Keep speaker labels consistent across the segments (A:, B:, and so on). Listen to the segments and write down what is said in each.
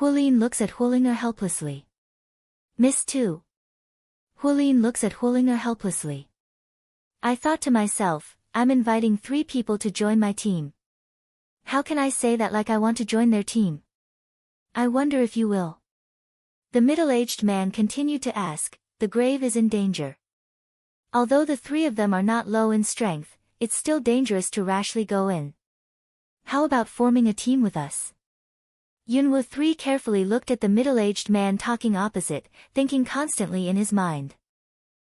A: Huolin looks at Huolinger helplessly. Miss too. Huolin looks at Huolinger helplessly. I thought to myself, I'm inviting 3 people to join my team. How can I say that like I want to join their team? I wonder if you will. The middle-aged man continued to ask, the grave is in danger. Although the 3 of them are not low in strength, it's still dangerous to rashly go in. How about forming a team with us? Yunwoo 3 carefully looked at the middle-aged man talking opposite, thinking constantly in his mind.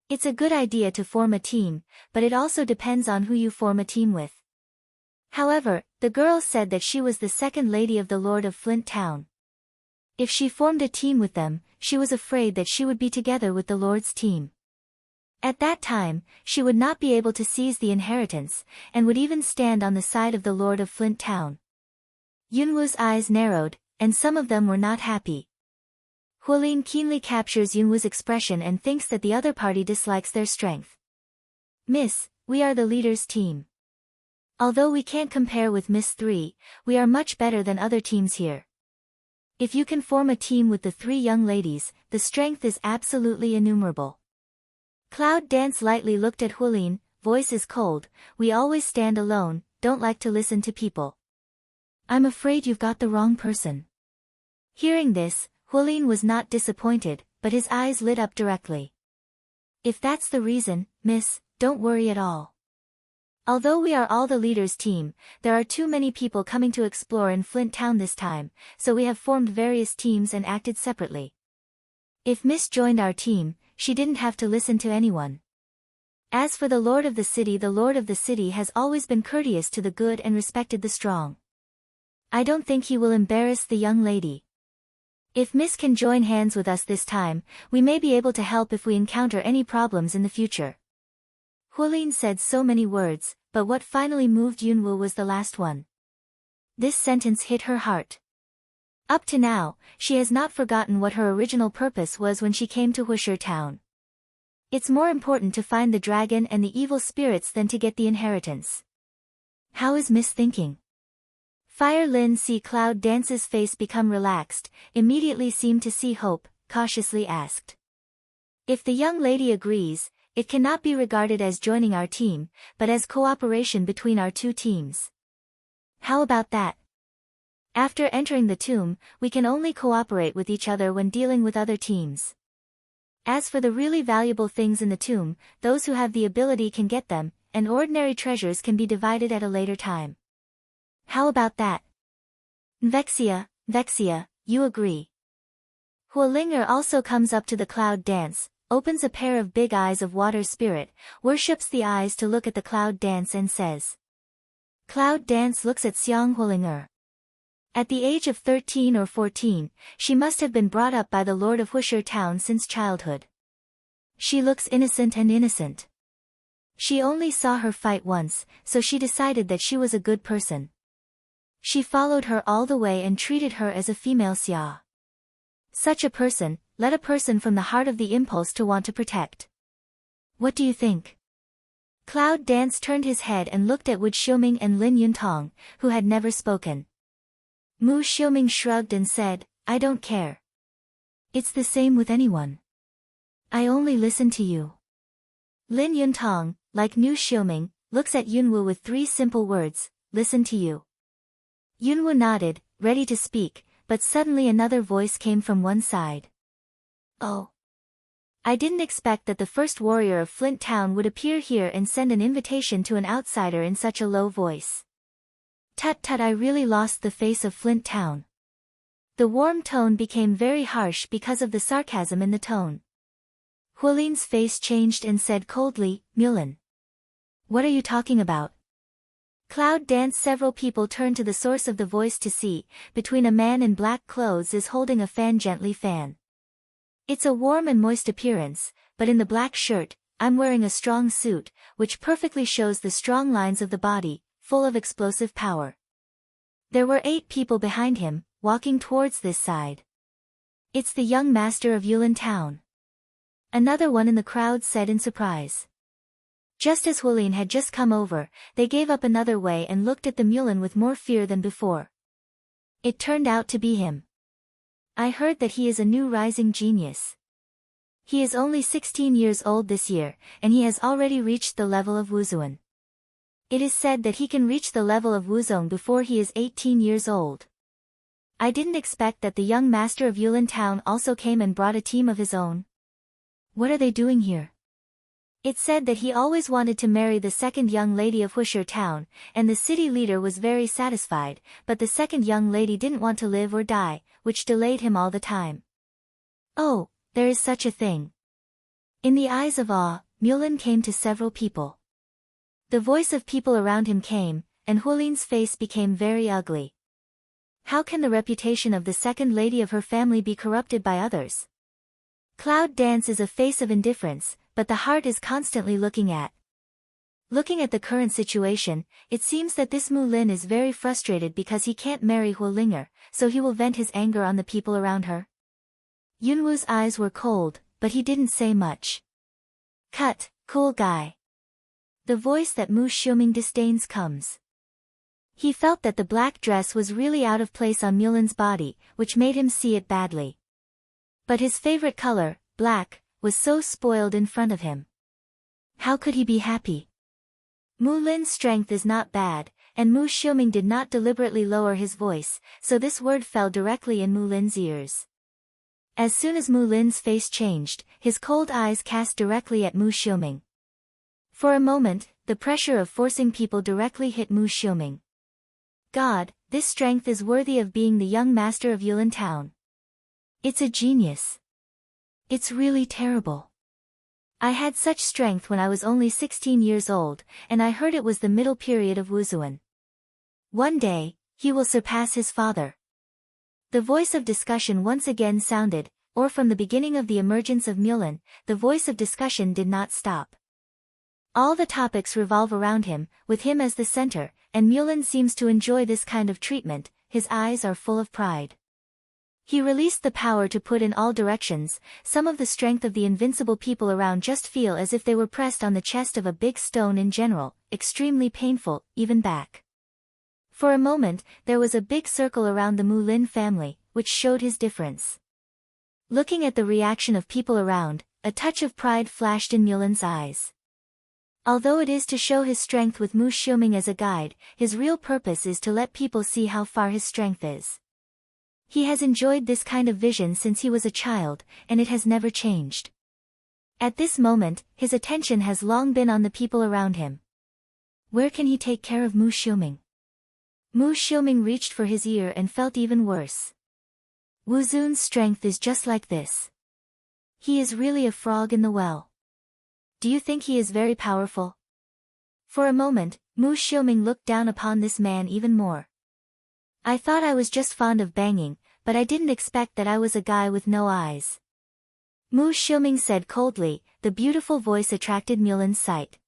A: It's a good idea to form a team, but it also depends on who you form a team with. However, the girl said that she was the second lady of the Lord of Flint Town. If she formed a team with them, she was afraid that she would be together with the Lord's team. At that time, she would not be able to seize the inheritance, and would even stand on the side of the Lord of Flint Town. Yunwoo's eyes narrowed, and some of them were not happy. Huolin keenly captures Yunwoo's expression and thinks that the other party dislikes their strength. Miss, we are the leader's team. Although we can't compare with Miss 3, we are much better than other teams here. If you can form a team with the 3 young ladies, the strength is absolutely innumerable. Cloud Dance lightly looked at Huolin, voice is cold, we always stand alone, don't like to listen to people. I'm afraid you've got the wrong person. Hearing this, Huolin was not disappointed, but his eyes lit up directly. If that's the reason, miss, don't worry at all. Although we are all the leader's team, there are too many people coming to explore in Flint Town this time, so we have formed various teams and acted separately. If Miss joined our team, she didn't have to listen to anyone. As for the Lord of the City has always been courteous to the good and respected the strong. I don't think he will embarrass the young lady. If Miss can join hands with us this time, we may be able to help if we encounter any problems in the future. Huolin said so many words, but what finally moved Yunwoo was the last one. This sentence hit her heart. Up to now, she has not forgotten what her original purpose was when she came to Wuxia Town. It's more important to find the dragon and the evil spirits than to get the inheritance. How is Miss thinking? Fire Lin see Cloud Dance's face become relaxed, immediately seemed to see hope, cautiously asked. If the young lady agrees, it cannot be regarded as joining our team, but as cooperation between our 2 teams. How about that? After entering the tomb, we can only cooperate with each other when dealing with other teams. As for the really valuable things in the tomb, those who have the ability can get them, and ordinary treasures can be divided at a later time. How about that? Vexia, you agree. Huolinger also comes up to the Cloud Dance, opens a pair of big eyes of water spirit, worships the eyes to look at the Cloud Dance and says. Cloud Dance looks at Xiang Huolinger. At the age of 13 or 14, she must have been brought up by the Lord of Wuxia Town since childhood. She looks innocent. She only saw her fight once, so she decided that she was a good person. She followed her all the way and treated her as a female xia. Such a person, led a person from the heart of the impulse to want to protect. What do you think? Cloud Dance turned his head and looked at Wu Xiuming and Lin Yuntong, who had never spoken. Mu Xiuming shrugged and said, I don't care. It's the same with anyone. I only listen to you. Lin Yuntong, like Nu Xiuming, looks at Yunwoo with 3 simple words, listen to you. Yunwoo nodded, ready to speak, but suddenly another voice came from one side. Oh. I didn't expect that the first warrior of Flint Town would appear here and send an invitation to an outsider in such a low voice. Tut, I really lost the face of Flint Town. The warm tone became very harsh because of the sarcasm in the tone. Huolin's face changed and said coldly, Mulan. What are you talking about? Cloud Dance. Several people turned to the source of the voice to see, between a man in black clothes is holding a fan gently fan. It's a warm and moist appearance, but in the black shirt, I'm wearing a strong suit, which perfectly shows the strong lines of the body, full of explosive power. There were 8 people behind him, walking towards this side. It's the young master of Yulin Town. Another one in the crowd said in surprise. Just as Huolin had just come over, they gave up another way and looked at the Mulan with more fear than before. It turned out to be him. I heard that he is a new rising genius. He is only 16 years old this year, and he has already reached the level of Wuzhuan. It is said that he can reach the level of Wuzong before he is 18 years old. I didn't expect that the young master of Yulin Town also came and brought a team of his own. What are they doing here? It said that he always wanted to marry the second young lady of Huisher Town, and the city leader was very satisfied, but the second young lady didn't want to live or die, which delayed him all the time. Oh, there is such a thing. In the eyes of awe, Mulin came to several people. The voice of people around him came, and Hulin's face became very ugly. How can the reputation of the second lady of her family be corrupted by others? Cloud Dance is a face of indifference, but the heart is constantly looking at. Looking at the current situation, it seems that this Mulin is very frustrated because he can't marry Huolinger, so he will vent his anger on the people around her. Yunwu's eyes were cold, but he didn't say much. Cut, cool guy. The voice that Mu Xiuming disdains comes. He felt that the black dress was really out of place on Mulin's body, which made him see it badly. But his favorite color, black, was so spoiled in front of him. How could he be happy? Mulin's strength is not bad, and Mu Xiuming did not deliberately lower his voice, so this word fell directly in Mulin's ears. As soon as Mulin's face changed, his cold eyes cast directly at Mu Xiuming. For a moment, the pressure of forcing people directly hit Mu Xiuming. God, this strength is worthy of being the young master of Yulin Town. It's a genius. It's really terrible. I had such strength when I was only 16 years old, and I heard it was the middle period of Wuzhuan. One day, he will surpass his father. The voice of discussion once again sounded, or from the beginning of the emergence of Mulin, the voice of discussion did not stop. All the topics revolve around him, with him as the center, and Mulin seems to enjoy this kind of treatment. His eyes are full of pride. He released the power to put in all directions. Some of the strength of the invincible people around just feel as if they were pressed on the chest of a big stone in general, extremely painful, even back. For a moment, there was a big circle around the Mulin family, which showed his difference. Looking at the reaction of people around, a touch of pride flashed in Mulin's eyes. Although it is to show his strength with Mu Xiuming as a guide, his real purpose is to let people see how far his strength is. He has enjoyed this kind of vision since he was a child, and it has never changed. At this moment, his attention has long been on the people around him. Where can he take care of Mu Xiuming? Mu Xiuming reached for his ear and felt even worse. Wuzun's strength is just like this. He is really a frog in the well. Do you think he is very powerful? For a moment, Mu Xiuming looked down upon this man even more. I thought I was just fond of banging, but I didn't expect that I was a guy with no eyes. Mu Xiuming said coldly. The beautiful voice attracted Mulin's sight.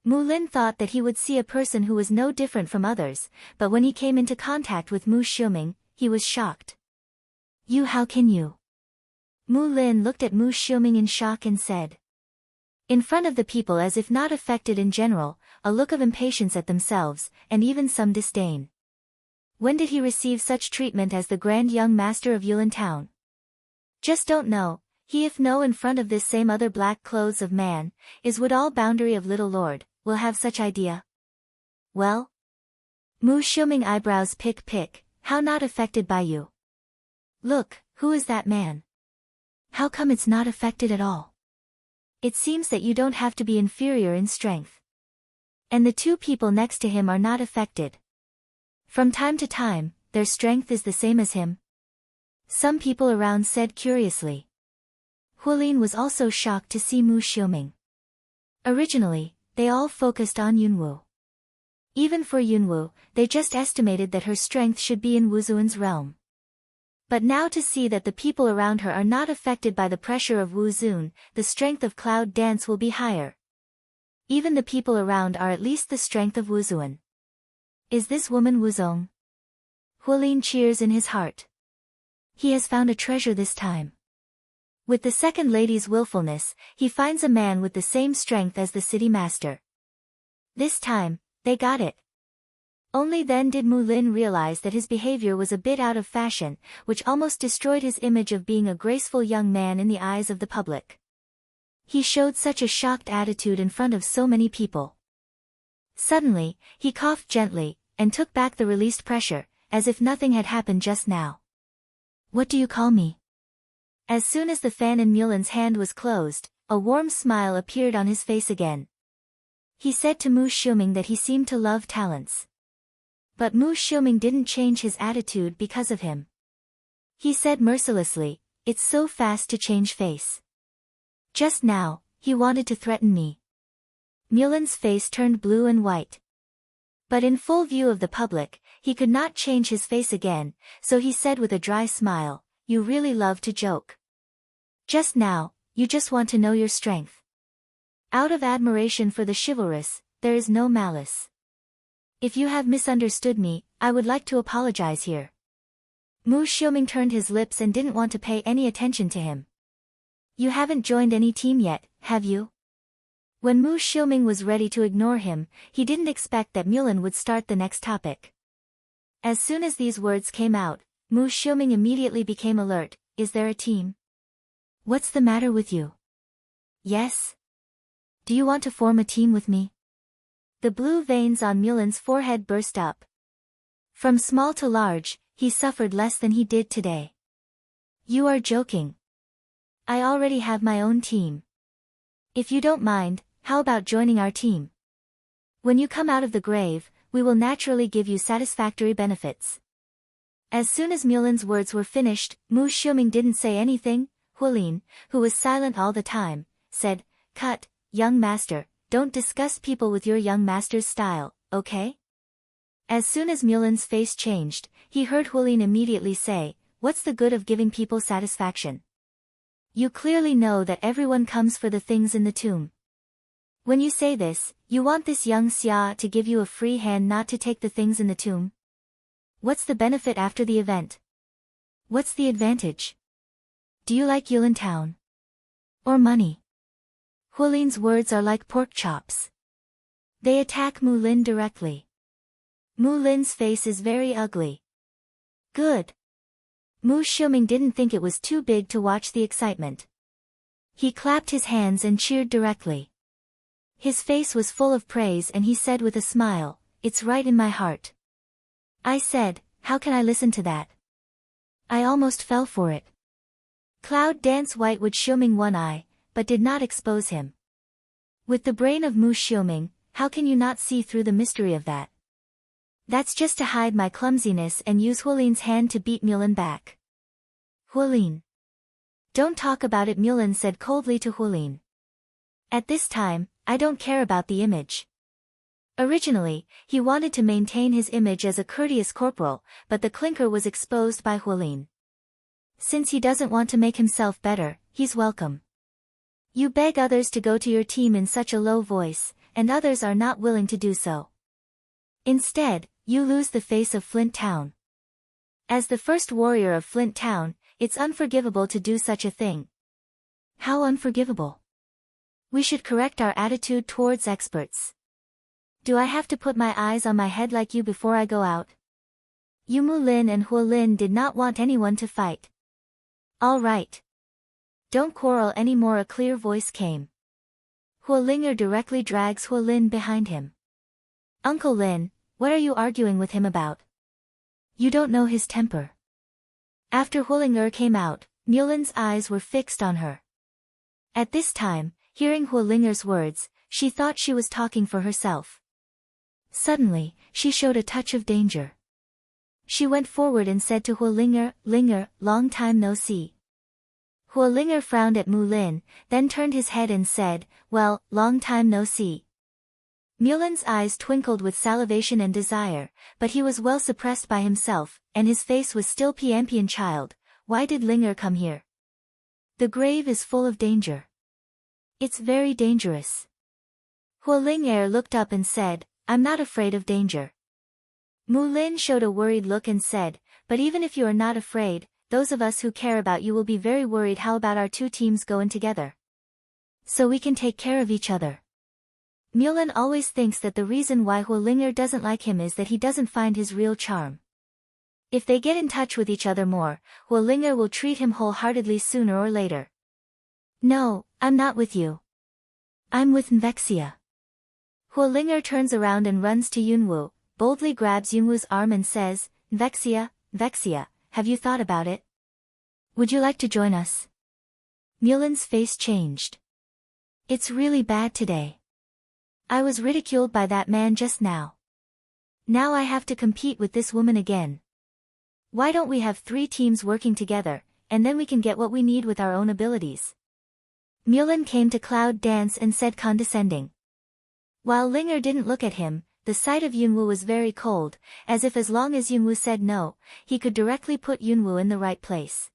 A: Mulin thought that he would see a person who was no different from others, but when he came into contact with Mu Xiuming, he was shocked. How can you? Mulin looked at Mu Xiuming in shock and said. In front of the people as if not affected in general, a look of impatience at themselves, and even some disdain. When did he receive such treatment as the grand young master of Yulin Town? Just don't know, if no in front of this same other black clothes of man, would all boundary of little lord, will have such idea. Well? Mu Xiuming eyebrows pick, how not affected by you? Look, who is that man? How come it's not affected at all? It seems that you don't have to be inferior in strength. And the two people next to him are not affected. From time to time, their strength is the same as him. Some people around said curiously. Huolin was also shocked to see Mu Xiuming. Originally, they all focused on Yunwu. Even for Yunwu, they just estimated that her strength should be in Wuzhuan's realm. But now to see that the people around her are not affected by the pressure of Wuzun, the strength of Cloud Dance will be higher. Even the people around are at least the strength of Wuzhuan. Is this woman Wuzong? Huolin cheers in his heart. He has found a treasure this time. With the second lady's willfulness, he finds a man with the same strength as the city master. This time, they got it. Only then did Mu Lin realize that his behavior was a bit out of fashion, which almost destroyed his image of being a graceful young man in the eyes of the public. He showed such a shocked attitude in front of so many people. Suddenly, he coughed gently, and took back the released pressure, as if nothing had happened just now. "What do you call me?" As soon as the fan in Mulin's hand was closed, a warm smile appeared on his face again. He said to Mu Xiuming that he seemed to love talents. But Mu Xiuming didn't change his attitude because of him. He said mercilessly, "It's so fast to change face. Just now, he wanted to threaten me." Mulin's face turned blue and white. But in full view of the public, he could not change his face again, so he said with a dry smile, "You really love to joke. Just now, you just want to know your strength. Out of admiration for the chivalrous, there is no malice. If you have misunderstood me, I would like to apologize here." Mu Xiuming turned his lips and didn't want to pay any attention to him. "You haven't joined any team yet, have you?" When Mu Xiuming was ready to ignore him, he didn't expect that Mulin would start the next topic. As soon as these words came out, Mu Xiuming immediately became alert. "Is there a team? What's the matter with you?" "Yes? Do you want to form a team with me?" The blue veins on Mulin's forehead burst up. From small to large, he suffered less than he did today. "You are joking. I already have my own team. If you don't mind, how about joining our team? When you come out of the grave, we will naturally give you satisfactory benefits." As soon as Mulin's words were finished, Mu Xiuming didn't say anything. Huolin, who was silent all the time, said, "Cut, young master, don't disgust people with your young master's style, okay?" As soon as Mulin's face changed, he heard Huolin immediately say, "What's the good of giving people satisfaction? You clearly know that everyone comes for the things in the tomb. When you say this, you want this young Xia to give you a free hand not to take the things in the tomb? What's the benefit after the event? What's the advantage? Do you like Yulin Town? Or money?" Huolin's words are like pork chops. They attack Mu Lin directly. Mu Lin's face is very ugly. Good. Mu Xiuming didn't think it was too big to watch the excitement. He clapped his hands and cheered directly. His face was full of praise and he said with a smile, "It's right in my heart." I said, "How can I listen to that? I almost fell for it." Cloud Dance White would Xiuming one eye, but did not expose him. With the brain of Mu Xiuming, how can you not see through the mystery of that? That's just to hide my clumsiness and use Huolin's hand to beat Mulin back. Huolin. Don't talk about it, Mulin said coldly to Huolin. At this time, I don't care about the image. Originally, he wanted to maintain his image as a courteous corporal, but the clinker was exposed by Huolin. Since he doesn't want to make himself better, he's welcome. You beg others to go to your team in such a low voice, and others are not willing to do so. Instead, you lose the face of Flint Town. As the first warrior of Flint Town, it's unforgivable to do such a thing. How unforgivable? We should correct our attitude towards experts. Do I have to put my eyes on my head like you before I go out? Yu Mu Lin and Huolin did not want anyone to fight. All right. Don't quarrel anymore, a clear voice came. Huolinger directly drags Huolin behind him. Uncle Lin, what are you arguing with him about? You don't know his temper. After Huolinger came out, Mulin's eyes were fixed on her. At this time, hearing Huolinger's words, she thought she was talking for herself. Suddenly, she showed a touch of danger. She went forward and said to Huolinger, "Linger, long time no see." Huolinger frowned at Mu Lin, then turned his head and said, "Well, long time no see." Mulin's eyes twinkled with salivation and desire, but he was well suppressed by himself, and his face was still Piampian child. Why did Linger come here? The grave is full of danger. It's very dangerous. Huolinger looked up and said, "I'm not afraid of danger." Mu Lin showed a worried look and said, "But even if you are not afraid, those of us who care about you will be very worried. How about our two teams go in together? So we can take care of each other." Mulan always thinks that the reason why Huolinger doesn't like him is that he doesn't find his real charm. If they get in touch with each other more, Huolinger will treat him wholeheartedly sooner or later. No, I'm not with you. I'm with Nvexia. Huolinger turns around and runs to Yunwu, boldly grabs Yunwu's arm and says, Nvexia, Nvexia, have you thought about it? Would you like to join us? Mulan's face changed. It's really bad today. I was ridiculed by that man just now. Now I have to compete with this woman again. Why don't we have 3 teams working together, and then we can get what we need with our own abilities? Mulan came to Cloud Dance and said condescending. While Linger didn't look at him, the sight of Yunwu was very cold, as if as long as Yunwu said no, he could directly put Yunwu in the right place.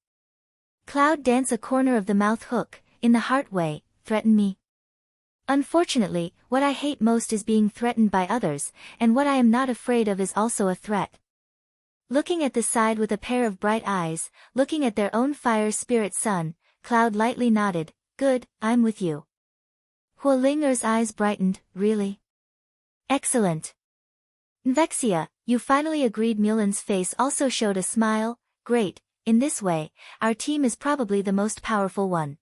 A: Cloud Dance a corner of the mouth hook, in the heart way, threaten me. Unfortunately, what I hate most is being threatened by others, and what I am not afraid of is also a threat. Looking at the side with a pair of bright eyes, looking at their own fire spirit son, Cloud lightly nodded, good, I'm with you. Huolinger's eyes brightened, really? Excellent. Nvexia, you finally agreed. Mulan's face also showed a smile, great, in this way, our team is probably the most powerful one.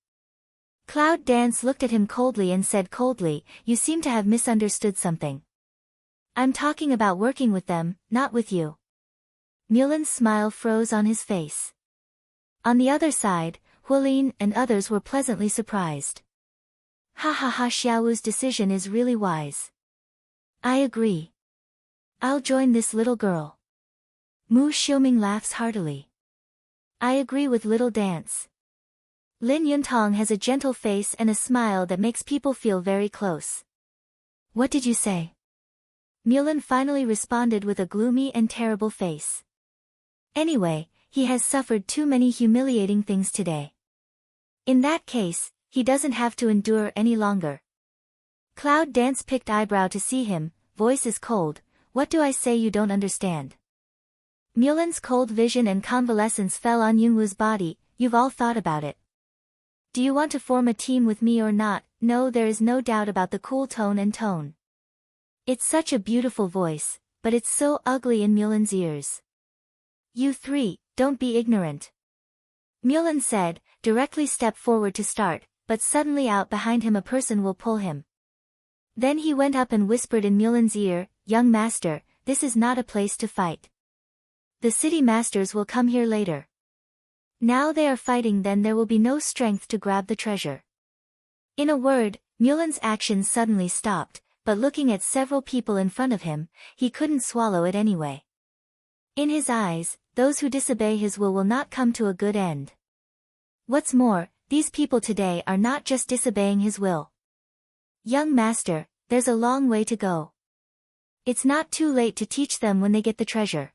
A: Cloud Dance looked at him coldly and said coldly, you seem to have misunderstood something. I'm talking about working with them, not with you. Mulan's smile froze on his face. On the other side, Huolin and others were pleasantly surprised. Ha ha ha, Xiaowu's decision is really wise. I agree. I'll join this little girl. Mu Xiuming laughs heartily. I agree with Little Dance. Lin Yuntong has a gentle face and a smile that makes people feel very close. What did you say? Mulan finally responded with a gloomy and terrible face. Anyway, he has suffered too many humiliating things today. In that case, he doesn't have to endure any longer. Cloud Dance picked eyebrow to see him, voice is cold, what do I say you don't understand? Mulan's cold vision and convalescence fell on Yunwu's body, you've all thought about it. Do you want to form a team with me or not? No, there is no doubt about the cool tone and tone. It's such a beautiful voice, but it's so ugly in Mulan's ears. You 3, don't be ignorant. Mulan said, directly step forward to start, but suddenly out behind him a person will pull him. Then he went up and whispered in Mulan's ear, young master, this is not a place to fight. The city masters will come here later. Now they are fighting, then there will be no strength to grab the treasure. In a word, Mulan's actions suddenly stopped, but looking at several people in front of him, he couldn't swallow it anyway. In his eyes, those who disobey his will not come to a good end. What's more, these people today are not just disobeying his will. Young master, there's a long way to go. It's not too late to teach them when they get the treasure.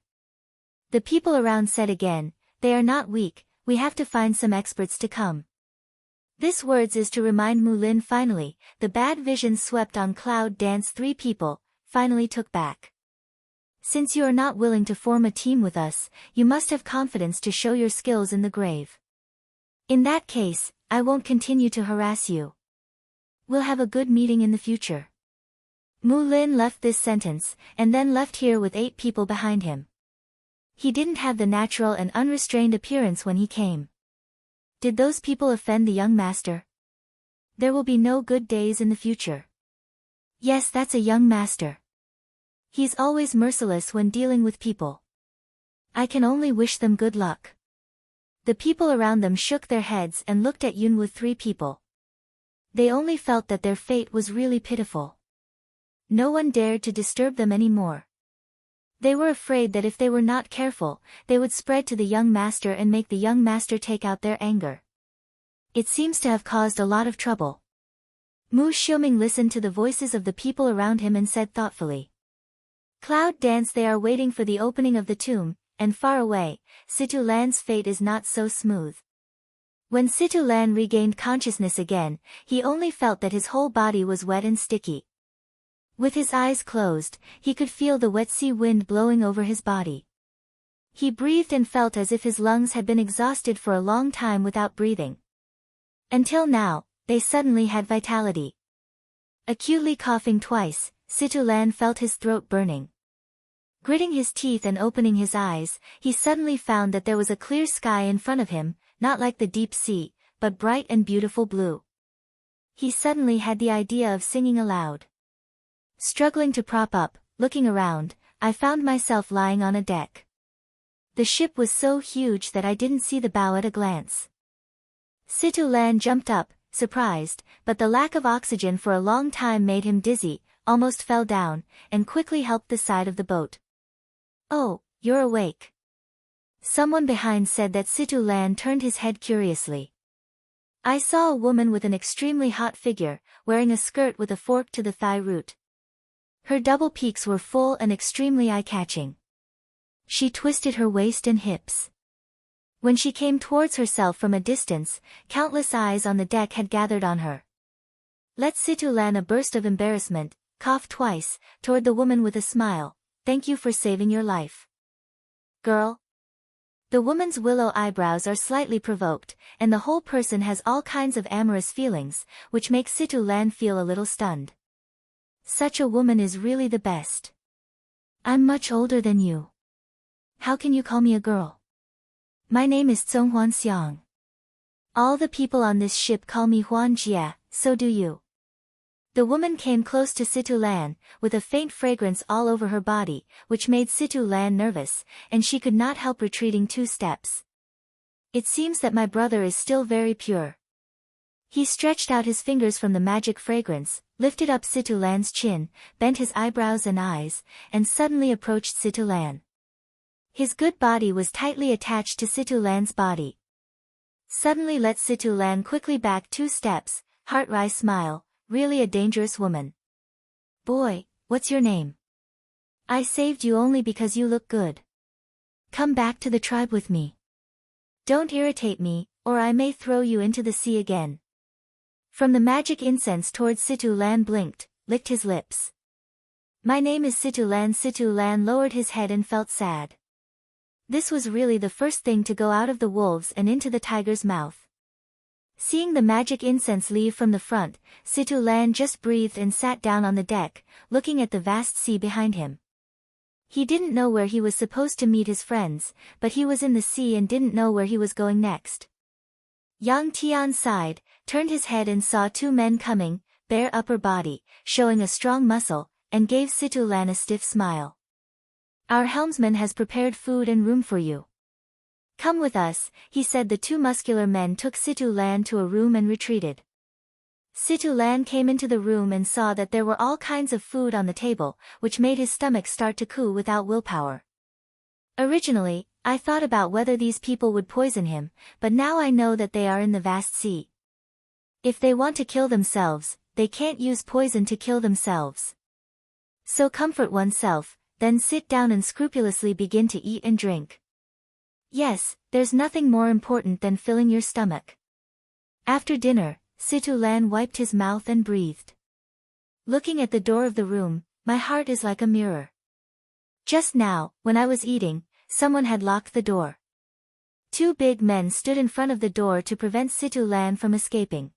A: The people around said again, they are not weak, we have to find some experts to come. This words is to remind Mulin finally, the bad vision swept on Cloud Dance 3 people, finally took back. Since you are not willing to form a team with us, you must have confidence to show your skills in the grave. In that case, I won't continue to harass you. We'll have a good meeting in the future. Mulin left this sentence, and then left here with 8 people behind him. He didn't have the natural and unrestrained appearance when he came. Did those people offend the young master? There will be no good days in the future. Yes, that's a young master. He's always merciless when dealing with people. I can only wish them good luck. The people around them shook their heads and looked at Yun with 3 people. They only felt that their fate was really pitiful. No one dared to disturb them anymore. They were afraid that if they were not careful, they would spread to the young master and make the young master take out their anger. It seems to have caused a lot of trouble. Mu Xiuming listened to the voices of the people around him and said thoughtfully. Cloud Dance, they are waiting for the opening of the tomb, and far away, Situ Lan's fate is not so smooth. When Situ Lan regained consciousness again, he only felt that his whole body was wet and sticky. With his eyes closed, he could feel the wet sea wind blowing over his body. He breathed and felt as if his lungs had been exhausted for a long time without breathing. Until now, they suddenly had vitality. Acutely coughing twice, Situlan felt his throat burning. Gritting his teeth and opening his eyes, he suddenly found that there was a clear sky in front of him, not like the deep sea, but bright and beautiful blue. He suddenly had the idea of singing aloud. Struggling to prop up, looking around, I found myself lying on a deck. The ship was so huge that I didn't see the bow at a glance. Situlan jumped up, surprised, but the lack of oxygen for a long time made him dizzy, almost fell down, and quickly helped the side of the boat. "Oh, you're awake." Someone behind said that. Situlan turned his head curiously. I saw a woman with an extremely hot figure, wearing a skirt with a fork to the thigh root. Her double peaks were full and extremely eye-catching. She twisted her waist and hips. When she came towards herself from a distance, countless eyes on the deck had gathered on her. Let Situlan, a burst of embarrassment, cough twice, toward the woman with a smile. "Thank you for saving your life." "Girl?" The woman's willow eyebrows are slightly provoked, and the whole person has all kinds of amorous feelings, which makes Situlan feel a little stunned. Such a woman is really the best. "I'm much older than you. How can you call me a girl?" "My name is Zhonghuan Xiang. All the people on this ship call me Huan Jia, so do you." The woman came close to Situlan, with a faint fragrance all over her body, which made Situlan nervous, and she could not help retreating 2 steps. "It seems that my brother is still very pure." He stretched out his fingers from the magic fragrance, lifted up Situlan's chin, bent his eyebrows and eyes, and suddenly approached Situlan. His good body was tightly attached to Situlan's body. Suddenly let Situlan quickly back 2 steps, heart-wry smile. "Really a dangerous woman." "Boy, what's your name?" "I saved you only because you look good. Come back to the tribe with me. Don't irritate me, or I may throw you into the sea again." From the magic incense towards Situlan blinked, licked his lips. "My name is Situlan." Situlan lowered his head and felt sad. This was really the first thing to go out of the wolves and into the tiger's mouth. Seeing the magic incense leave from the front, Situlan just breathed and sat down on the deck, looking at the vast sea behind him. He didn't know where he was supposed to meet his friends, but he was in the sea and didn't know where he was going next. Yang Tian sighed, turned his head and saw 2 men coming, bare upper body, showing a strong muscle, and gave Situlan a stiff smile. "Our helmsman has prepared food and room for you. Come with us," he said. The 2 muscular men took Situlan to a room and retreated. Situlan came into the room and saw that there were all kinds of food on the table, which made his stomach start to coo without willpower. "Originally, I thought about whether these people would poison him, but now I know that they are in the vast sea. If they want to kill themselves, they can't use poison to kill themselves. So comfort oneself, then sit down and scrupulously begin to eat and drink. Yes, there's nothing more important than filling your stomach." After dinner, Situlan wiped his mouth and breathed. Looking at the door of the room, my heart is like a mirror. Just now, when I was eating, someone had locked the door. 2 big men stood in front of the door to prevent Situlan from escaping.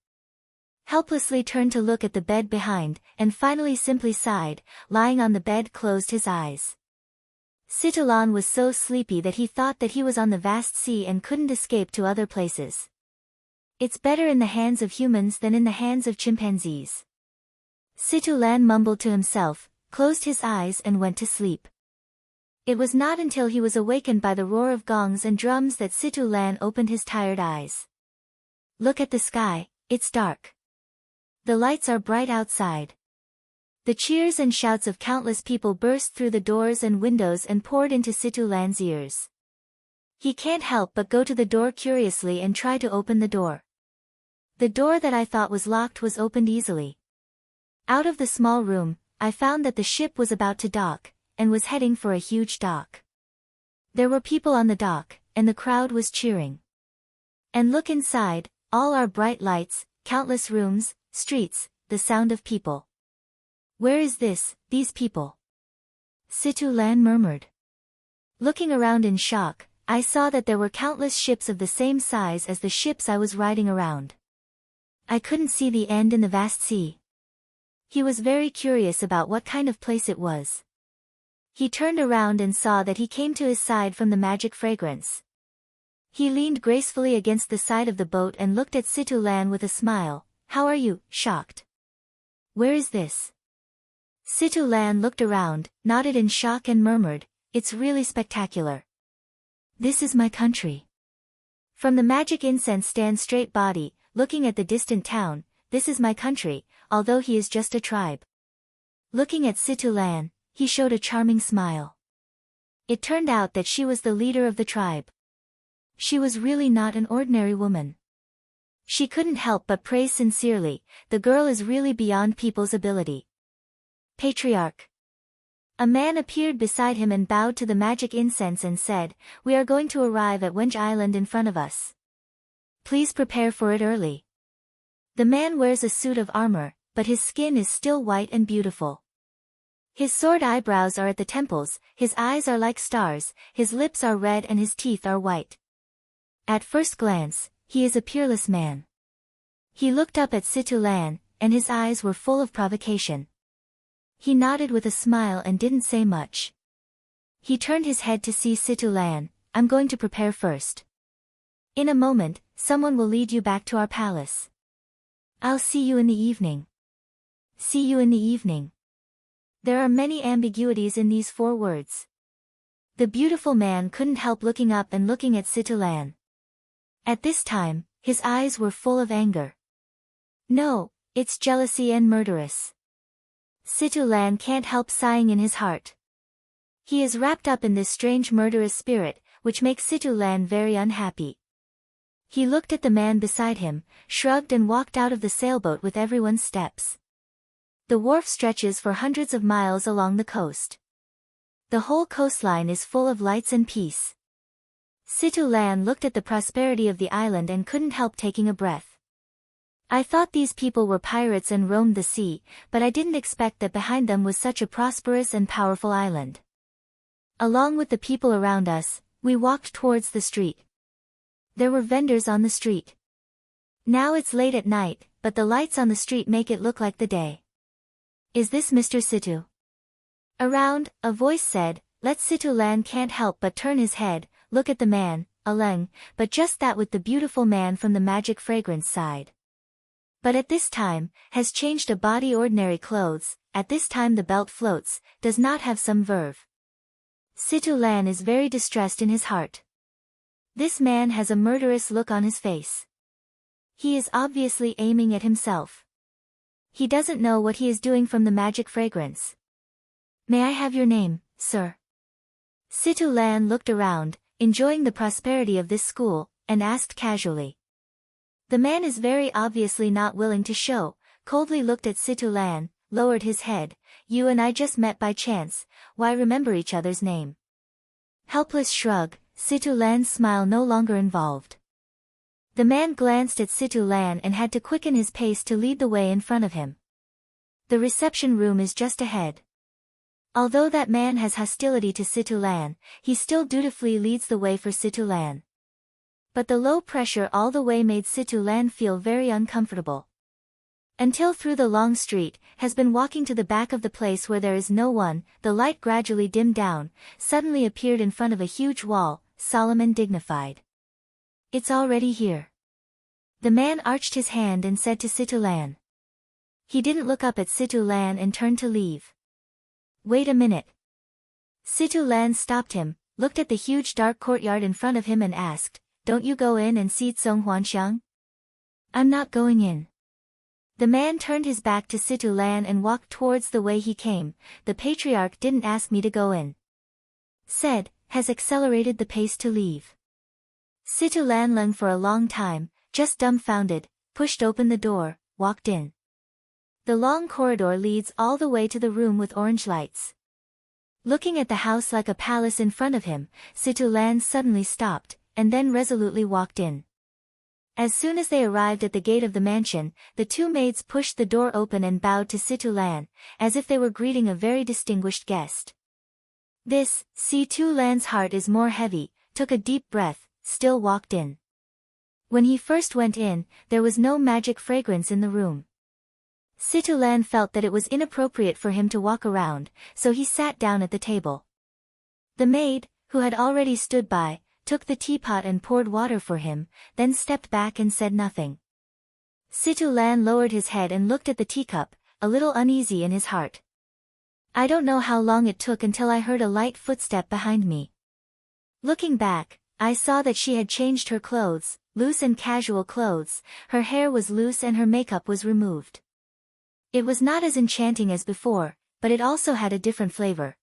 A: Helplessly turned to look at the bed behind, and finally simply sighed, lying on the bed closed his eyes. Situlan was so sleepy that he thought that he was on the vast sea and couldn't escape to other places. It's better in the hands of humans than in the hands of chimpanzees. Situlan mumbled to himself, closed his eyes and went to sleep. It was not until he was awakened by the roar of gongs and drums that Situlan opened his tired eyes. Look at the sky, it's dark. The lights are bright outside. The cheers and shouts of countless people burst through the doors and windows and poured into Situlan's ears. He can't help but go to the door curiously and try to open the door. The door that I thought was locked was opened easily. Out of the small room, I found that the ship was about to dock, and was heading for a huge dock. There were people on the dock, and the crowd was cheering. And look inside, all are bright lights, countless rooms, streets, the sound of people. "Where is these people?" Situlan murmured. Looking around in shock, I saw that there were countless ships of the same size as the ships I was riding around. I couldn't see the end in the vast sea. He was very curious about what kind of place it was. He turned around and saw that he came to his side from the magic fragrance. He leaned gracefully against the side of the boat and looked at Situ Lan with a smile. How are you? Shocked. Where is this? Situ Lan looked around, nodded in shock and murmured, it's really spectacular. This is my country. From the magic incense stand straight body, looking at the distant town, this is my country, although he is just a tribe. Looking at Situ Lan, he showed a charming smile. It turned out that she was the leader of the tribe. She was really not an ordinary woman. She couldn't help but praise sincerely, the girl is really beyond people's ability. Patriarch. A man appeared beside him and bowed to the magic incense and said, we are going to arrive at Wench Island in front of us. Please prepare for it early. The man wears a suit of armor, but his skin is still white and beautiful. His sword eyebrows are at the temples, his eyes are like stars, his lips are red and his teeth are white. At first glance, he is a peerless man. He looked up at Situ Lan, and his eyes were full of provocation. He nodded with a smile and didn't say much. He turned his head to see Situ Lan, I'm going to prepare first. In a moment, someone will lead you back to our palace. I'll see you in the evening. See you in the evening. There are many ambiguities in these 4 words. The beautiful man couldn't help looking up and looking at Situ Lan. At this time, his eyes were full of anger. No, it's jealousy and murderous. Situ Lan can't help sighing in his heart. He is wrapped up in this strange murderous spirit, which makes Situ Lan very unhappy. He looked at the man beside him, shrugged and walked out of the sailboat with everyone's steps. The wharf stretches for hundreds of miles along the coast. The whole coastline is full of lights and peace. Situ Lan looked at the prosperity of the island and couldn't help taking a breath. I thought these people were pirates and roamed the sea, but I didn't expect that behind them was such a prosperous and powerful island. Along with the people around us, we walked towards the street. There were vendors on the street. Now it's late at night, but the lights on the street make it look like the day. Is this Mr. Situ? Around, a voice said, let Situ Lan can't help but turn his head, look at the man, Aleng, but just that with the beautiful man from the magic fragrance side. But at this time, has changed a body ordinary clothes, at this time the belt floats, does not have some verve. Situ Lan is very distressed in his heart. This man has a murderous look on his face. He is obviously aiming at himself. He doesn't know what he is doing from the magic fragrance. May I have your name, sir? Situ Lan looked around, enjoying the prosperity of this school, and asked casually. The man is very obviously not willing to show, coldly looked at Situ Lan, lowered his head, you and I just met by chance, why remember each other's name? Helpless shrug, Situ Lan's smile no longer involved. The man glanced at Situ Lan and had to quicken his pace to lead the way in front of him. The reception room is just ahead. Although that man has hostility to Situ Lan, he still dutifully leads the way for Situ Lan. But the low pressure all the way made Situ Lan feel very uncomfortable. Until through the long street, has been walking to the back of the place where there is no one, the light gradually dimmed down, suddenly appeared in front of a huge wall, solemn and dignified. It's already here. The man arched his hand and said to Situ Lan. He didn't look up at Situ Lan and turned to leave. Wait a minute. Situ Lan stopped him, looked at the huge dark courtyard in front of him and asked, don't you go in and see Tsong Huanxiang? I'm not going in. The man turned his back to Situ Lan and walked towards the way he came, the patriarch didn't ask me to go in. Said, has accelerated the pace to leave. Situ Lan lunged for a long time, just dumbfounded, pushed open the door, walked in. The long corridor leads all the way to the room with orange lights. Looking at the house like a palace in front of him, Situ Lan suddenly stopped, and then resolutely walked in. As soon as they arrived at the gate of the mansion, the 2 maids pushed the door open and bowed to Situ Lan, as if they were greeting a very distinguished guest. This, Situ Lan's heart is more heavy, took a deep breath, still walked in. When he first went in, there was no magic fragrance in the room. Situlan felt that it was inappropriate for him to walk around, so he sat down at the table. The maid, who had already stood by, took the teapot and poured water for him, then stepped back and said nothing. Situlan lowered his head and looked at the teacup, a little uneasy in his heart. I don't know how long it took until I heard a light footstep behind me. Looking back, I saw that she had changed her clothes, loose and casual clothes, her hair was loose and her makeup was removed. It was not as enchanting as before, but it also had a different flavor.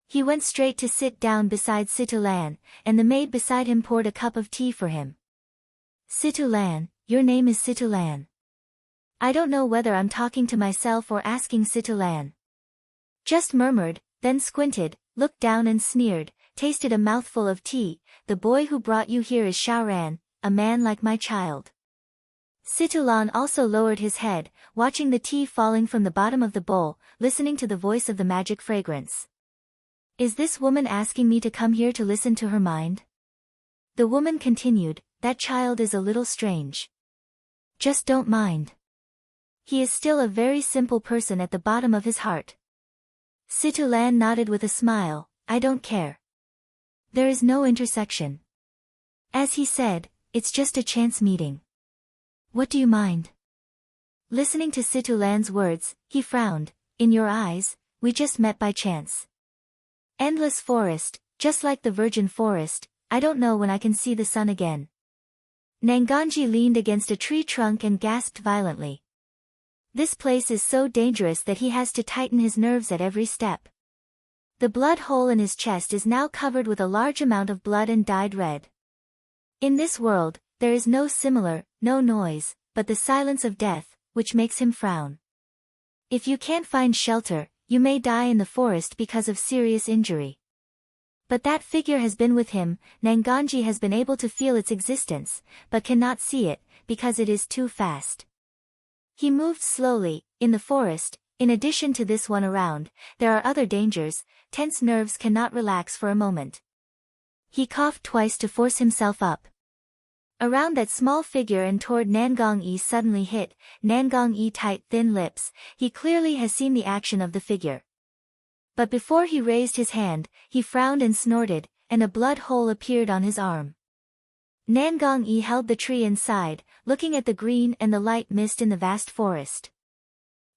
A: He went straight to sit down beside Situlan, and the maid beside him poured a cup of tea for him. Situlan, your name is Situlan. I don't know whether I'm talking to myself or asking Situlan. Just murmured, then squinted, looked down and sneered, tasted a mouthful of tea. The boy who brought you here is Shaoran, a man like my child. Situlan also lowered his head, watching the tea falling from the bottom of the bowl, listening to the voice of the magic fragrance. Is this woman asking me to come here to listen to her mind? The woman continued, that child is a little strange. Just don't mind. He is still a very simple person at the bottom of his heart. Situlan nodded with a smile, I don't care. There is no intersection. As he said, it's just a chance meeting. What do you mind? Listening to Situlan's words, he frowned, in your eyes, we just met by chance. Endless forest, just like the virgin forest, I don't know when I can see the sun again. Nanganji leaned against a tree trunk and gasped violently. This place is so dangerous that he has to tighten his nerves at every step. The blood hole in his chest is now covered with a large amount of blood and dyed red. In this world, there is no noise, but the silence of death, which makes him frown. If you can't find shelter, you may die in the forest because of serious injury. But that figure has been with him, Nanganji has been able to feel its existence, but cannot see it, because it is too fast. He moved slowly, in the forest. In addition to this one around, there are other dangers, tense nerves cannot relax for a moment. He coughed twice to force himself up. Around that small figure and toward Nangang-yi suddenly hit, Nangang-yi tight thin lips, he clearly has seen the action of the figure. But before he raised his hand, he frowned and snorted, and a blood hole appeared on his arm. Nangang-yi held the tree inside, looking at the green and the light mist in the vast forest.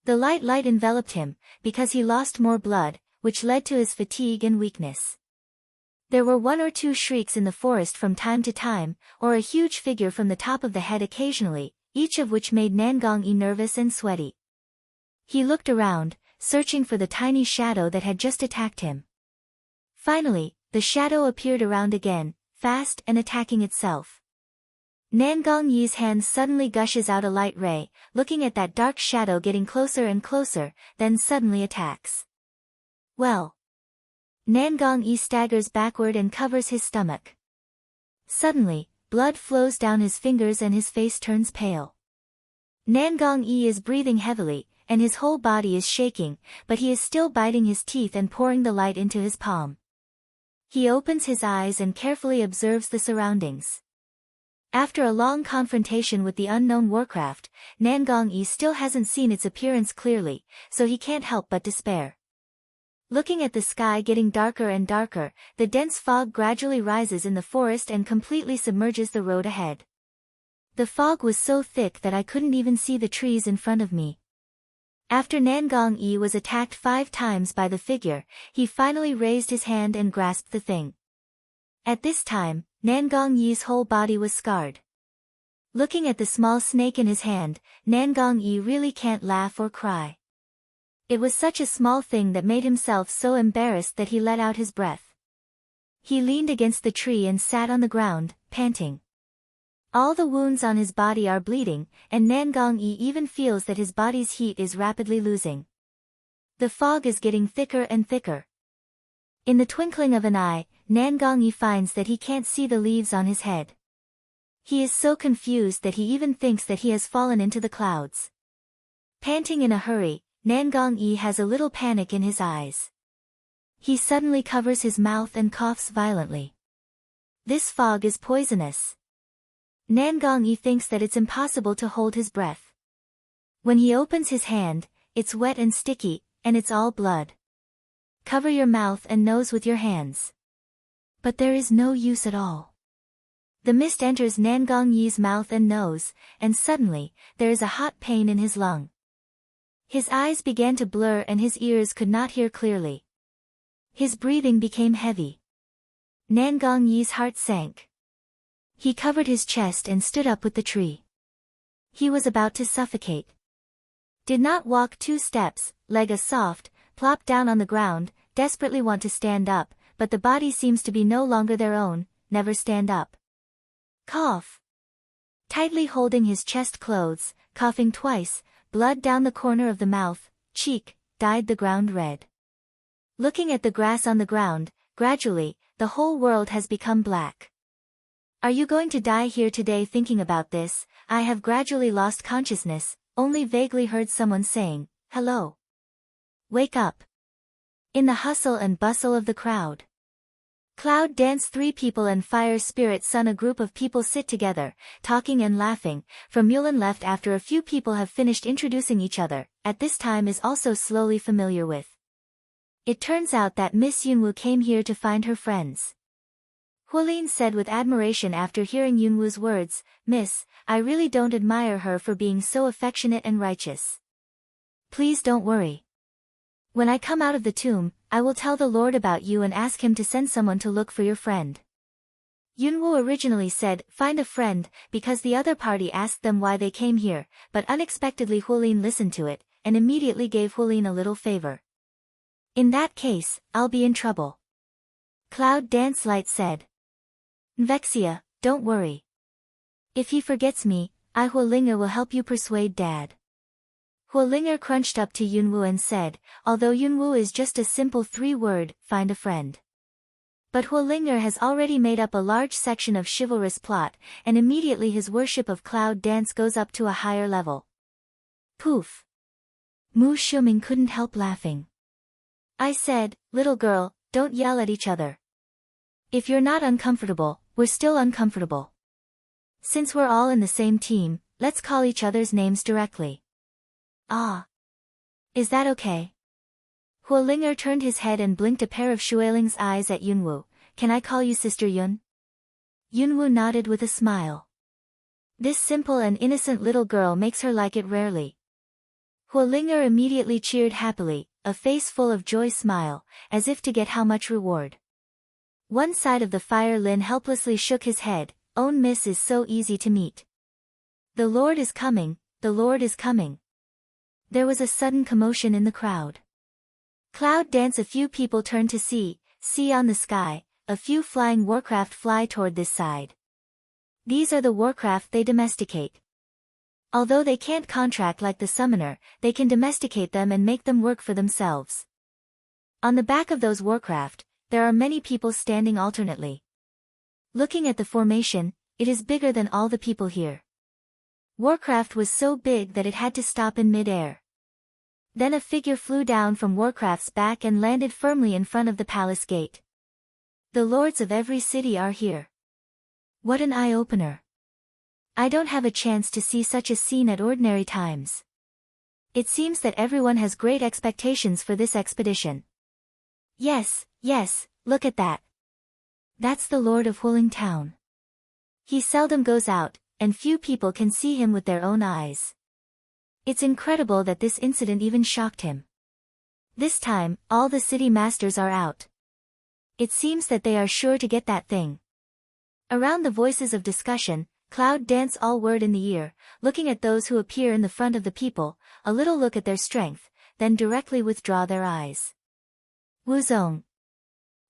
A: The light enveloped him, because he lost more blood, which led to his fatigue and weakness. There were one or two shrieks in the forest from time to time, or a huge figure from the top of the head occasionally, each of which made Nangang-yi nervous and sweaty. He looked around, searching for the tiny shadow that had just attacked him. Finally, the shadow appeared around again, fast and attacking itself. Nangang-yi's hand suddenly gushes out a light ray, looking at that dark shadow getting closer and closer, then suddenly attacks. Well. Nangang-yi staggers backward and covers his stomach. Suddenly, blood flows down his fingers and his face turns pale. Nangang-yi is breathing heavily, and his whole body is shaking, but he is still biting his teeth and pouring the light into his palm. He opens his eyes and carefully observes the surroundings. After a long confrontation with the unknown warcraft, Nangang-yi still hasn't seen its appearance clearly, so he can't help but despair. Looking at the sky getting darker and darker, the dense fog gradually rises in the forest and completely submerges the road ahead. The fog was so thick that I couldn't even see the trees in front of me. After Nangang-yi was attacked 5 times by the figure, he finally raised his hand and grasped the thing. At this time, Nangang-yi's whole body was scarred. Looking at the small snake in his hand, Nangang-yi really can't laugh or cry. It was such a small thing that made himself so embarrassed that he let out his breath. He leaned against the tree and sat on the ground, panting. All the wounds on his body are bleeding, and Nangang-yi even feels that his body's heat is rapidly losing. The fog is getting thicker and thicker. In the twinkling of an eye, Nangang-yi finds that he can't see the leaves on his head. He is so confused that he even thinks that he has fallen into the clouds. Panting in a hurry, Nangang-yi has a little panic in his eyes. He suddenly covers his mouth and coughs violently. This fog is poisonous. Nangang-yi thinks that it's impossible to hold his breath. When he opens his hand, it's wet and sticky, and it's all blood. Cover your mouth and nose with your hands. But there is no use at all. The mist enters Nangong Yi's mouth and nose, and suddenly, there is a hot pain in his lung. His eyes began to blur and his ears could not hear clearly. His breathing became heavy. Nangong Yi's heart sank. He covered his chest and stood up with the tree. He was about to suffocate. Did not walk 2 steps, leg a soft, plop down on the ground, desperately want to stand up, but the body seems to be no longer their own, never stand up. Cough. Tightly holding his chest clothes, coughing twice, blood down the corner of the mouth, cheek, dyed the ground red. Looking at the grass on the ground, gradually, the whole world has become black. Are you going to die here today? Thinking about this, I have gradually lost consciousness, only vaguely heard someone saying, "Hello. Wake up." In the hustle and bustle of the crowd. Cloud dance 3 people and fire spirit sun a group of people sit together, talking and laughing, from Mulan left after a few people have finished introducing each other, at this time is also slowly familiar with. It turns out that Miss Yunwu came here to find her friends. Huolin said with admiration after hearing Yunwu's words, "Miss, I really don't admire her for being so affectionate and righteous. Please don't worry. When I come out of the tomb, I will tell the Lord about you and ask him to send someone to look for your friend." Yunwu originally said, "Find a friend," because the other party asked them why they came here, but unexpectedly Huolin listened to it, and immediately gave Huolin a little favor. "In that case, I'll be in trouble." Cloud Dance Light said. "Vexia, don't worry. If he forgets me, I Huolinger will help you persuade Dad." Huolinger crunched up to Yunwu and said, although Yunwu is just a simple 3-word, find a friend. But Huolinger has already made up a large section of chivalrous plot, and immediately his worship of Cloud Dance goes up to a higher level. Poof. Mu Shuming couldn't help laughing. "I said, little girl, don't yell at each other. If you're not uncomfortable, we're still uncomfortable. Since we're all in the same team, let's call each other's names directly." "Ah. Is that okay?" Huolinger turned his head and blinked a pair of Shueling's eyes at Yunwu. "Can I call you Sister Yun?" Yunwu nodded with a smile. This simple and innocent little girl makes her like it rarely. Huolinger immediately cheered happily, a face full of joy smile, as if to get how much reward. One side of the fire Lin helplessly shook his head, "Own miss is so easy to meet. The Lord is coming, the Lord is coming." There was a sudden commotion in the crowd. Cloud Dance a few people turned to see on the sky, a few flying warcraft fly toward this side. These are the warcraft they domesticate. Although they can't contract like the summoner, they can domesticate them and make them work for themselves. On the back of those warcraft, there are many people standing alternately. Looking at the formation, it is bigger than all the people here. Warcraft was so big that it had to stop in mid-air. Then a figure flew down from Warcraft's back and landed firmly in front of the palace gate. The lords of every city are here. What an eye-opener. I don't have a chance to see such a scene at ordinary times. It seems that everyone has great expectations for this expedition. Yes, look at that. That's the Lord of Huling Town. He seldom goes out, and few people can see him with their own eyes. It's incredible that this incident even shocked him. This time, all the city masters are out. It seems that they are sure to get that thing. Around the voices of discussion, Cloud Dance all word in the ear, looking at those who appear in the front of the people, a little look at their strength, then directly withdraw their eyes. Wuzong.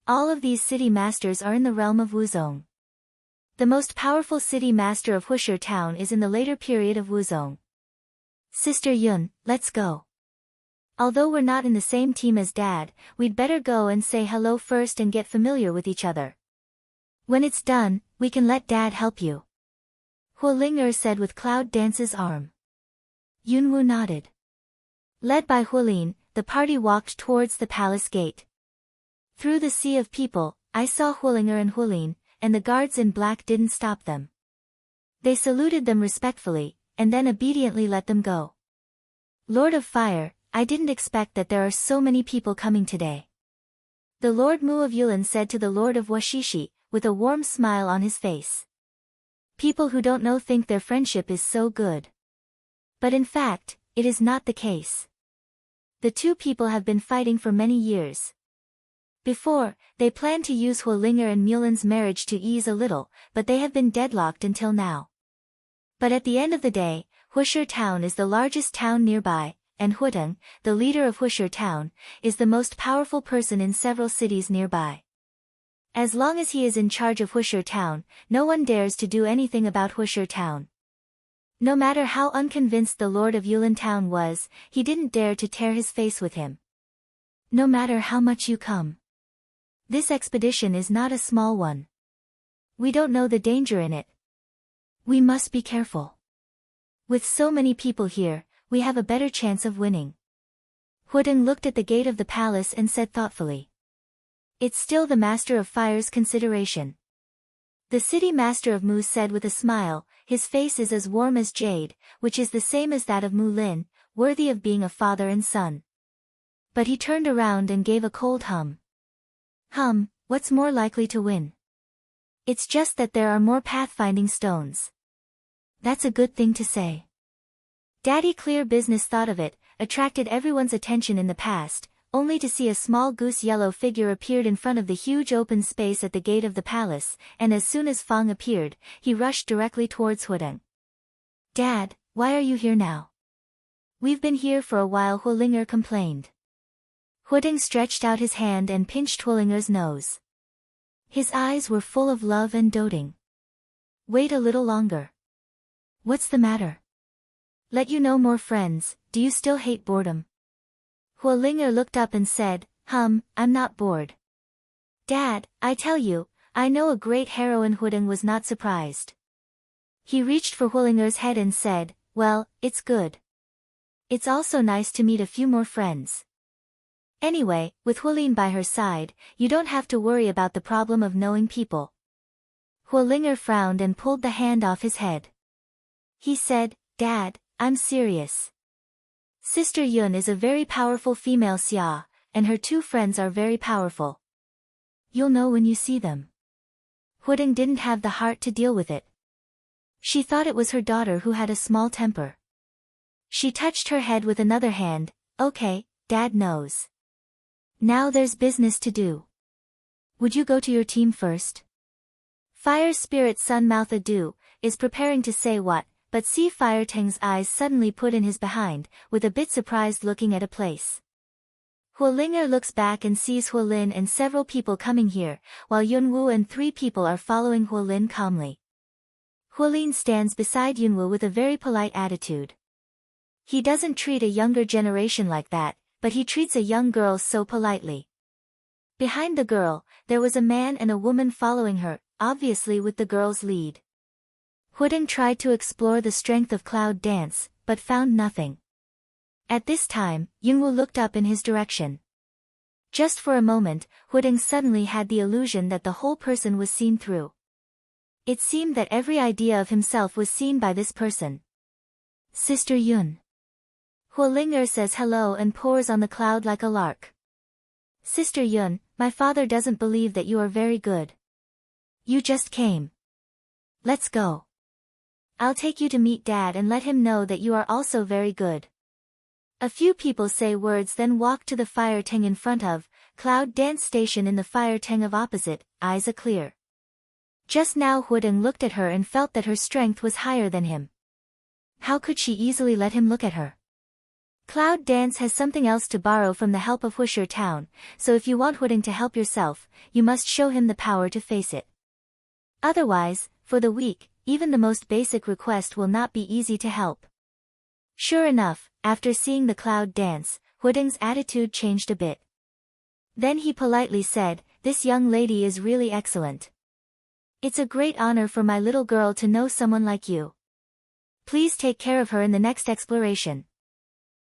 A: All of these city masters are in the realm of Wuzong. The most powerful city master of Huisher Town is in the later period of Wuzong. Sister Yun, let's go. Although we're not in the same team as Dad, we'd better go and say hello first and get familiar with each other. When it's done, we can let Dad help you. Huolinger said with Cloud Dance's arm. Yunwu nodded. Led by Huolin, the party walked towards the palace gate. Through the sea of people, I saw Huolinger and Huolin, and the guards in black didn't stop them. They saluted them respectfully, and then obediently let them go. Lord of Fire, I didn't expect that there are so many people coming today. The Lord Mu of Yulin said to the Lord of Washishi, with a warm smile on his face. People who don't know think their friendship is so good. But in fact, it is not the case. The two people have been fighting for many years. Before, they planned to use Huolinger and Mulin's marriage to ease a little, but they have been deadlocked until now. But at the end of the day, Huisher Town is the largest town nearby, and Huteng, the leader of Huisher Town, is the most powerful person in several cities nearby. As long as he is in charge of Huisher Town, no one dares to do anything about Huisher Town. No matter how unconvinced the Lord of Yulin Town was, he didn't dare to tear his face with him. No matter how much you come. This expedition is not a small one. We don't know the danger in it. We must be careful. With so many people here, we have a better chance of winning. Huteng looked at the gate of the palace and said thoughtfully. It's still the Master of Fire's consideration. The city Master of Mu said with a smile, his face is as warm as jade, which is the same as that of Mu Lin, worthy of being a father and son. But he turned around and gave a cold hum. What's more likely to win? It's just that there are more pathfinding stones. That's a good thing to say. Daddy Clear Business thought of it, attracted everyone's attention in the past, only to see a small goose yellow figure appeared in front of the huge open space at the gate of the palace, and as soon as Fang appeared, he rushed directly towards Huteng. Dad, why are you here now? We've been here for a while, Huolinger complained. Huteng stretched out his hand and pinched Huolinger's nose. His eyes were full of love and doting. Wait a little longer. What's the matter? Let you know more friends, do you still hate boredom? Huolinger looked up and said, I'm not bored. Dad, I tell you, I know a great heroine. Huteng was not surprised. He reached for Huolinger's head and said, well, it's good. It's also nice to meet a few more friends. Anyway, with Huolin by her side, you don't have to worry about the problem of knowing people. Huolinger frowned and pulled the hand off his head. He said, Dad, I'm serious. Sister Yun is a very powerful female Xia, and her two friends are very powerful. You'll know when you see them. Huteng didn't have the heart to deal with it. She thought it was her daughter who had a small temper. She touched her head with another hand. Okay, Dad knows. Now there's business to do. Would you go to your team first? Fire Spirit Sun Mouth Adu is preparing to say what, but see Fire Teng's eyes suddenly put in his behind, with a bit surprised looking at a place. Huolinger looks back and sees Huolin and several people coming here, while Yunwu and 3 people are following Huolin calmly. Huolin stands beside Yunwu with a very polite attitude. He doesn't treat a younger generation like that, but he treats a young girl so politely. Behind the girl, there was a man and a woman following her, obviously with the girl's lead. Huteng tried to explore the strength of Cloud Dance, but found nothing. At this time, Yunwu looked up in his direction. Just for a moment, Huteng suddenly had the illusion that the whole person was seen through. It seemed that every idea of himself was seen by this person. Sister Yun. Huolinger says hello and pours on the cloud like a lark. Sister Yun, my father doesn't believe that you are very good. You just came. Let's go. I'll take you to meet Dad and let him know that you are also very good. A few people say words then walk to the Fire Teng in front of, Cloud Dance Station in the Fire Teng of opposite, eyes a clear. Just now Huteng looked at her and felt that her strength was higher than him. How could she easily let him look at her? Cloud Dance has something else to borrow from the help of Huisher Town, so if you want Huteng to help yourself, you must show him the power to face it. Otherwise, for the weak, even the most basic request will not be easy to help. Sure enough, after seeing the Cloud Dance, Huteng's attitude changed a bit. Then he politely said, this young lady is really excellent. It's a great honor for my little girl to know someone like you. Please take care of her in the next exploration.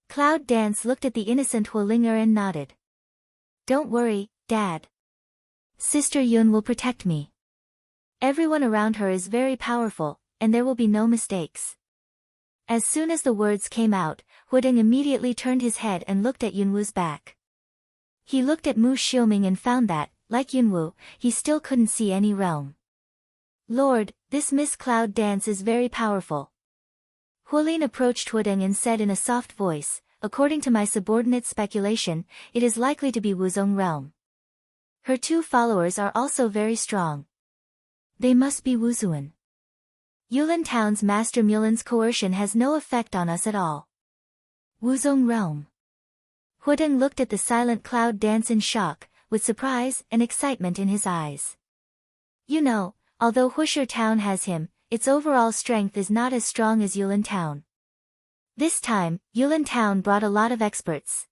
A: Cloud Dance looked at the innocent Huolinger and nodded. Don't worry, Dad. Sister Yun will protect me. Everyone around her is very powerful, and there will be no mistakes. As soon as the words came out, Huideng immediately turned his head and looked at Yunwu's back. He looked at Mu Xiuming and found that, like Yunwu, he still couldn't see any realm. Lord, this Miss Cloud dance is very powerful. Huolin approached Huideng and said in a soft voice, according to my subordinate's speculation, it is likely to be Wuzong realm. Her 2 followers are also very strong. They must be Wuzuan. Yulin Town's Master Mulin's coercion has no effect on us at all. Wuzong realm. Huideng looked at the silent cloud dance in shock, with surprise and excitement in his eyes. You know, although Husher Town has him, its overall strength is not as strong as Yulin Town. This time, Yulin Town brought a lot of experts.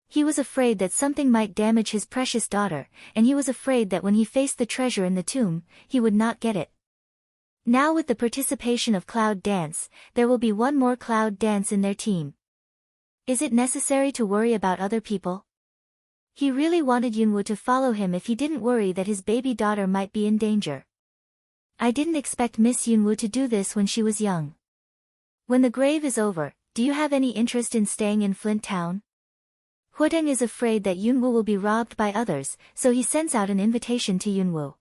A: He was afraid that something might damage his precious daughter, and he was afraid that when he faced the treasure in the tomb, he would not get it. Now with the participation of Cloud Dance, there will be one more Cloud Dance in their team. Is it necessary to worry about other people? He really wanted Yunwu to follow him if he didn't worry that his baby daughter might be in danger. I didn't expect Miss Yunwu to do this when she was young. When the grave is over, do you have any interest in staying in Flint Town? Huideng is afraid that Yunwu will be robbed by others, so he sends out an invitation to Yunwu.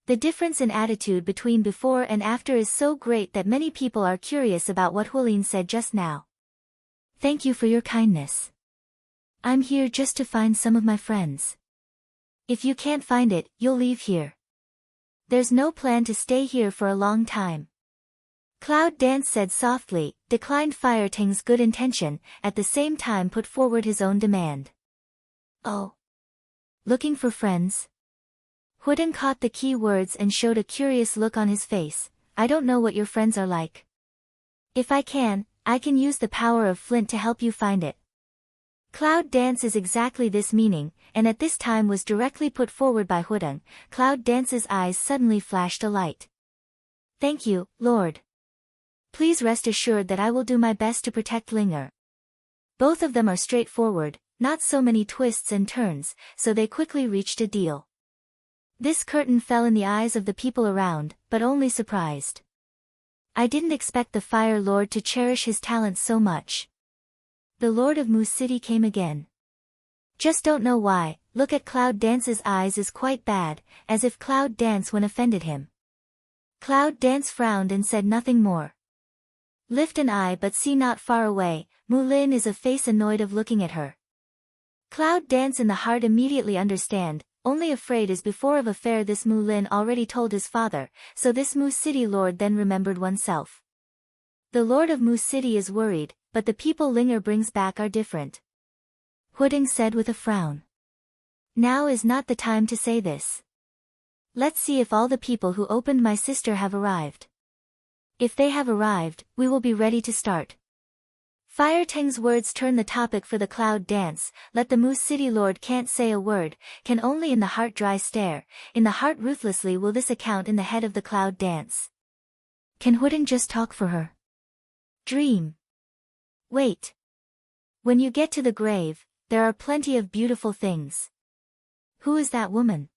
A: The difference in attitude between before and after is so great that many people are curious about what Huolin said just now. Thank you for your kindness. I'm here just to find some of my friends. If you can't find it, you'll leave here. There's no plan to stay here for a long time. Cloud Dance said softly, declined Fire Ting's good intention, at the same time put forward his own demand. Oh. Looking for friends? Huideng caught the key words and showed a curious look on his face. I don't know what your friends are like. If I can use the power of Flint to help you find it. Cloud Dance is exactly this meaning, and at this time was directly put forward by Huideng. Cloud Dance's eyes suddenly flashed a light. Thank you, Lord. Please rest assured that I will do my best to protect Linger. Both of them are straightforward, not so many twists and turns, so they quickly reached a deal. This curtain fell in the eyes of the people around, but only surprised. I didn't expect the Fire Lord to cherish his talents so much. The Lord of Moose City came again. Just don't know why, look at Cloud Dance's eyes is quite bad, as if Cloud Dance when offended him. Cloud Dance frowned and said nothing more. Lift an eye but see not far away, Mu Lin is a face annoyed of looking at her. Cloud Dance in the heart immediately understand, only afraid as before of affair this Mu Lin already told his father, so this Moose City Lord then remembered oneself. The Lord of Moose City is worried, but the people Linger brings back are different. Huideng said with a frown. Now is not the time to say this. Let's see if all the people who opened my sister have arrived. If they have arrived, we will be ready to start. Fire Teng's words turn the topic for the Cloud Dance. Let the Moose City Lord can't say a word, can only in the heart dry stare, in the heart ruthlessly will this account in the head of the Cloud Dance. Can Huideng just talk for her? Dream. Wait. When you get to the grave, there are plenty of beautiful things. Who is that woman?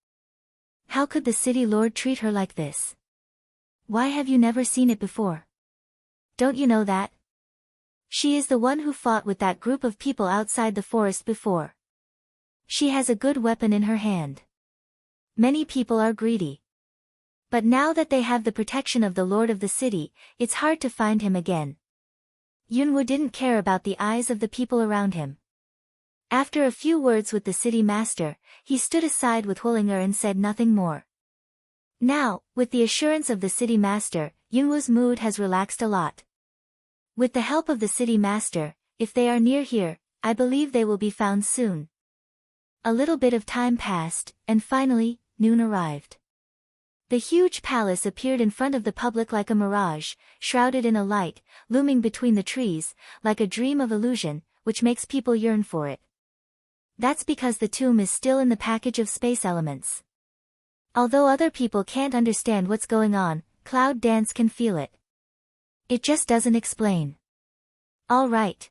A: How could the City Lord treat her like this? Why have you never seen it before? Don't you know that? She is the one who fought with that group of people outside the forest before. She has a good weapon in her hand. Many people are greedy. But now that they have the protection of the Lord of the City, it's hard to find him again. Yunwu didn't care about the eyes of the people around him. After a few words with the city master, he stood aside with Huolinger and said nothing more. Now, with the assurance of the city master, Yunwu's mood has relaxed a lot. With the help of the city master, if they are near here, I believe they will be found soon. A little bit of time passed, and finally, noon arrived. The huge palace appeared in front of the public like a mirage, shrouded in a light, looming between the trees, like a dream of illusion, which makes people yearn for it. That's because the tomb is still in the package of space elements. Although other people can't understand what's going on, Cloud Dance can feel it. It just doesn't explain. All right.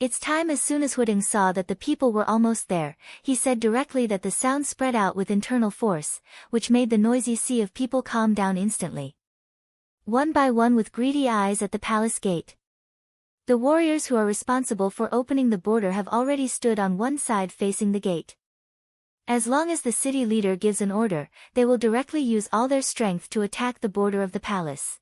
A: It's time. As soon as Huideng saw that the people were almost there, he said directly that the sound spread out with internal force, which made the noisy sea of people calm down instantly. one by one with greedy eyes at the palace gate. The warriors who are responsible for opening the border have already stood on one side facing the gate. As long as the city leader gives an order, they will directly use all their strength to attack the border of the palace.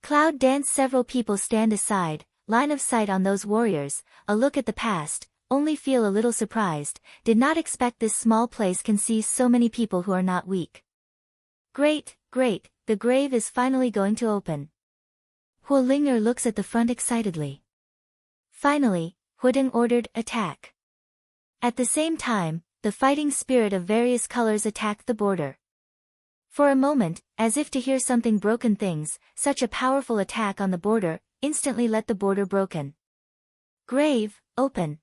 A: Cloud Dance. Several people stand aside, line of sight on those warriors, a look at the past, only feel a little surprised, did not expect this small place can see so many people who are not weak. Great, great, the grave is finally going to open. Huolinger looks at the front excitedly. Finally, Huoding ordered, attack. At the same time, the fighting spirit of various colors attacked the border. For a moment, as if to hear something broken things, such a powerful attack on the border, instantly let the border broken. Grave, open.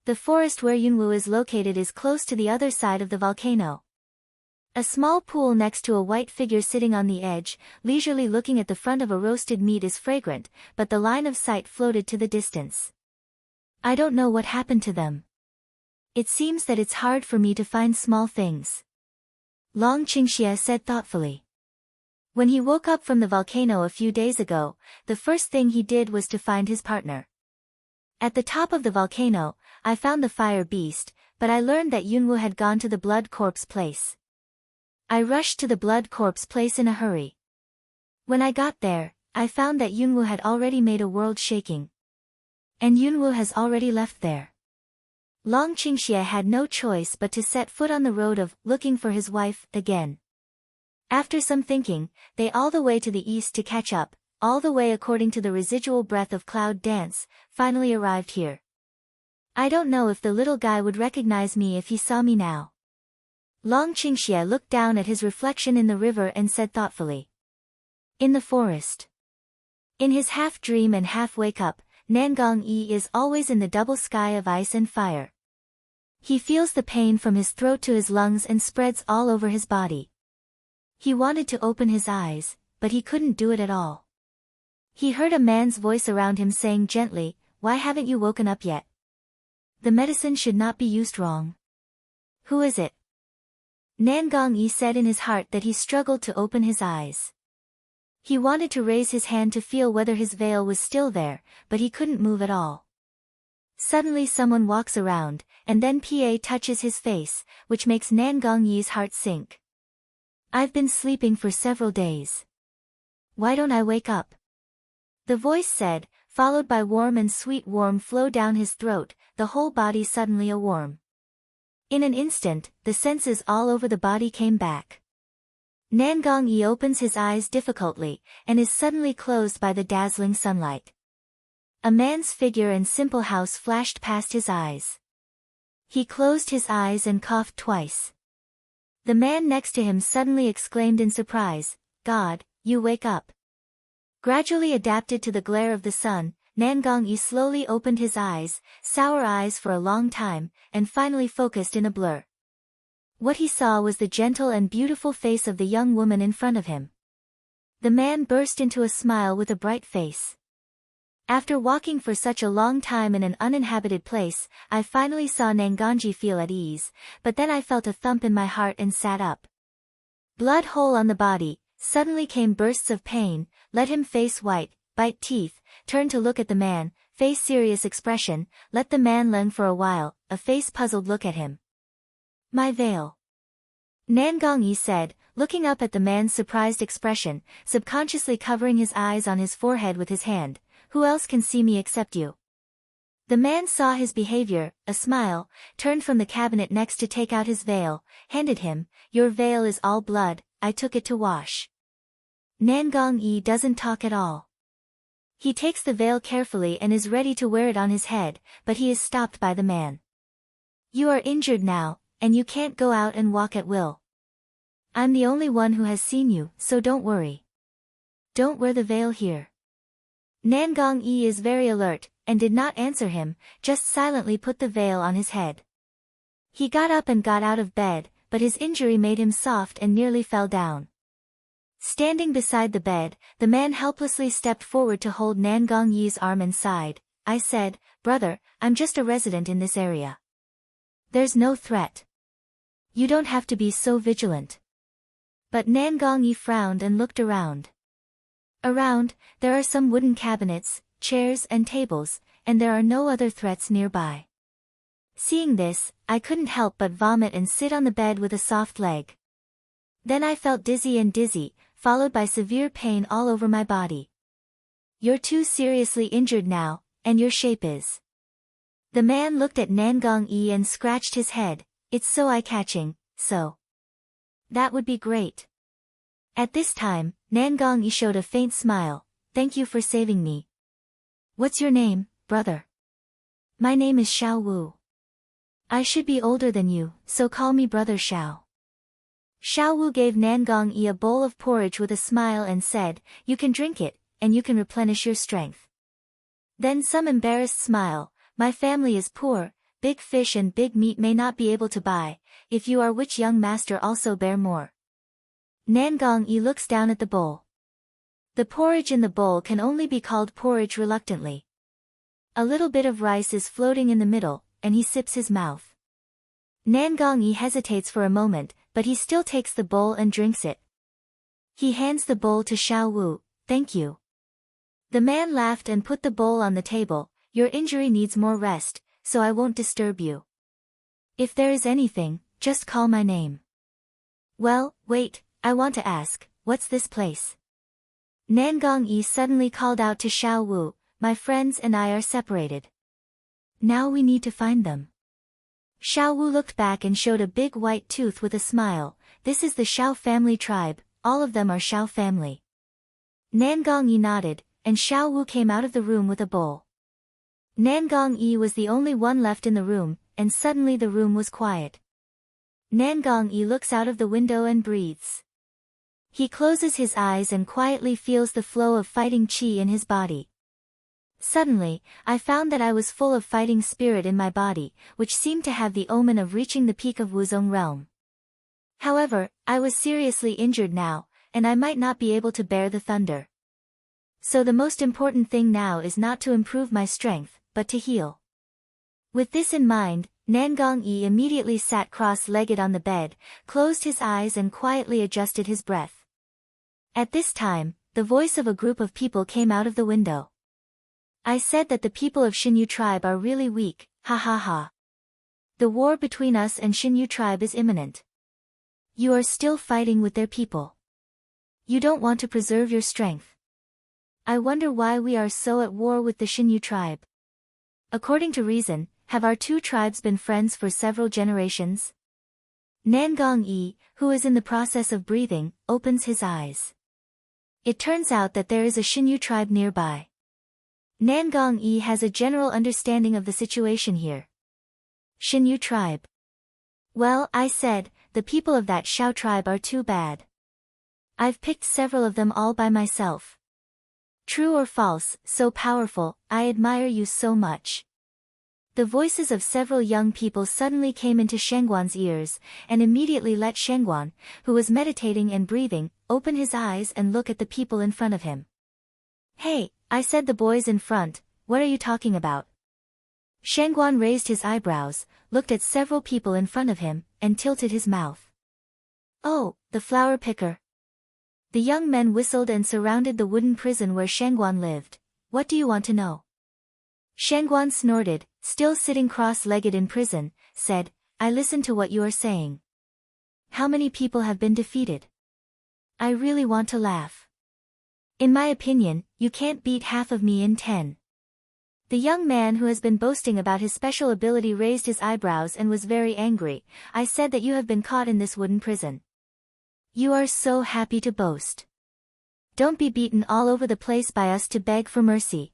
A: The forest where Yunwu is located is close to the other side of the volcano. A small pool next to a white figure sitting on the edge, leisurely looking at the front of a roasted meat is fragrant, but the line of sight floated to the distance. I don't know what happened to them. It seems that it's hard for me to find small things. Long Qingxie said thoughtfully. When he woke up from the volcano a few days ago, the first thing he did was to find his partner. At the top of the volcano, I found the fire beast, but I learned that Yunwu had gone to the blood corpse place. I rushed to the blood corpse place in a hurry. When I got there, I found that Yunwu had already made a world shaking. And Yunwu has already left there. Long Qingxie had no choice but to set foot on the road of looking for his wife again. After some thinking, they all the way to the east to catch up, all the way according to the residual breath of Cloud Dance, finally arrived here. I don't know if the little guy would recognize me if he saw me now. Long Qingxie looked down at his reflection in the river and said thoughtfully. In the forest. In his half-dream and half-wake-up, Nangong Yi is always in the double sky of ice and fire. He feels the pain from his throat to his lungs and spreads all over his body. He wanted to open his eyes, but he couldn't do it at all. He heard a man's voice around him saying gently, "Why haven't you woken up yet? The medicine should not be used wrong." Who is it? Nangong Yi said in his heart that he struggled to open his eyes. He wanted to raise his hand to feel whether his veil was still there, but he couldn't move at all. Suddenly someone walks around, and then PA touches his face, which makes Nangong Yi's heart sink. I've been sleeping for several days. Why don't I wake up? The voice said, followed by warm and sweet warm flow down his throat, the whole body suddenly a warm. In an instant, the senses all over the body came back. Nangong Yi opens his eyes difficultly, and is suddenly closed by the dazzling sunlight. A man's figure and simple house flashed past his eyes. He closed his eyes and coughed twice. The man next to him suddenly exclaimed in surprise, "God, you wake up." Gradually adapted to the glare of the sun, Nangong Yi slowly opened his eyes, sour eyes for a long time, and finally focused in a blur. What he saw was the gentle and beautiful face of the young woman in front of him. The man burst into a smile with a bright face. After walking for such a long time in an uninhabited place, I finally saw Nangongji feel at ease, but then I felt a thump in my heart and sat up. Blood hole on the body, suddenly came bursts of pain, let him face white, bite teeth, turn to look at the man, face serious expression, let the man learn for a while, a face puzzled look at him. My veil. Nangong Yi said, looking up at the man's surprised expression, subconsciously covering his eyes on his forehead with his hand. Who else can see me except you? The man saw his behavior, a smile, turned from the cabinet next to take out his veil, handed him, "Your veil is all blood, I took it to wash." Nangong Yi doesn't talk at all. He takes the veil carefully and is ready to wear it on his head, but he is stopped by the man. You are injured now, and you can't go out and walk at will. I'm the only one who has seen you, so don't worry. Don't wear the veil here. Nangong Yi is very alert, and did not answer him, just silently put the veil on his head. He got up and got out of bed, but his injury made him soft and nearly fell down. Standing beside the bed, the man helplessly stepped forward to hold Nangong Yi's arm and sighed. I said, "Brother, I'm just a resident in this area. There's no threat. You don't have to be so vigilant." But Nangong Yi frowned and looked around. Around, there are some wooden cabinets, chairs and tables, and there are no other threats nearby. Seeing this, I couldn't help but vomit and sit on the bed with a soft leg. Then I felt dizzy, followed by severe pain all over my body. You're too seriously injured now, and your shape is. The man looked at Nangong-yi and scratched his head. It's so eye-catching, so. That would be great. At this time, Nangong-yi showed a faint smile. Thank you for saving me. What's your name, brother? My name is Xiao Wu. I should be older than you, so call me Brother Xiao. Xiao Wu gave Nangong-yi a bowl of porridge with a smile and said, you can drink it, and you can replenish your strength. Then some embarrassed smile, my family is poor, big fish and big meat may not be able to buy, if you are which young master also bear more. Nangong-yi looks down at the bowl. The porridge in the bowl can only be called porridge reluctantly. A little bit of rice is floating in the middle, and he sips his mouth. Nangong-yi hesitates for a moment, but he still takes the bowl and drinks it. He hands the bowl to Xiao Wu. Thank you. The man laughed and put the bowl on the table. Your injury needs more rest, so I won't disturb you. If there is anything, just call my name. Well, wait, I want to ask, what's this place? Nangong-yi suddenly called out to Xiao Wu, my friends and I are separated. Now we need to find them. Xiao Wu looked back and showed a big white tooth with a smile. This is the Xiao family tribe, all of them are Xiao family. Nangong-yi nodded, and Xiao Wu came out of the room with a bowl. Nangong-yi was the only one left in the room, and suddenly the room was quiet. Nangong-yi looks out of the window and breathes. He closes his eyes and quietly feels the flow of fighting qi in his body. Suddenly, I found that I was full of fighting spirit in my body, which seemed to have the omen of reaching the peak of Wuzong realm. However, I was seriously injured now, and I might not be able to bear the thunder. So the most important thing now is not to improve my strength, but to heal. With this in mind, Nangong-yi immediately sat cross-legged on the bed, closed his eyes and quietly adjusted his breath. At this time, the voice of a group of people came out of the window. I said that the people of Xinyu tribe are really weak, ha ha ha. The war between us and Xinyu tribe is imminent. You are still fighting with their people. You don't want to preserve your strength. I wonder why we are so at war with the Xinyu tribe. According to reason, have our two tribes been friends for several generations? Nangong-yi, who is in the process of breathing, opens his eyes. It turns out that there is a Xinyu tribe nearby. Nangong-yi has a general understanding of the situation here. Xinyu tribe. Well, I said, the people of that Xiao tribe are too bad. I've picked several of them all by myself. True or false, so powerful, I admire you so much. The voices of several young people suddenly came into Shengguan's ears, and immediately let Shengguan, who was meditating and breathing, open his eyes and look at the people in front of him. Hey, I said the boys in front, what are you talking about? Shengguan raised his eyebrows, looked at several people in front of him, and tilted his mouth. Oh, the flower picker. The young men whistled and surrounded the wooden prison where Shengguan lived. What do you want to know? Shengguan snorted, still sitting cross-legged in prison, said, I listen to what you are saying. How many people have been defeated? I really want to laugh. In my opinion, you can't beat half of me in 10. The young man who has been boasting about his special ability raised his eyebrows and was very angry. I said that you have been caught in this wooden prison. You are so happy to boast. Don't be beaten all over the place by us to beg for mercy.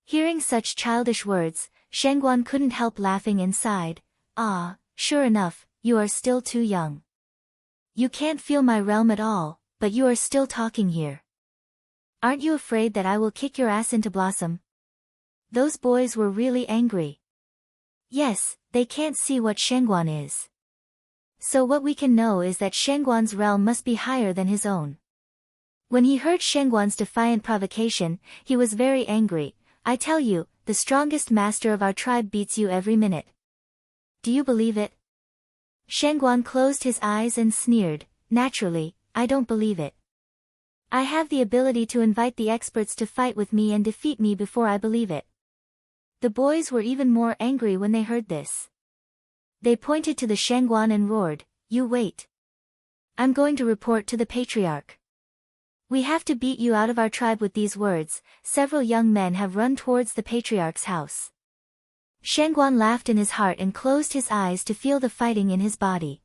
A: Hearing such childish words, Shengguan couldn't help laughing and sighed. Ah, sure enough, you are still too young. You can't feel my realm at all, but you are still talking here. Aren't you afraid that I will kick your ass into blossom? Those boys were really angry. Yes, they can't see what Shengguan is. So what we can know is that Shengguan's realm must be higher than his own. When he heard Shengguan's defiant provocation, he was very angry. I tell you, the strongest master of our tribe beats you every minute. Do you believe it? Shengguan closed his eyes and sneered. Naturally, I don't believe it. I have the ability to invite the experts to fight with me and defeat me before I believe it. The boys were even more angry when they heard this. They pointed to the Shangguan and roared, "You wait. I'm going to report to the patriarch. We have to beat you out of our tribe." With these words, several young men have run towards the patriarch's house. Shangguan laughed in his heart and closed his eyes to feel the fighting in his body.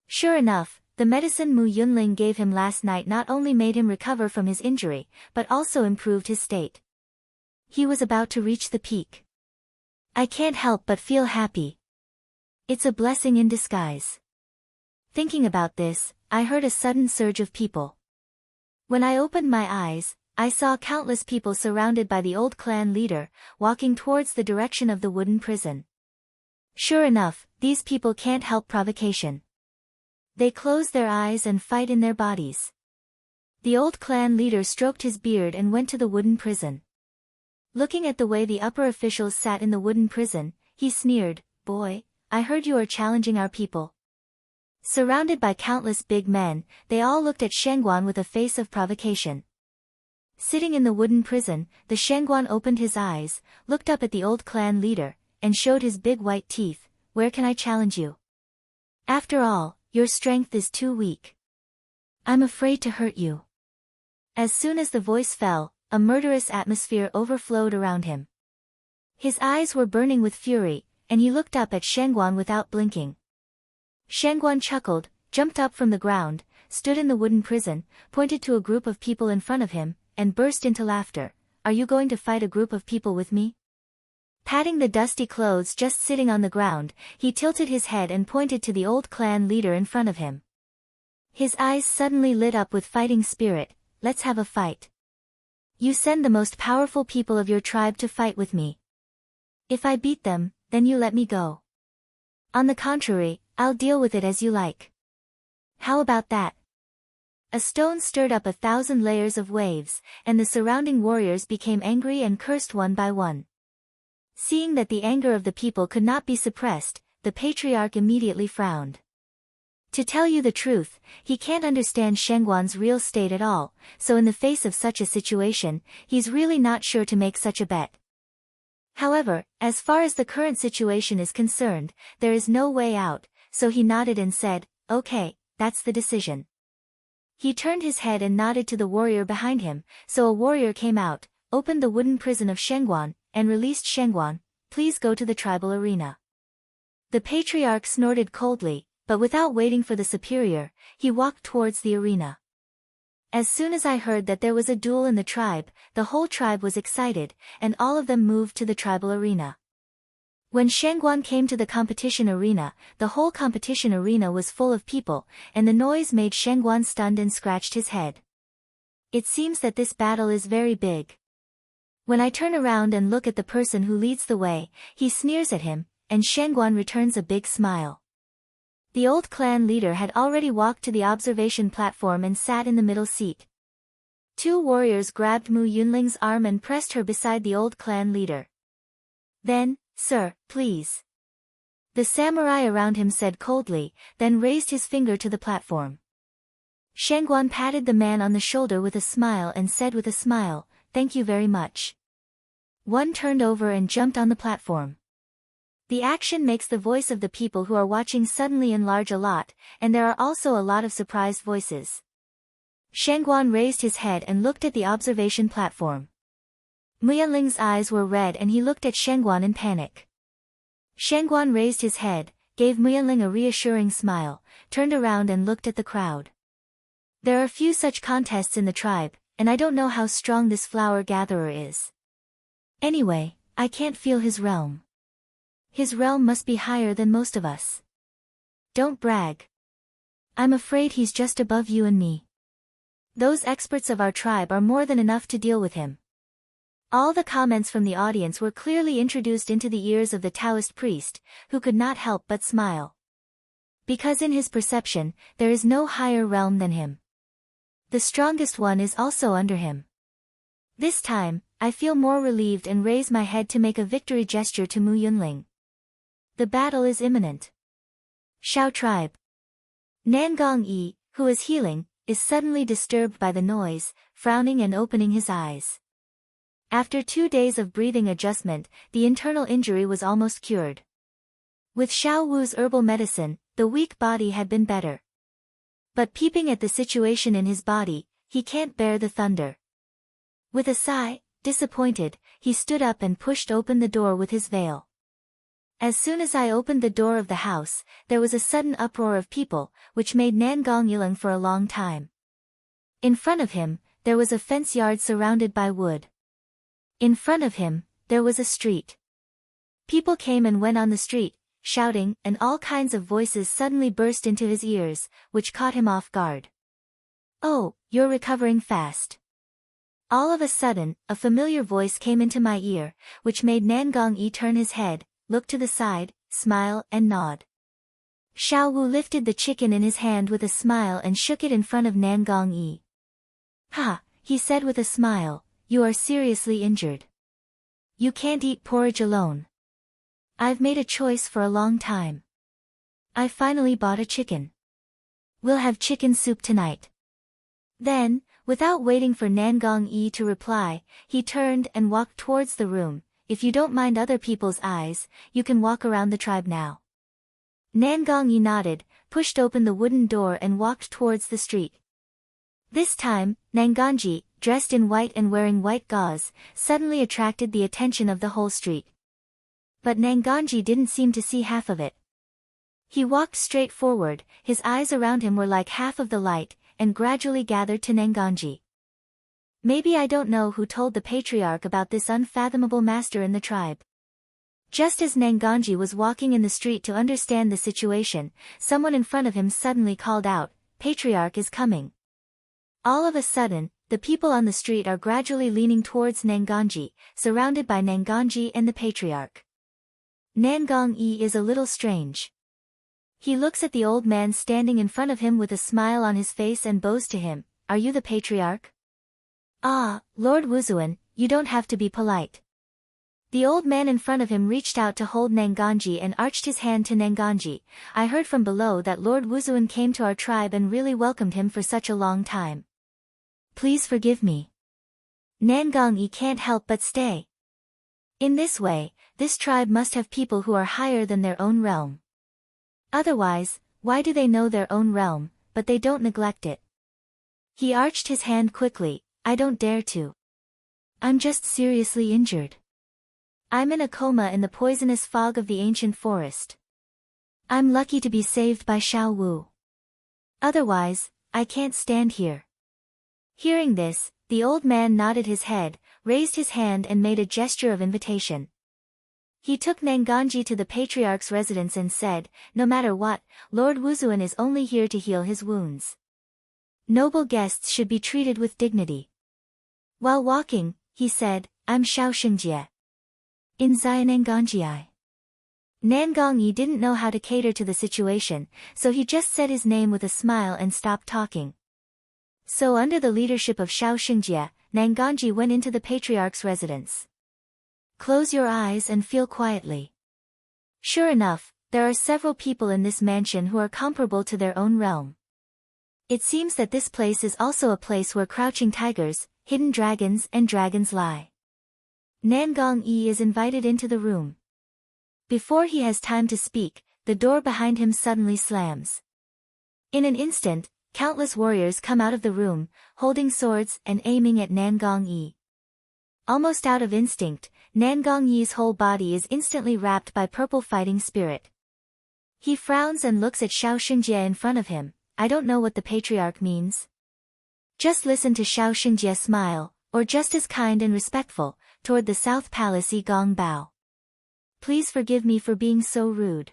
A: Sure enough, the medicine Mu Yunling gave him last night not only made him recover from his injury, but also improved his state. He was about to reach the peak. I can't help but feel happy. It's a blessing in disguise. Thinking about this, I heard a sudden surge of people. When I opened my eyes, I saw countless people surrounded by the old clan leader, walking towards the direction of the wooden prison. Sure enough, these people can't help provocation. They close their eyes and fight in their bodies. The old clan leader stroked his beard and went to the wooden prison. Looking at the way the upper officials sat in the wooden prison, he sneered, "Boy, I heard you are challenging our people." Surrounded by countless big men, they all looked at Shangguan with a face of provocation. Sitting in the wooden prison, the Shangguan opened his eyes, looked up at the old clan leader, and showed his big white teeth. "Where can I challenge you? After all, your strength is too weak. I'm afraid to hurt you." As soon as the voice fell, a murderous atmosphere overflowed around him. His eyes were burning with fury, and he looked up at Shangguan without blinking. Shangguan chuckled, jumped up from the ground, stood in the wooden prison, pointed to a group of people in front of him, and burst into laughter. "Are you going to fight a group of people with me?" Patting the dusty clothes just sitting on the ground, he tilted his head and pointed to the old clan leader in front of him. His eyes suddenly lit up with fighting spirit. "Let's have a fight. You send the most powerful people of your tribe to fight with me. If I beat them, then you let me go. On the contrary, I'll deal with it as you like. How about that?" A stone stirred up 1,000 layers of waves, and the surrounding warriors became angry and cursed one by one. Seeing that the anger of the people could not be suppressed, the patriarch immediately frowned. To tell you the truth, he can't understand Shangguan's real state at all, so in the face of such a situation, he's really not sure to make such a bet. However, as far as the current situation is concerned, there is no way out, so he nodded and said, "Okay, that's the decision." He turned his head and nodded to the warrior behind him, so a warrior came out, opened the wooden prison of Shangguan, and released Shangguan. "Please go to the tribal arena." The patriarch snorted coldly, but without waiting for the superior, he walked towards the arena. As soon as I heard that there was a duel in the tribe, the whole tribe was excited, and all of them moved to the tribal arena. When Shangguan came to the competition arena, the whole competition arena was full of people, and the noise made Shangguan stunned and scratched his head. It seems that this battle is very big. When I turn around and look at the person who leads the way, he sneers at him, and Shangguan returns a big smile. The old clan leader had already walked to the observation platform and sat in the middle seat. Two warriors grabbed Mu Yunling's arm and pressed her beside the old clan leader. Then, "Sir, please." The samurai around him said coldly, then raised his finger to the platform. Shangguan patted the man on the shoulder with a smile and said with a smile, "Thank you very much." One turned over and jumped on the platform. The action makes the voice of the people who are watching suddenly enlarge a lot, and there are also a lot of surprised voices. Shangguan raised his head and looked at the observation platform. Mu Yunling's eyes were red and he looked at Shangguan in panic. Shangguan raised his head, gave Mu Yunling a reassuring smile, turned around and looked at the crowd. There are few such contests in the tribe, and I don't know how strong this flower gatherer is. Anyway, I can't feel his realm. His realm must be higher than most of us. Don't brag. I'm afraid he's just above you and me. Those experts of our tribe are more than enough to deal with him. All the comments from the audience were clearly introduced into the ears of the Taoist priest, who could not help but smile. Because in his perception, there is no higher realm than him. The strongest one is also under him. This time, I feel more relieved and raise my head to make a victory gesture to Mu Yunling. The battle is imminent. Shao tribe. Nangong Yi, who is healing, is suddenly disturbed by the noise, frowning and opening his eyes. After 2 days of breathing adjustment, the internal injury was almost cured. With Xiao Wu's herbal medicine, the weak body had been better. But peeping at the situation in his body, he can't bear the thunder. With a sigh, disappointed, he stood up and pushed open the door with his veil. As soon as I opened the door of the house, there was a sudden uproar of people, which made Nan Gong yelling for a long time. In front of him, there was a fence yard surrounded by wood. In front of him, there was a street. People came and went on the street, shouting, and all kinds of voices suddenly burst into his ears, which caught him off guard. "Oh, you're recovering fast." All of a sudden, a familiar voice came into my ear, which made Nan Gong turn his head, look to the side, smile and nod. Xiao Wu lifted the chicken in his hand with a smile and shook it in front of Nan Gong. "Ha," he said with a smile, "you are seriously injured. You can't eat porridge alone. I've made a choice for a long time. I finally bought a chicken. We'll have chicken soup tonight." Then, without waiting for Nan Gong to reply, he turned and walked towards the room. "If you don't mind other people's eyes, you can walk around the tribe now." Nan Gong nodded, pushed open the wooden door and walked towards the street. This time, Nanganji, dressed in white and wearing white gauze, suddenly attracted the attention of the whole street. But Nanganji didn't seem to see half of it. He walked straight forward, his eyes around him were like half of the light, and gradually gathered to Nanganji. Maybe I don't know who told the patriarch about this unfathomable master in the tribe. Just as Nanganji was walking in the street to understand the situation, someone in front of him suddenly called out, "Patriarch is coming." All of a sudden, the people on the street are gradually leaning towards Nanganji, surrounded by Nanganji and the patriarch. Nangong is a little strange. He looks at the old man standing in front of him with a smile on his face and bows to him, "Are you the patriarch?" "Ah, Lord Wuzuan, you don't have to be polite." The old man in front of him reached out to hold Nanganji and arched his hand to Nanganji. "I heard from below that Lord Wuzuan came to our tribe and really welcomed him for such a long time. Please forgive me. Nangong can't help but stay." In this way, this tribe must have people who are higher than their own realm. Otherwise, why do they know their own realm, but they don't neglect it? He arched his hand quickly. "I don't dare to. I'm just seriously injured. I'm in a coma in the poisonous fog of the ancient forest. I'm lucky to be saved by Xiao Wu. Otherwise, I can't stand here." Hearing this, the old man nodded his head, raised his hand and made a gesture of invitation. He took Nanganji to the patriarch's residence and said, "No matter what, Lord Wuzuan is only here to heal his wounds. Noble guests should be treated with dignity." While walking, he said, "I'm Xiao Xingjie. In Nanganji." Nangong didn't know how to cater to the situation, so he just said his name with a smile and stopped talking. So under the leadership of Xiao Xingjie, Nanganji went into the patriarch's residence. "Close your eyes and feel quietly." Sure enough, there are several people in this mansion who are comparable to their own realm. It seems that this place is also a place where crouching tigers, hidden dragons and dragons lie. Nangong is invited into the room. Before he has time to speak, the door behind him suddenly slams. In an instant, countless warriors come out of the room, holding swords and aiming at Nangong. Almost out of instinct, Nangong whole body is instantly wrapped by purple fighting spirit. He frowns and looks at Xiao Xingjie in front of him. "I don't know what the patriarch means." Just listen to Xiao Xingjie smile, or just as kind and respectful, toward the South Palace Gong bow. "Please forgive me for being so rude.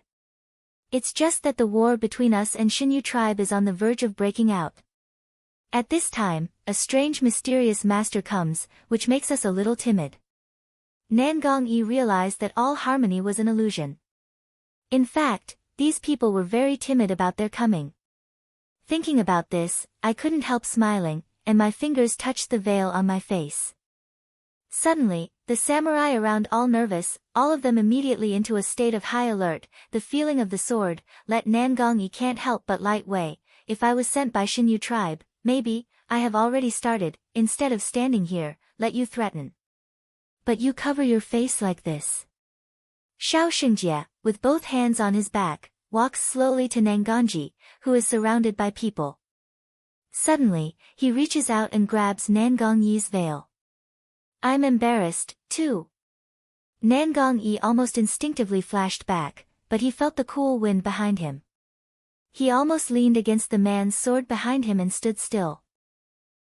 A: It's just that the war between us and Xinyu tribe is on the verge of breaking out." At this time, a strange mysterious master comes, which makes us a little timid. Nangong realized that all harmony was an illusion. In fact, these people were very timid about their coming. Thinking about this, I couldn't help smiling, and my fingers touched the veil on my face. Suddenly, the samurai around all nervous, all of them immediately into a state of high alert. The feeling of the sword, let Nangong can't help but light way. If I was sent by Xinyu tribe, maybe, I have already started, instead of standing here, let you threaten. But you cover your face like this. Xiao Xingjie, with both hands on his back, walks slowly to Nanganji, who is surrounded by people. Suddenly, he reaches out and grabs Nangongyi's veil. I'm embarrassed, too. Nangongyi almost instinctively flashed back, but he felt the cool wind behind him. He almost leaned against the man's sword behind him and stood still.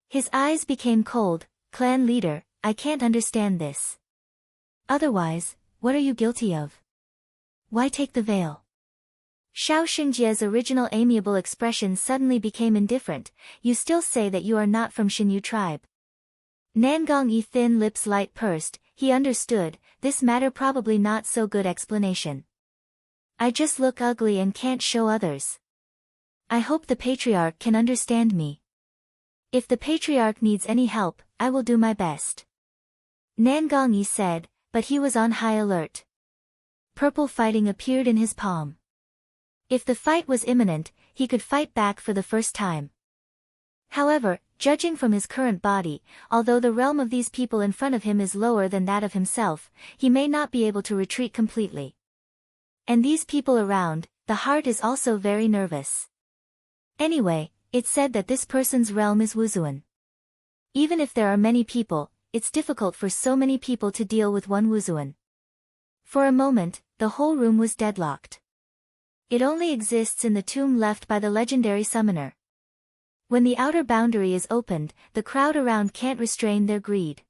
A: His eyes became cold. Clan leader, I can't understand this. Otherwise, what are you guilty of? Why take the veil? Xiao Xingjie's original amiable expression suddenly became indifferent. You still say that you are not from Xinyu tribe. Nangongyi thin lips light pursed. He understood, this matter probably not so good explanation. I just look ugly and can't show others. I hope the patriarch can understand me. If the patriarch needs any help, I will do my best. Nangongyi said, but he was on high alert. Purple fighting appeared in his palm. If the fight was imminent, he could fight back for the first time. However, judging from his current body, although the realm of these people in front of him is lower than that of himself, he may not be able to retreat completely. And these people around, the heart is also very nervous. Anyway, it's said that this person's realm is Wuzuan. Even if there are many people, it's difficult for so many people to deal with one Wuzuan. For a moment, the whole room was deadlocked. It only exists in the tomb left by the legendary summoner. When the outer boundary is opened, the crowd around can't restrain their greed.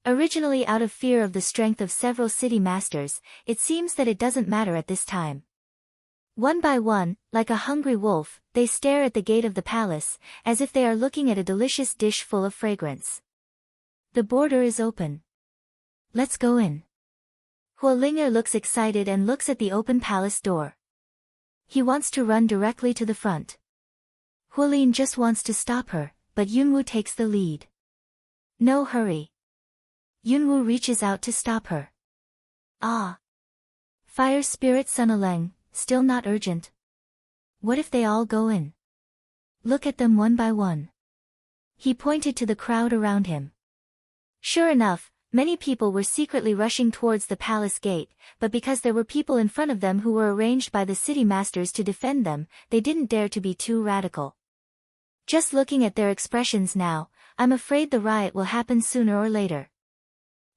A: Originally out of fear of the strength of several city masters, it seems that it doesn't matter at this time. One by one, like a hungry wolf, they stare at the gate of the palace, as if they are looking at a delicious dish full of fragrance. The border is open. Let's go in. Huolinger looks excited and looks at the open palace door. He wants to run directly to the front. Huolin just wants to stop her, but Yunwu takes the lead. No hurry. Yunwu reaches out to stop her. Ah. Fire Spirit Sunaleng, still not urgent. What if they all go in? Look at them one by one. He pointed to the crowd around him. Sure enough, many people were secretly rushing towards the palace gate, but because there were people in front of them who were arranged by the city masters to defend them, they didn't dare to be too radical. Just looking at their expressions now, I'm afraid the riot will happen sooner or later.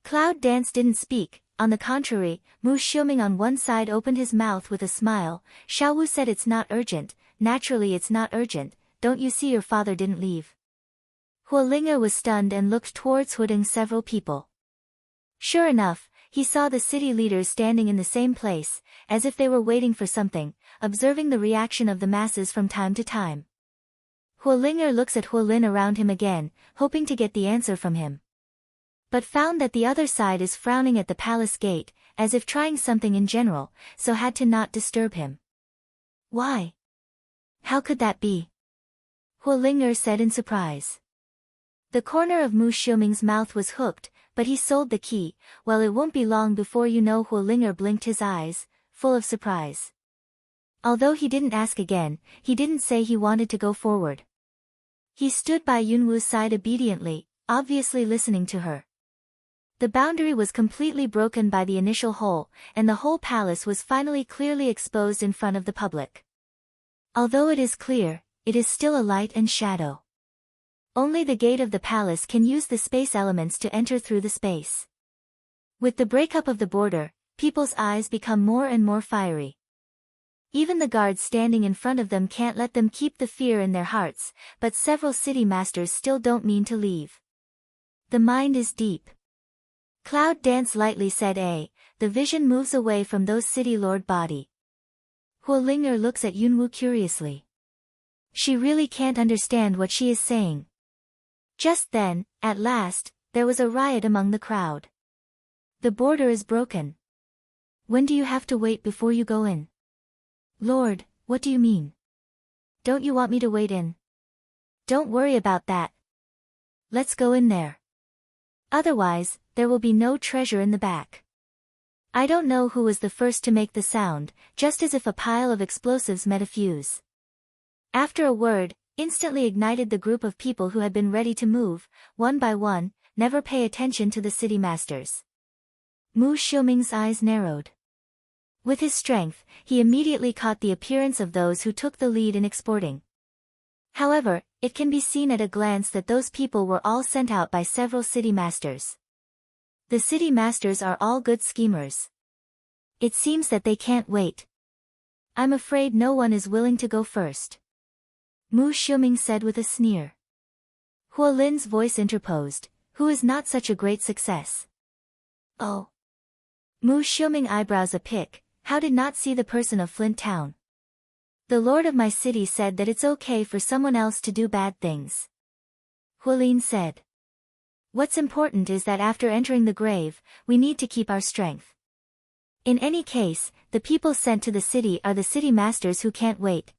A: Cloud Dance didn't speak. On the contrary, Mu Xiuming on one side opened his mouth with a smile. Xiao Wu said it's not urgent. Naturally it's not urgent, don't you see your father didn't leave? Huolinger was stunned and looked towards Huding several people. Sure enough, he saw the city leaders standing in the same place, as if they were waiting for something, observing the reaction of the masses from time to time. Huolinger looks at Huolin around him again, hoping to get the answer from him. But found that the other side is frowning at the palace gate, as if trying something in general, so had to not disturb him. Why? How could that be? Huolinger said in surprise. The corner of Mu Xiuming's mouth was hooked, but he sold the key. Well, it won't be long before you know. Huolinger blinked his eyes, full of surprise. Although he didn't ask again, he didn't say he wanted to go forward. He stood by Yunwu's side obediently, obviously listening to her. The boundary was completely broken by the initial hole, and the whole palace was finally clearly exposed in front of the public. Although it is clear, it is still a light and shadow. Only the gate of the palace can use the space elements to enter through the space. With the breakup of the border, people's eyes become more and more fiery. Even the guards standing in front of them can't let them keep the fear in their hearts, but several city masters still don't mean to leave. The mind is deep. Cloud Dance lightly said the vision moves away from those city lord body. Huolinger looks at Yunwu curiously. She really can't understand what she is saying. Just then, at last, there was a riot among the crowd. The border is broken. When do you have to wait before you go in? Lord, what do you mean? Don't you want me to wait in? Don't worry about that. Let's go in there. Otherwise, there will be no treasure in the back. I don't know who was the first to make the sound, just as if a pile of explosives met a fuse. After a word, instantly ignited the group of people who had been ready to move, one by one, never pay attention to the city masters. Mu Xiuming's eyes narrowed. With his strength, he immediately caught the appearance of those who took the lead in exporting. However, it can be seen at a glance that those people were all sent out by several city masters. The city masters are all good schemers. It seems that they can't wait. I'm afraid no one is willing to go first. Mu Xiuming said with a sneer. Huolin's voice interposed, who is not such a great success. Oh. Mu Xiuming eyebrows a pick, how did not see the person of Flint Town? The lord of my city said that it's okay for someone else to do bad things. Huolin said. What's important is that after entering the grave, we need to keep our strength. In any case, the people sent to the city are the city masters who can't wait.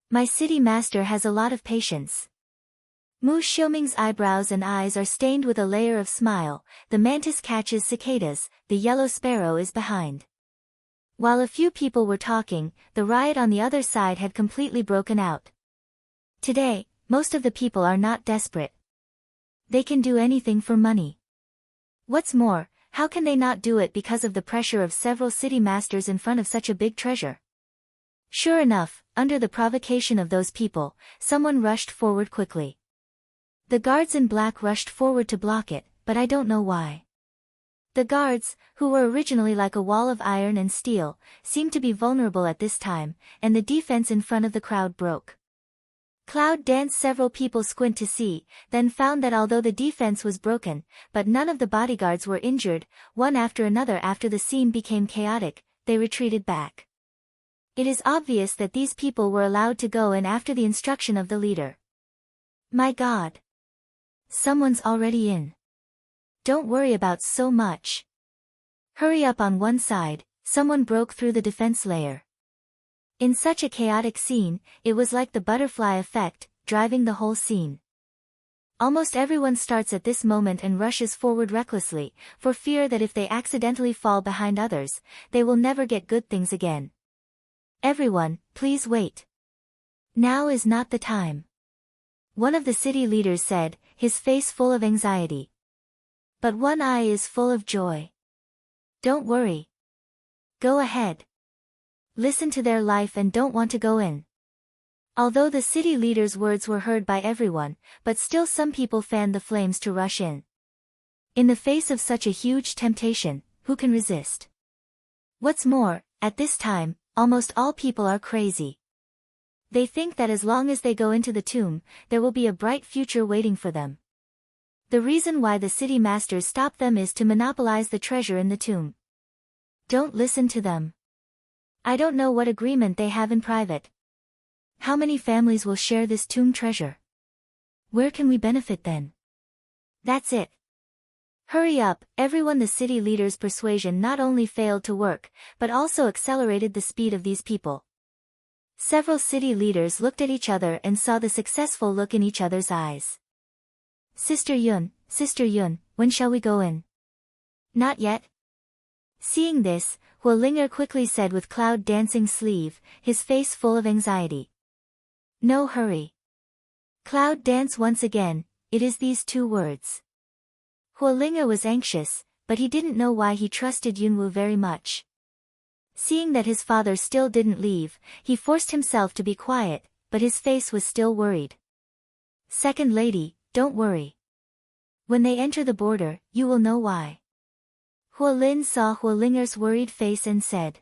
A: My city master has a lot of patience. Mu Xiuming's eyebrows and eyes are stained with a layer of smile, the mantis catches cicadas, the yellow sparrow is behind. While a few people were talking, the riot on the other side had completely broken out. Today, most of the people are not desperate. They can do anything for money. What's more, how can they not do it because of the pressure of several city masters in front of such a big treasure? Sure enough, under the provocation of those people, someone rushed forward quickly. The guards in black rushed forward to block it, but I don't know why. The guards, who were originally like a wall of iron and steel, seemed to be vulnerable at this time, and the defense in front of the crowd broke. Cloud danced. Several people squint to see, then found that although the defense was broken, but none of the bodyguards were injured, one after another after the scene became chaotic, they retreated back. It is obvious that these people were allowed to go in after the instruction of the leader. My God! Someone's already in. Don't worry about so much. Hurry up. On one side, someone broke through the defense layer. In such a chaotic scene, it was like the butterfly effect, driving the whole scene. Almost everyone starts at this moment and rushes forward recklessly, for fear that if they accidentally fall behind others, they will never get good things again. Everyone, please wait. Now is not the time. One of the city leaders said, his face full of anxiety. But one eye is full of joy. Don't worry. Go ahead. Listen to their life and don't want to go in. Although the city leader's words were heard by everyone, but still some people fanned the flames to rush in. In the face of such a huge temptation, who can resist? What's more, at this time, almost all people are crazy. They think that as long as they go into the tomb, there will be a bright future waiting for them. The reason why the city masters stop them is to monopolize the treasure in the tomb. Don't listen to them. I don't know what agreement they have in private. How many families will share this tomb treasure? Where can we benefit then? That's it. Hurry up, everyone. The city leader's persuasion not only failed to work, but also accelerated the speed of these people. Several city leaders looked at each other and saw the successful look in each other's eyes. Sister Yun, when shall we go in? Not yet. Seeing this, Huolinger quickly said with cloud dancing sleeve, his face full of anxiety. No hurry. Cloud dance once again, it is these two words. Huolinger was anxious, but he didn't know why he trusted Yunwu very much. Seeing that his father still didn't leave, he forced himself to be quiet, but his face was still worried. Second lady, don't worry. When they enter the border, you will know why. Huolin saw Huolinger's worried face and said.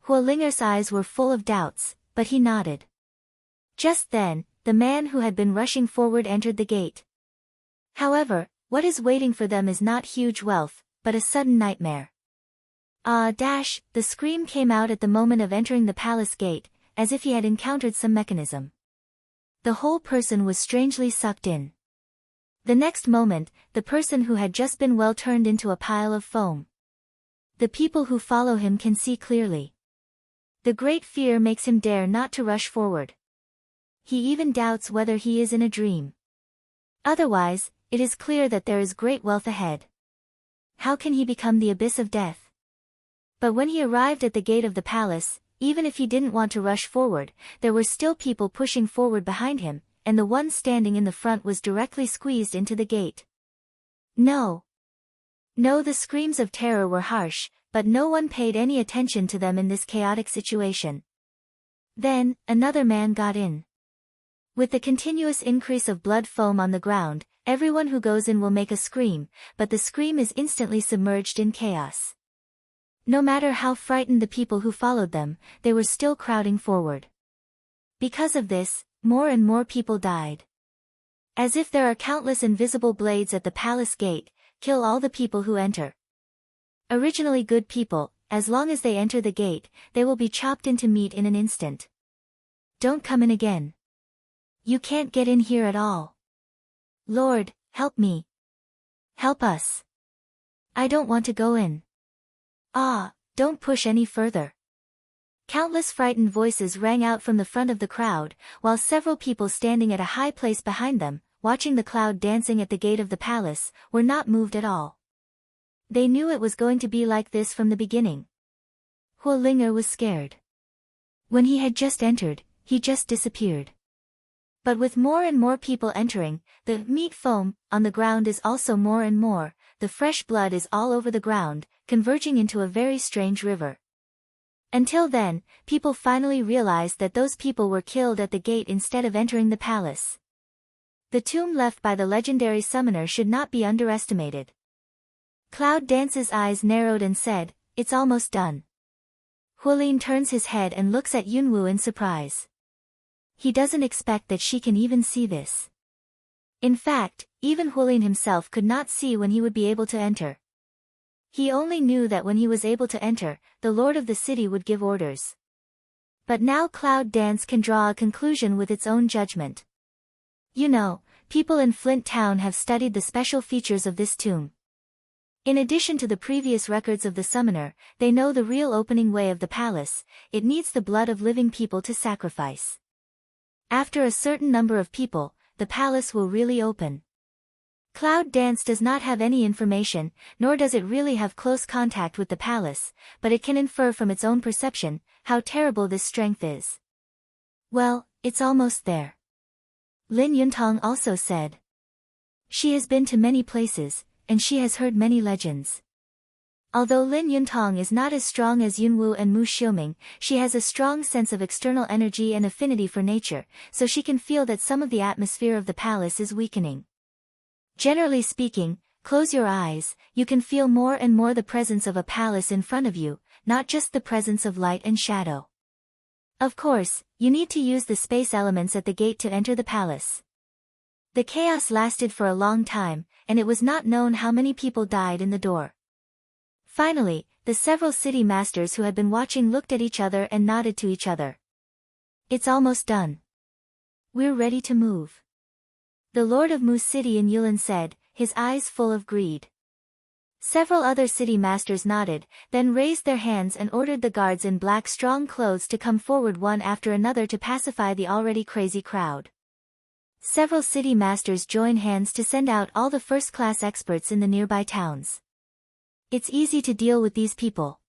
A: Huolinger's eyes were full of doubts, but he nodded. Just then, the man who had been rushing forward entered the gate. However, what is waiting for them is not huge wealth, but a sudden nightmare. The scream came out at the moment of entering the palace gate, as if he had encountered some mechanism. The whole person was strangely sucked in. The next moment, the person who had just been well turned into a pile of foam. The people who follow him can see clearly. The great fear makes him dare not to rush forward. He even doubts whether he is in a dream. Otherwise, it is clear that there is great wealth ahead. How can he become the abyss of death? But when he arrived at the gate of the palace, even if he didn't want to rush forward, there were still people pushing forward behind him, and the one standing in the front was directly squeezed into the gate. No! No, the screams of terror were harsh, but no one paid any attention to them in this chaotic situation. Then, another man got in. With the continuous increase of blood foam on the ground, everyone who goes in will make a scream, but the scream is instantly submerged in chaos. No matter how frightened the people who followed them, they were still crowding forward. Because of this, more and more people died. As if there are countless invisible blades at the palace gate, kill all the people who enter. Originally good people, as long as they enter the gate, they will be chopped into meat in an instant. Don't come in again. You can't get in here at all. Lord, help me. Help us. I don't want to go in. Ah, don't push any further. Countless frightened voices rang out from the front of the crowd, while several people standing at a high place behind them, watching the cloud dancing at the gate of the palace, were not moved at all. They knew it was going to be like this from the beginning. Huolinger was scared. When he had just entered, he just disappeared. But with more and more people entering, the meat foam on the ground is also more and more, the fresh blood is all over the ground, converging into a very strange river. Until then, people finally realized that those people were killed at the gate instead of entering the palace. The tomb left by the legendary summoner should not be underestimated. Cloud Dance's eyes narrowed and said, "It's almost done." Huolin turns his head and looks at Yunwu in surprise. He doesn't expect that she can even see this. In fact, even Huolin himself could not see when he would be able to enter. He only knew that when he was able to enter, the lord of the city would give orders. But now Cloud Dance can draw a conclusion with its own judgment. You know, people in Flint Town have studied the special features of this tomb. In addition to the previous records of the summoner, they know the real opening way of the palace. It needs the blood of living people to sacrifice. After a certain number of people, the palace will really open. Cloud Dance does not have any information, nor does it really have close contact with the palace, but it can infer from its own perception how terrible this strength is. Well, it's almost there. Lin Yuntong also said. She has been to many places, and she has heard many legends. Although Lin Yuntong is not as strong as Yunwu and Mu Xiuming, she has a strong sense of external energy and affinity for nature, so she can feel that some of the atmosphere of the palace is weakening. Generally speaking, close your eyes, you can feel more and more the presence of a palace in front of you, not just the presence of light and shadow. Of course, you need to use the space elements at the gate to enter the palace. The chaos lasted for a long time, and it was not known how many people died in the door. Finally, the several city masters who had been watching looked at each other and nodded to each other. It's almost done. We're ready to move. The Lord of Mu City in Yulin said, his eyes full of greed. Several other city masters nodded, then raised their hands and ordered the guards in black strong clothes to come forward one after another to pacify the already crazy crowd. Several city masters joined hands to send out all the first-class experts in the nearby towns. It's easy to deal with these people.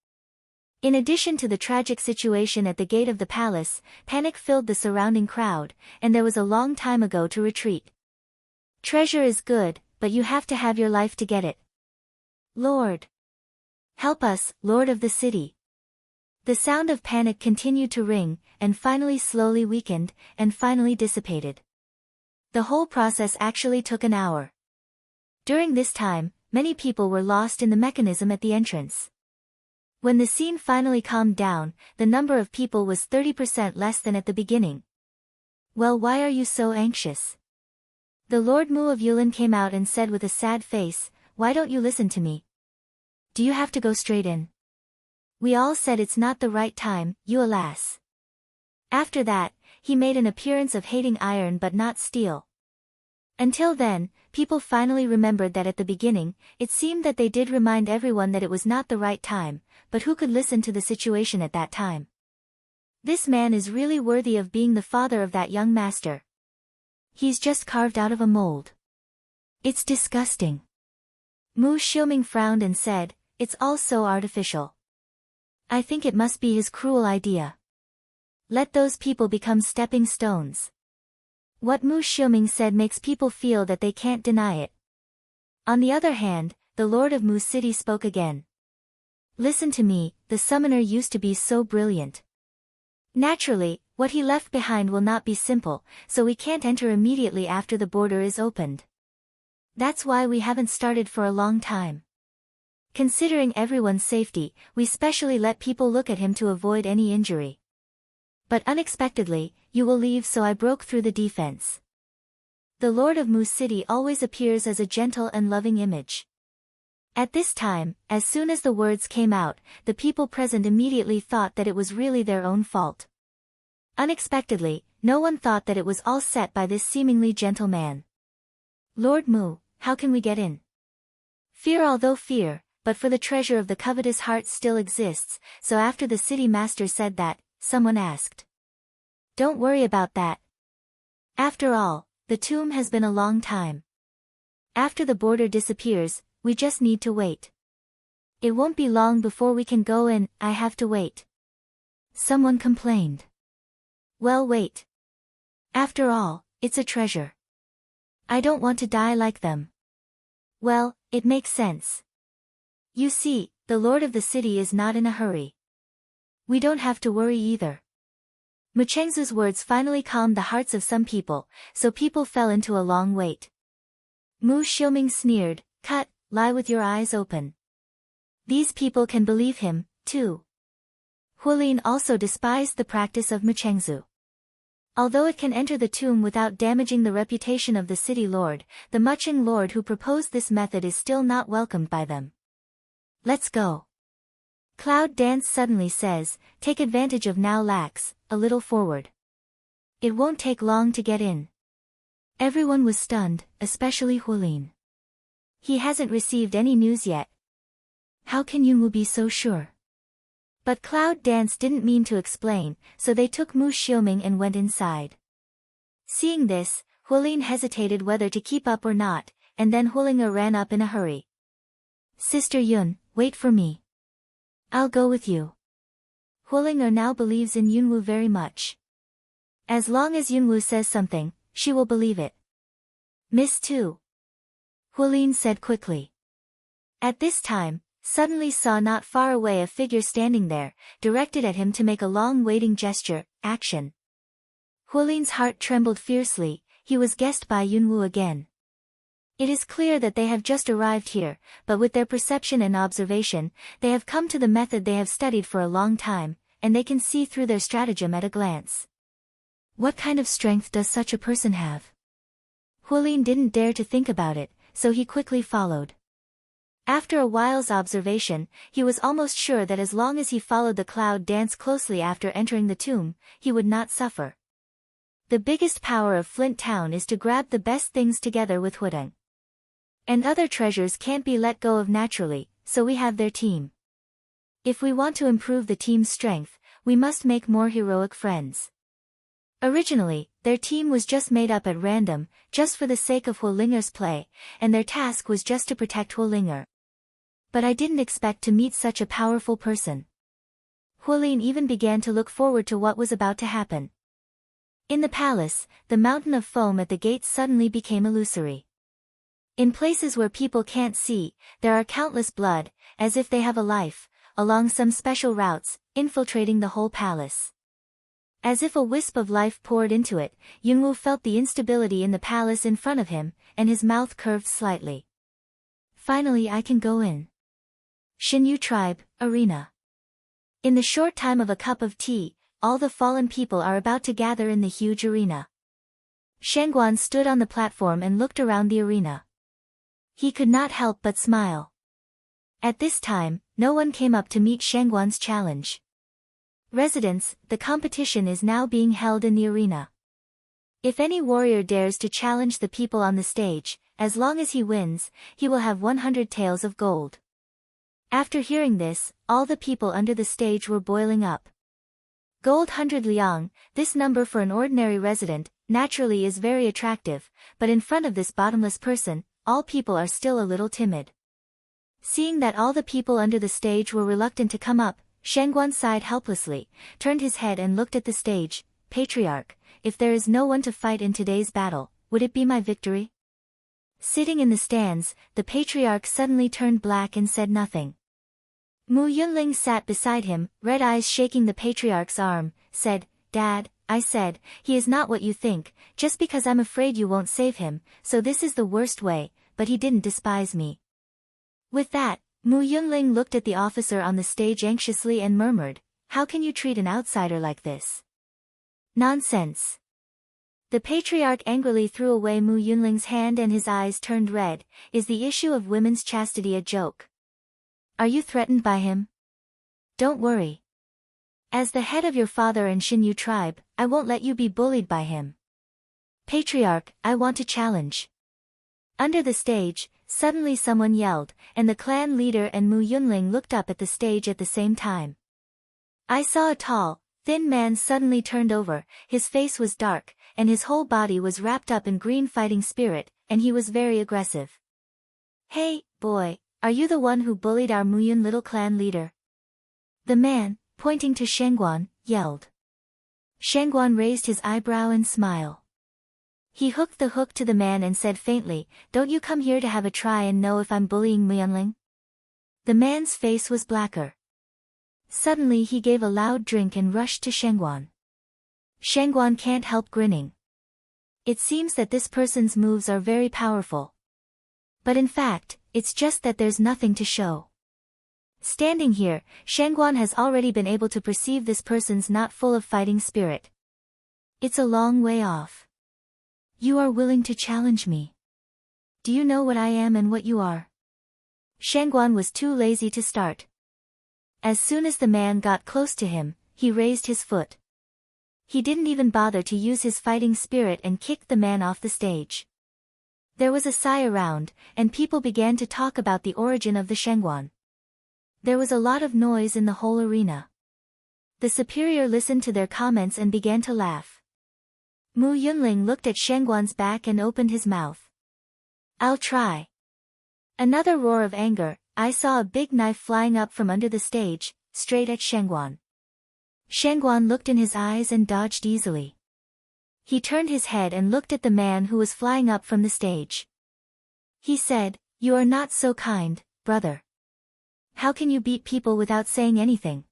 A: In addition to the tragic situation at the gate of the palace, panic filled the surrounding crowd, and there was a long time ago to retreat. Treasure is good, but you have to have your life to get it. Lord! Help us, Lord of the city! The sound of panic continued to ring, and finally slowly weakened, and finally dissipated. The whole process actually took an hour. During this time, many people were lost in the mechanism at the entrance. When the scene finally calmed down, the number of people was 30% less than at the beginning. Well, why are you so anxious? The Lord Mu of Yulin came out and said with a sad face, why don't you listen to me? Do you have to go straight in? We all said it's not the right time, you alas. After that, he made an appearance of hating iron but not steel. Until then, people finally remembered that at the beginning, it seemed that they did remind everyone that it was not the right time, but who could listen to the situation at that time? This man is really worthy of being the father of that young master. He's just carved out of a mold. It's disgusting. Mu Xiuming frowned and said, it's all so artificial. I think it must be his cruel idea. Let those people become stepping stones. What Mu Xiuming said makes people feel that they can't deny it. On the other hand, the Lord of Mu City spoke again. Listen to me, the summoner used to be so brilliant. Naturally, what he left behind will not be simple, so we can't enter immediately after the border is opened. That's why we haven't started for a long time. Considering everyone's safety, we specially let people look at him to avoid any injury. But unexpectedly, you will leave, so I broke through the defense. The Lord of Mu City always appears as a gentle and loving image. At this time, as soon as the words came out, the people present immediately thought that it was really their own fault. Unexpectedly, no one thought that it was all set by this seemingly gentle man. Lord Mu, how can we get in? Fear, although fear, but for the treasure of the covetous heart still exists, so after the city master said that, someone asked. Don't worry about that. After all, the tomb has been a long time. After the border disappears, we just need to wait. It won't be long before we can go in, I have to wait. Someone complained. Well, wait. After all, it's a treasure. I don't want to die like them. Well, it makes sense. You see, the Lord of the city is not in a hurry. We don't have to worry either. Mu Chengzu's words finally calmed the hearts of some people, so people fell into a long wait. Mu Xiuming sneered, "Cut, lie with your eyes open." These people can believe him, too. Hulin also despised the practice of Mu Chengzu. Although it can enter the tomb without damaging the reputation of the city lord, the Mucheng lord who proposed this method is still not welcomed by them. Let's go. Cloud Dance suddenly says, take advantage of now lax, a little forward. It won't take long to get in. Everyone was stunned, especially Hulin. He hasn't received any news yet. How can Yunwu be so sure? But Cloud Dance didn't mean to explain, so they took Mu Xiuming and went inside. Seeing this, Hulin hesitated whether to keep up or not, and then Hulinger ran up in a hurry. Sister Yun, wait for me. I'll go with you. Hulinger now believes in Yunwu very much. As long as Yunwu says something, she will believe it. Miss too. Hulin said quickly. At this time, suddenly saw not far away a figure standing there, directed at him to make a long waiting gesture, action. Hulin's heart trembled fiercely, he was guessed by Yunwu again. It is clear that they have just arrived here, but with their perception and observation, they have come to the method they have studied for a long time, and they can see through their stratagem at a glance. What kind of strength does such a person have? Hulin didn't dare to think about it, so he quickly followed. After a while's observation, he was almost sure that as long as he followed the Cloud Dance closely after entering the tomb, he would not suffer. The biggest power of Flint Town is to grab the best things together with Hudang. And other treasures can't be let go of naturally, so we have their team. If we want to improve the team's strength, we must make more heroic friends. Originally, their team was just made up at random, just for the sake of Hulinger's play, and their task was just to protect Hulinger. But I didn't expect to meet such a powerful person. Hulin even began to look forward to what was about to happen. In the palace, the mountain of foam at the gates suddenly became illusory. In places where people can't see, there are countless blood, as if they have a life, along some special routes, infiltrating the whole palace. As if a wisp of life poured into it, Yunwu felt the instability in the palace in front of him, and his mouth curved slightly. Finally I can go in. Xinyu Tribe, Arena. In the short time of a cup of tea, all the fallen people are about to gather in the huge arena. Shangguan stood on the platform and looked around the arena. He could not help but smile. At this time, no one came up to meet Shangguan's challenge. Residents, the competition is now being held in the arena. If any warrior dares to challenge the people on the stage, as long as he wins, he will have 100 taels of gold. After hearing this, all the people under the stage were boiling up. Gold 100 liang, this number for an ordinary resident, naturally is very attractive, but in front of this bottomless person, all people are still a little timid. Seeing that all the people under the stage were reluctant to come up, Shangguan sighed helplessly, turned his head and looked at the stage. Patriarch, if there is no one to fight in today's battle, would it be my victory? Sitting in the stands, the patriarch suddenly turned black and said nothing. Mu Yunling sat beside him, red eyes shaking the patriarch's arm, said, Dad, I said, he is not what you think, just because I'm afraid you won't save him, so this is the worst way, but he didn't despise me. With that, Mu Yunling looked at the officer on the stage anxiously and murmured, How can you treat an outsider like this? Nonsense. The patriarch angrily threw away Mu Yunling's hand and his eyes turned red. Is the issue of women's chastity a joke? Are you threatened by him? Don't worry. As the head of your father and Xinyu tribe, I won't let you be bullied by him. Patriarch, I want to challenge. Under the stage, suddenly someone yelled, and the clan leader and Mu Yunling looked up at the stage at the same time. I saw a tall, thin man suddenly turned over, his face was dark, and his whole body was wrapped up in green fighting spirit, and he was very aggressive. Hey, boy, are you the one who bullied our Muyun little clan leader? The man, pointing to Shangguan, yelled. Shangguan raised his eyebrow and smiled. He hooked the hook to the man and said faintly, Don't you come here to have a try and know if I'm bullying Muyunling? The man's face was blacker. Suddenly he gave a loud drink and rushed to Shangguan. Shangguan can't help grinning. It seems that this person's moves are very powerful. But in fact, it's just that there's nothing to show. Standing here, Shangguan has already been able to perceive this person's not full of fighting spirit. It's a long way off. You are willing to challenge me. Do you know what I am and what you are? Shangguan was too lazy to start. As soon as the man got close to him, he raised his foot. He didn't even bother to use his fighting spirit and kicked the man off the stage. There was a sigh around, and people began to talk about the origin of the Shangguan. There was a lot of noise in the whole arena. The superior listened to their comments and began to laugh. Mu Yunling looked at Shangguan's back and opened his mouth. I'll try. Another roar of anger. I saw a big knife flying up from under the stage, straight at Shangguan. Shangguan looked in his eyes and dodged easily. He turned his head and looked at the man who was flying up from the stage. He said, You are not so kind, brother. How can you beat people without saying anything?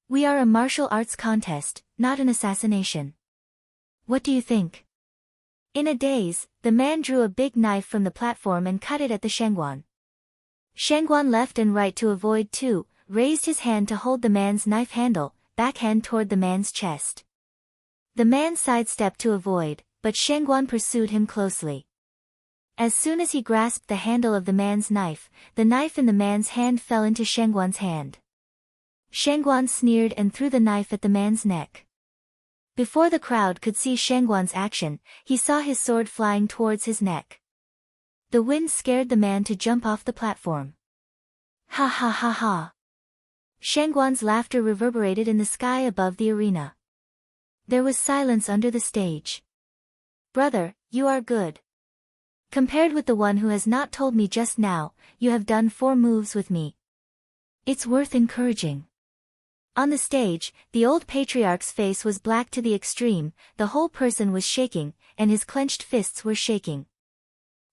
A: We are a martial arts contest, not an assassination. What do you think? In a daze, the man drew a big knife from the platform and cut it at the Shangguan. Shangguan left and right to avoid too, raised his hand to hold the man's knife handle, backhand toward the man's chest. The man sidestepped to avoid, but Shangguan pursued him closely. As soon as he grasped the handle of the man's knife, the knife in the man's hand fell into Shangguan's hand. Shangguan sneered and threw the knife at the man's neck. Before the crowd could see Shangguan's action, he saw his sword flying towards his neck. The wind scared the man to jump off the platform. Ha ha ha ha. Shangguan's laughter reverberated in the sky above the arena. There was silence under the stage. Brother, you are good. Compared with the one who has not told me just now, you have done 4 moves with me. It's worth encouraging. On the stage, the old patriarch's face was black to the extreme, the whole person was shaking, and his clenched fists were shaking.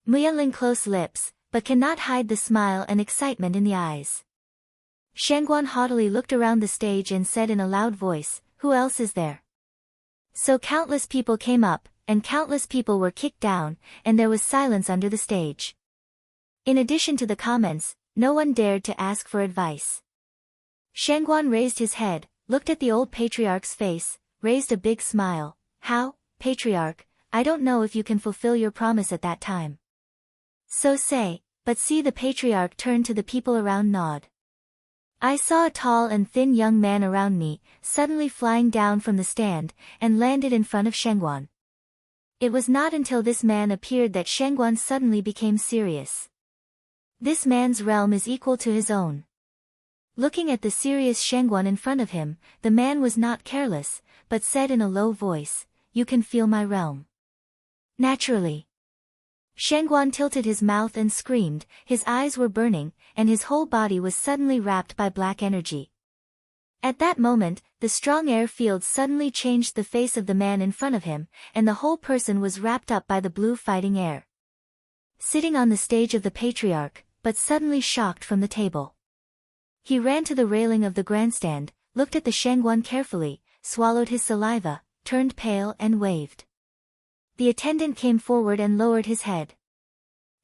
A: Muyunling closed lips, but cannot hide the smile and excitement in the eyes. Shangguan haughtily looked around the stage and said in a loud voice, Who else is there? So countless people came up, and countless people were kicked down, and there was silence under the stage. In addition to the comments, no one dared to ask for advice. Shangguan raised his head, looked at the old patriarch's face, raised a big smile. How, patriarch, I don't know if you can fulfill your promise at that time. So say, but see the patriarch turned to the people around nod. I saw a tall and thin young man around me, suddenly flying down from the stand, and landed in front of Shangguan. It was not until this man appeared that Shangguan suddenly became serious. This man's realm is equal to his own. Looking at the serious Shangguan in front of him, the man was not careless, but said in a low voice, You can feel my realm. Naturally. Shangguan tilted his mouth and screamed, his eyes were burning, and his whole body was suddenly wrapped by black energy. At that moment, the strong air field suddenly changed the face of the man in front of him, and the whole person was wrapped up by the blue fighting air. Sitting on the stage of the patriarch, but suddenly shocked from the table. He ran to the railing of the grandstand, looked at the Shangguan carefully, swallowed his saliva, turned pale and waved. The attendant came forward and lowered his head.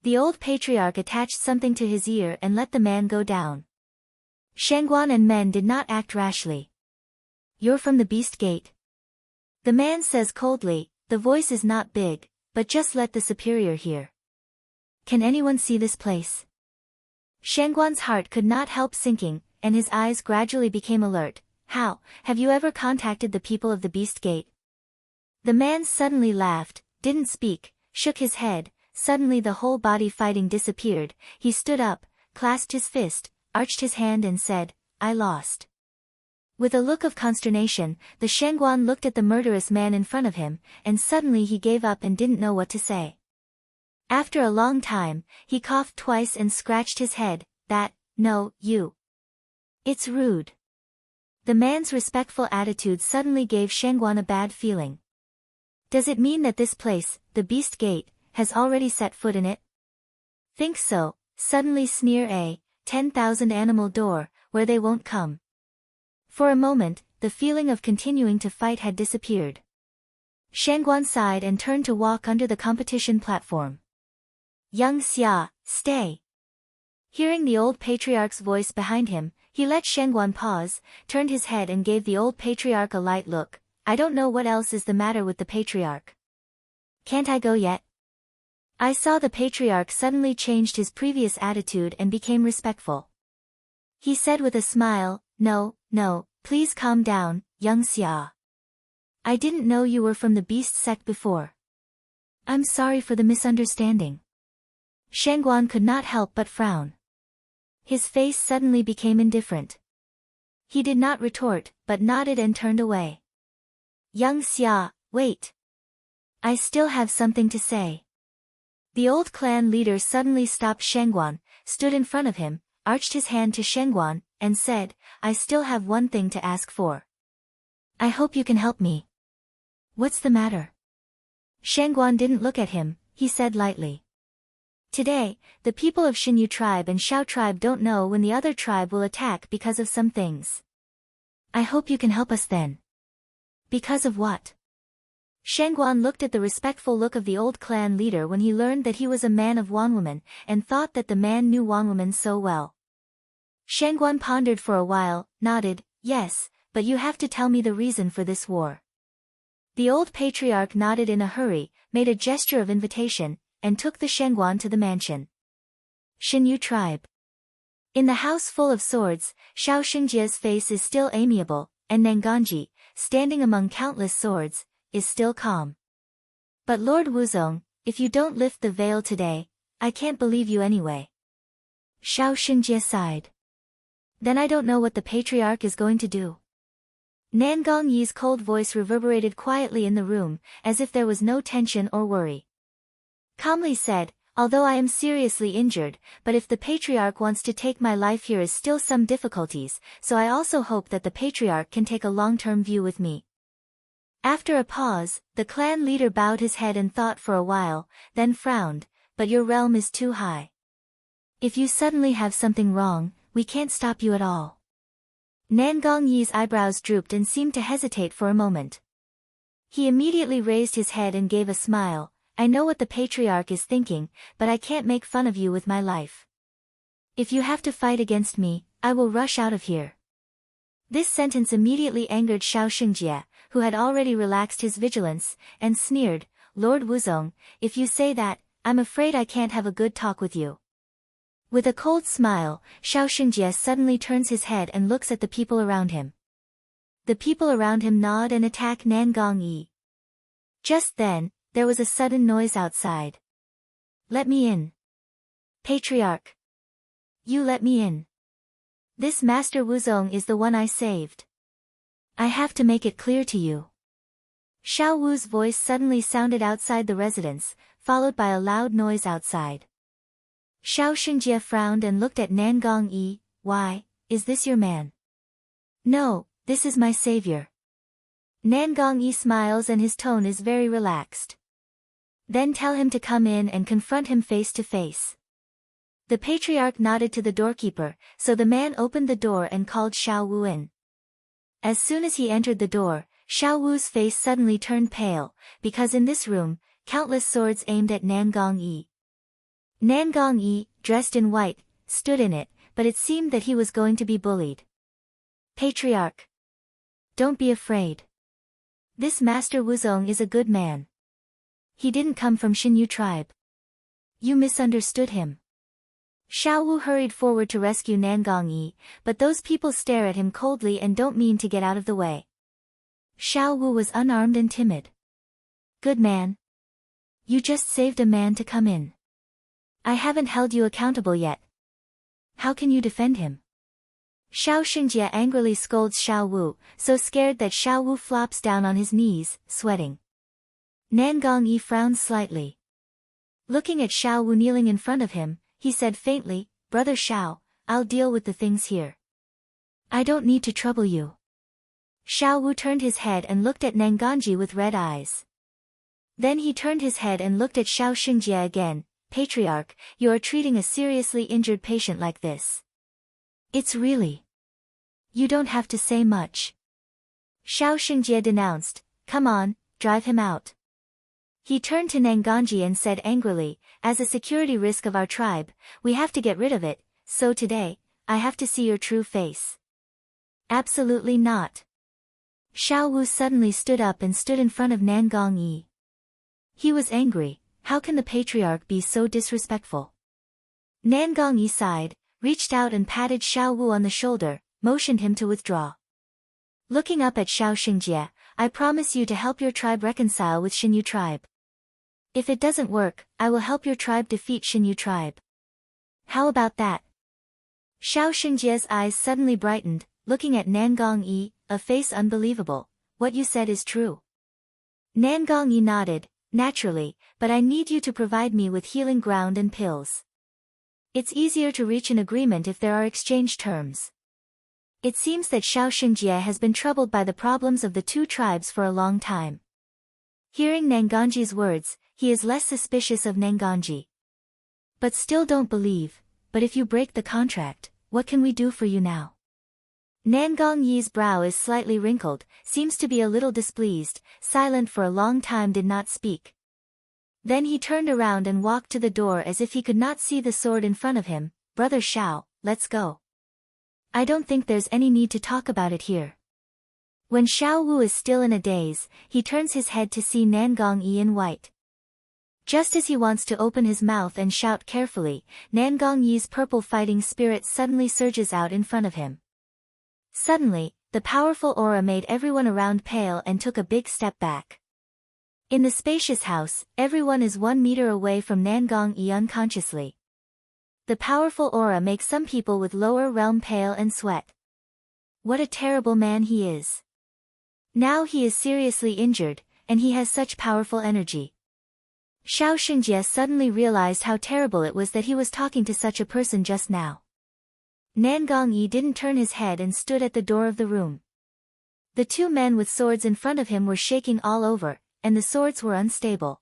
A: The old patriarch attached something to his ear and let the man go down. Shangguan and men did not act rashly. "You're from the Beast Gate?" The man says coldly, the voice is not big, but just let the superior hear. "Can anyone see this place?" Shangguan's heart could not help sinking, and his eyes gradually became alert. "How, have you ever contacted the people of the Beast Gate?" The man suddenly laughed, didn't speak, shook his head. Suddenly the whole body fighting disappeared. He stood up, clasped his fist, arched his hand and said, "I lost." With a look of consternation, the Shangguan looked at the murderous man in front of him, and suddenly he gave up and didn't know what to say. After a long time, he coughed twice and scratched his head. No, you. It's rude." The man's respectful attitude suddenly gave Shangguan a bad feeling. Does it mean that this place, the Beast Gate, has already set foot in it? Think so, suddenly sneer a 10,000 animal door, where they won't come. For a moment, the feeling of continuing to fight had disappeared. Shangguan sighed and turned to walk under the competition platform. "Young Xia, stay." Hearing the old patriarch's voice behind him, he let Shangguan pause, turned his head and gave the old patriarch a light look. "I don't know what else is the matter with the patriarch. Can't I go yet?" I saw the patriarch suddenly changed his previous attitude and became respectful. He said with a smile, No, please calm down, young Xia. I didn't know you were from the beast sect before. I'm sorry for the misunderstanding." Shangguan could not help but frown. His face suddenly became indifferent. He did not retort, but nodded and turned away. "Young Xia, wait. I still have something to say." The old clan leader suddenly stopped Shangguan, stood in front of him, arched his hand to Shangguan, and said, "I still have one thing to ask for. I hope you can help me." "What's the matter?" Shangguan didn't look at him, he said lightly. "Today, the people of Xinyu tribe and Shao tribe don't know when the other tribe will attack because of some things. I hope you can help us then." "Because of what?" Shangguan looked at the respectful look of the old clan leader when he learned that he was a man of Wanwoman, and thought that the man knew Wanwoman so well. Shangguan pondered for a while, nodded, "Yes, but you have to tell me the reason for this war." The old patriarch nodded in a hurry, made a gesture of invitation, and took the Shangguan to the mansion. Xinyu tribe. In the house full of swords, Shao Xingjia's face is still amiable, and Nanganji, standing among countless swords, is still calm. "But Lord Wuzong, if you don't lift the veil today, I can't believe you anyway." Shao Xingjie sighed. "Then I don't know what the patriarch is going to do." Nangong Yi's cold voice reverberated quietly in the room, as if there was no tension or worry. Calmly said, "Although I am seriously injured, but if the patriarch wants to take my life here is still some difficulties, so I also hope that the patriarch can take a long-term view with me." After a pause, the clan leader bowed his head and thought for a while, then frowned, "But your realm is too high. If you suddenly have something wrong, we can't stop you at all." Nangong Yi's eyebrows drooped and seemed to hesitate for a moment. He immediately raised his head and gave a smile. "I know what the patriarch is thinking, but I can't make fun of you with my life. If you have to fight against me, I will rush out of here." This sentence immediately angered Shao Xingjie, who had already relaxed his vigilance, and sneered, "Lord Wuzong, if you say that, I'm afraid I can't have a good talk with you." With a cold smile, Shao Xingjie suddenly turns his head and looks at the people around him. The people around him nod and attack Nangong Yi. Just then, there was a sudden noise outside. "Let me in. Patriarch. You let me in. This Master Wuzong is the one I saved. I have to make it clear to you." Xiao Wu's voice suddenly sounded outside the residence, followed by a loud noise outside. Shao Xingjie frowned and looked at Nangong Yi. "Why, is this your man?" No, this is my savior. Nan Gongyi smiles and his tone is very relaxed. Then tell him to come in and confront him face to face. The patriarch nodded to the doorkeeper, so the man opened the door and called Xiao Wu in. As soon as he entered the door, Xiao Wu's face suddenly turned pale, because in this room, countless swords aimed at Nan Gongyi. Nan Gongyi, dressed in white, stood in it, but it seemed that he was going to be bullied. Patriarch. Don't be afraid. This Master Wuzong is a good man. He didn't come from Xinyu tribe. You misunderstood him. Xiao Wu hurried forward to rescue Nan Gongyi, but those people stare at him coldly and don't mean to get out of the way. Xiao Wu was unarmed and timid. Good man. You just saved a man to come in. I haven't held you accountable yet. How can you defend him? Xiao Xingjie angrily scolds Xiao Wu, so scared that Xiao Wu flops down on his knees, sweating. Nan Gongyi frowns slightly. Looking at Xiao Wu kneeling in front of him, he said faintly, Brother Xiao, I'll deal with the things here. I don't need to trouble you. Xiao Wu turned his head and looked at Nan Gongyi with red eyes. Then he turned his head and looked at Xiao Xingjie again. Patriarch, you are treating a seriously injured patient like this. It's really. You don't have to say much. Xiao Xingjie denounced, come on, drive him out. He turned to Nan Gongyi and said angrily, as a security risk of our tribe, we have to get rid of it, so today, I have to see your true face. Absolutely not. Xiao Wu suddenly stood up and stood in front of Nan Gongyi. He was angry. How can the patriarch be so disrespectful? Nan Gongyi sighed, reached out and patted Xiao Wu on the shoulder, motioned him to withdraw. Looking up at Xiao Xingjie, I promise you to help your tribe reconcile with Xinyu tribe. If it doesn't work, I will help your tribe defeat Xinyu tribe. How about that? Xiao Xingjie's eyes suddenly brightened, looking at Nan Gongyi, a face unbelievable. What you said is true. Nan Gongyi nodded, naturally, but I need you to provide me with healing ground and pills. It's easier to reach an agreement if there are exchange terms. It seems that Xiao Xingjie has been troubled by the problems of the two tribes for a long time. Hearing Nan Gongyi's words, he is less suspicious of Nan Gongyi. But still don't believe, but if you break the contract, what can we do for you now? Nan Gongyi's brow is slightly wrinkled, seems to be a little displeased, silent for a long time did not speak. Then he turned around and walked to the door as if he could not see the sword in front of him. Brother Xiao, let's go. I don't think there's any need to talk about it here. When Xiao Wu is still in a daze, he turns his head to see Nan Gongyi in white. Just as he wants to open his mouth and shout carefully, Nan Gongyi's purple fighting spirit suddenly surges out in front of him. Suddenly, the powerful aura made everyone around pale and took a big step back. In the spacious house, everyone is 1 meter away from Nan Gongyi unconsciously. The powerful aura makes some people with lower realm pale and sweat. What a terrible man he is. Now he is seriously injured, and he has such powerful energy. Xiao Xingjie suddenly realized how terrible it was that he was talking to such a person just now. Nan Gongyi didn't turn his head and stood at the door of the room. The two men with swords in front of him were shaking all over, and the swords were unstable.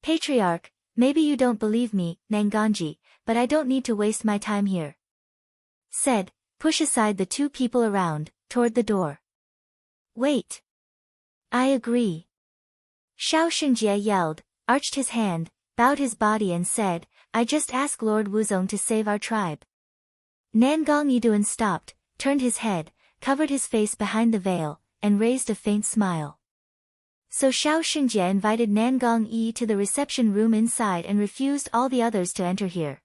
A: Patriarch, maybe you don't believe me, Nan Gongyi, but I don't need to waste my time here. Said, push aside the two people around, toward the door. Wait. I agree. Xiao Xingjie yelled, arched his hand, bowed his body and said, I just ask Lord Wuzong to save our tribe. Nan Gongyi stopped, turned his head, covered his face behind the veil, and raised a faint smile. So Xiao Xingjie invited Nan Gongyi to the reception room inside and refused all the others to enter here.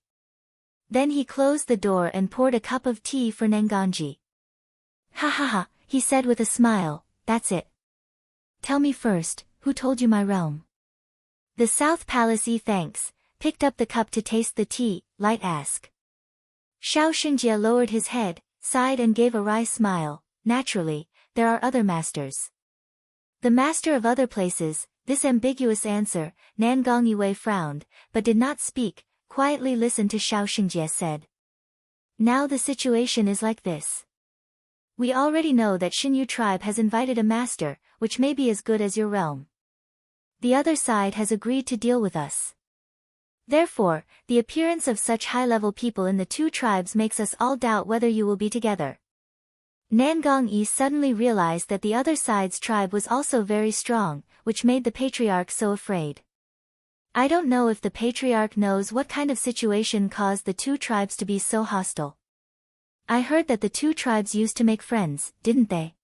A: Then he closed the door and poured a cup of tea for Nan Gongyi. Ha ha ha, he said with a smile, that's it. Tell me first, who told you my realm? The South Palace thanks, picked up the cup to taste the tea, light ask. Xiao Xingjie lowered his head, sighed and gave a wry smile, naturally, there are other masters. The master of other places, this ambiguous answer, Nan Gongyi frowned, but did not speak, quietly listened to Xiao Xingjie said. Now the situation is like this. We already know that Xinyu tribe has invited a master, which may be as good as your realm. The other side has agreed to deal with us. Therefore, the appearance of such high-level people in the two tribes makes us all doubt whether you will be together. Nangong Yi suddenly realized that the other side's tribe was also very strong, which made the patriarch so afraid. I don't know if the patriarch knows what kind of situation caused the two tribes to be so hostile. I heard that the two tribes used to make friends, didn't they?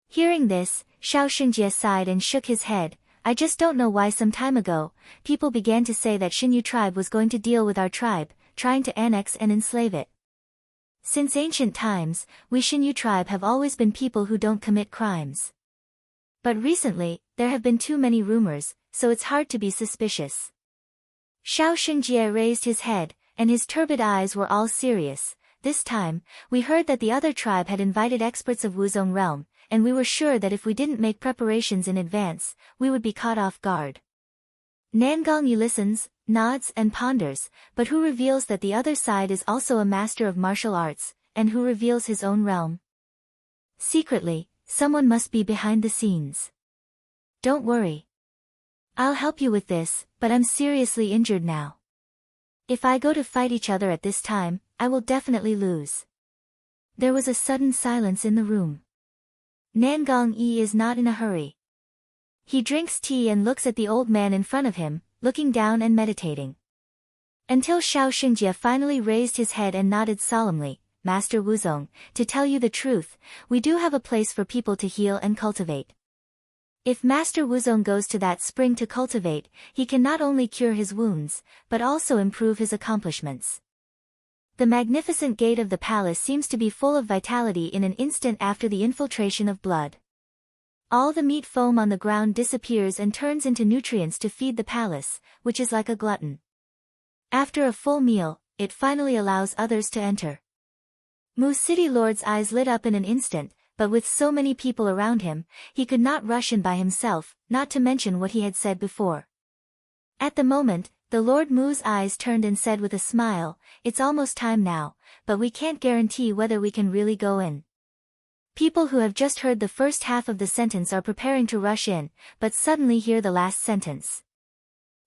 A: Hearing this, Xiao Xingjie sighed and shook his head. I just don't know why some time ago, people began to say that Xinyu tribe was going to deal with our tribe, trying to annex and enslave it. Since ancient times, we Xinyu tribe have always been people who don't commit crimes. But recently, there have been too many rumors, so it's hard to be suspicious. Xiao Xingjie raised his head, and his turbid eyes were all serious. This time, we heard that the other tribe had invited experts of Wuzong realm, and we were sure that if we didn't make preparations in advance, we would be caught off guard. Nangong Yi listens, nods and ponders, but who reveals that the other side is also a master of martial arts, and who reveals his own realm? Secretly, someone must be behind the scenes. Don't worry. I'll help you with this, but I'm seriously injured now. If I go to fight each other at this time, I will definitely lose. There was a sudden silence in the room. Nangong Yi is not in a hurry. He drinks tea and looks at the old man in front of him, looking down and meditating. Until Xiao Xingjie finally raised his head and nodded solemnly, Master Wuzong, to tell you the truth, we do have a place for people to heal and cultivate. If Master Wuzong goes to that spring to cultivate, he can not only cure his wounds, but also improve his accomplishments. The magnificent gate of the palace seems to be full of vitality in an instant after the infiltration of blood. All the meat foam on the ground disappears and turns into nutrients to feed the palace, which is like a glutton. After a full meal, it finally allows others to enter. Mu City Lord's eyes lit up in an instant, but with so many people around him, he could not rush in by himself, not to mention what he had said before. At the moment, the Lord Mu's eyes turned and said with a smile, "It's almost time now, but we can't guarantee whether we can really go in." People who have just heard the first half of the sentence are preparing to rush in, but suddenly hear the last sentence.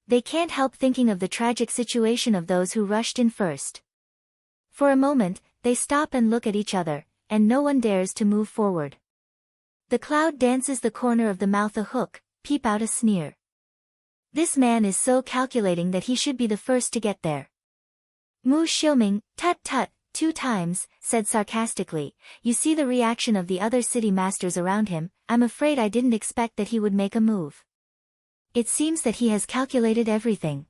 A: They can't help thinking of the tragic situation of those who rushed in first. For a moment, they stop and look at each other, and no one dares to move forward. The cloud dances the corner of the mouth a hook, peep out a sneer. This man is so calculating that he should be the first to get there. Mu Xiuming, tut tut, 2 times, said sarcastically, "You see the reaction of the other city masters around him. I'm afraid I didn't expect that he would make a move. It seems that he has calculated everything."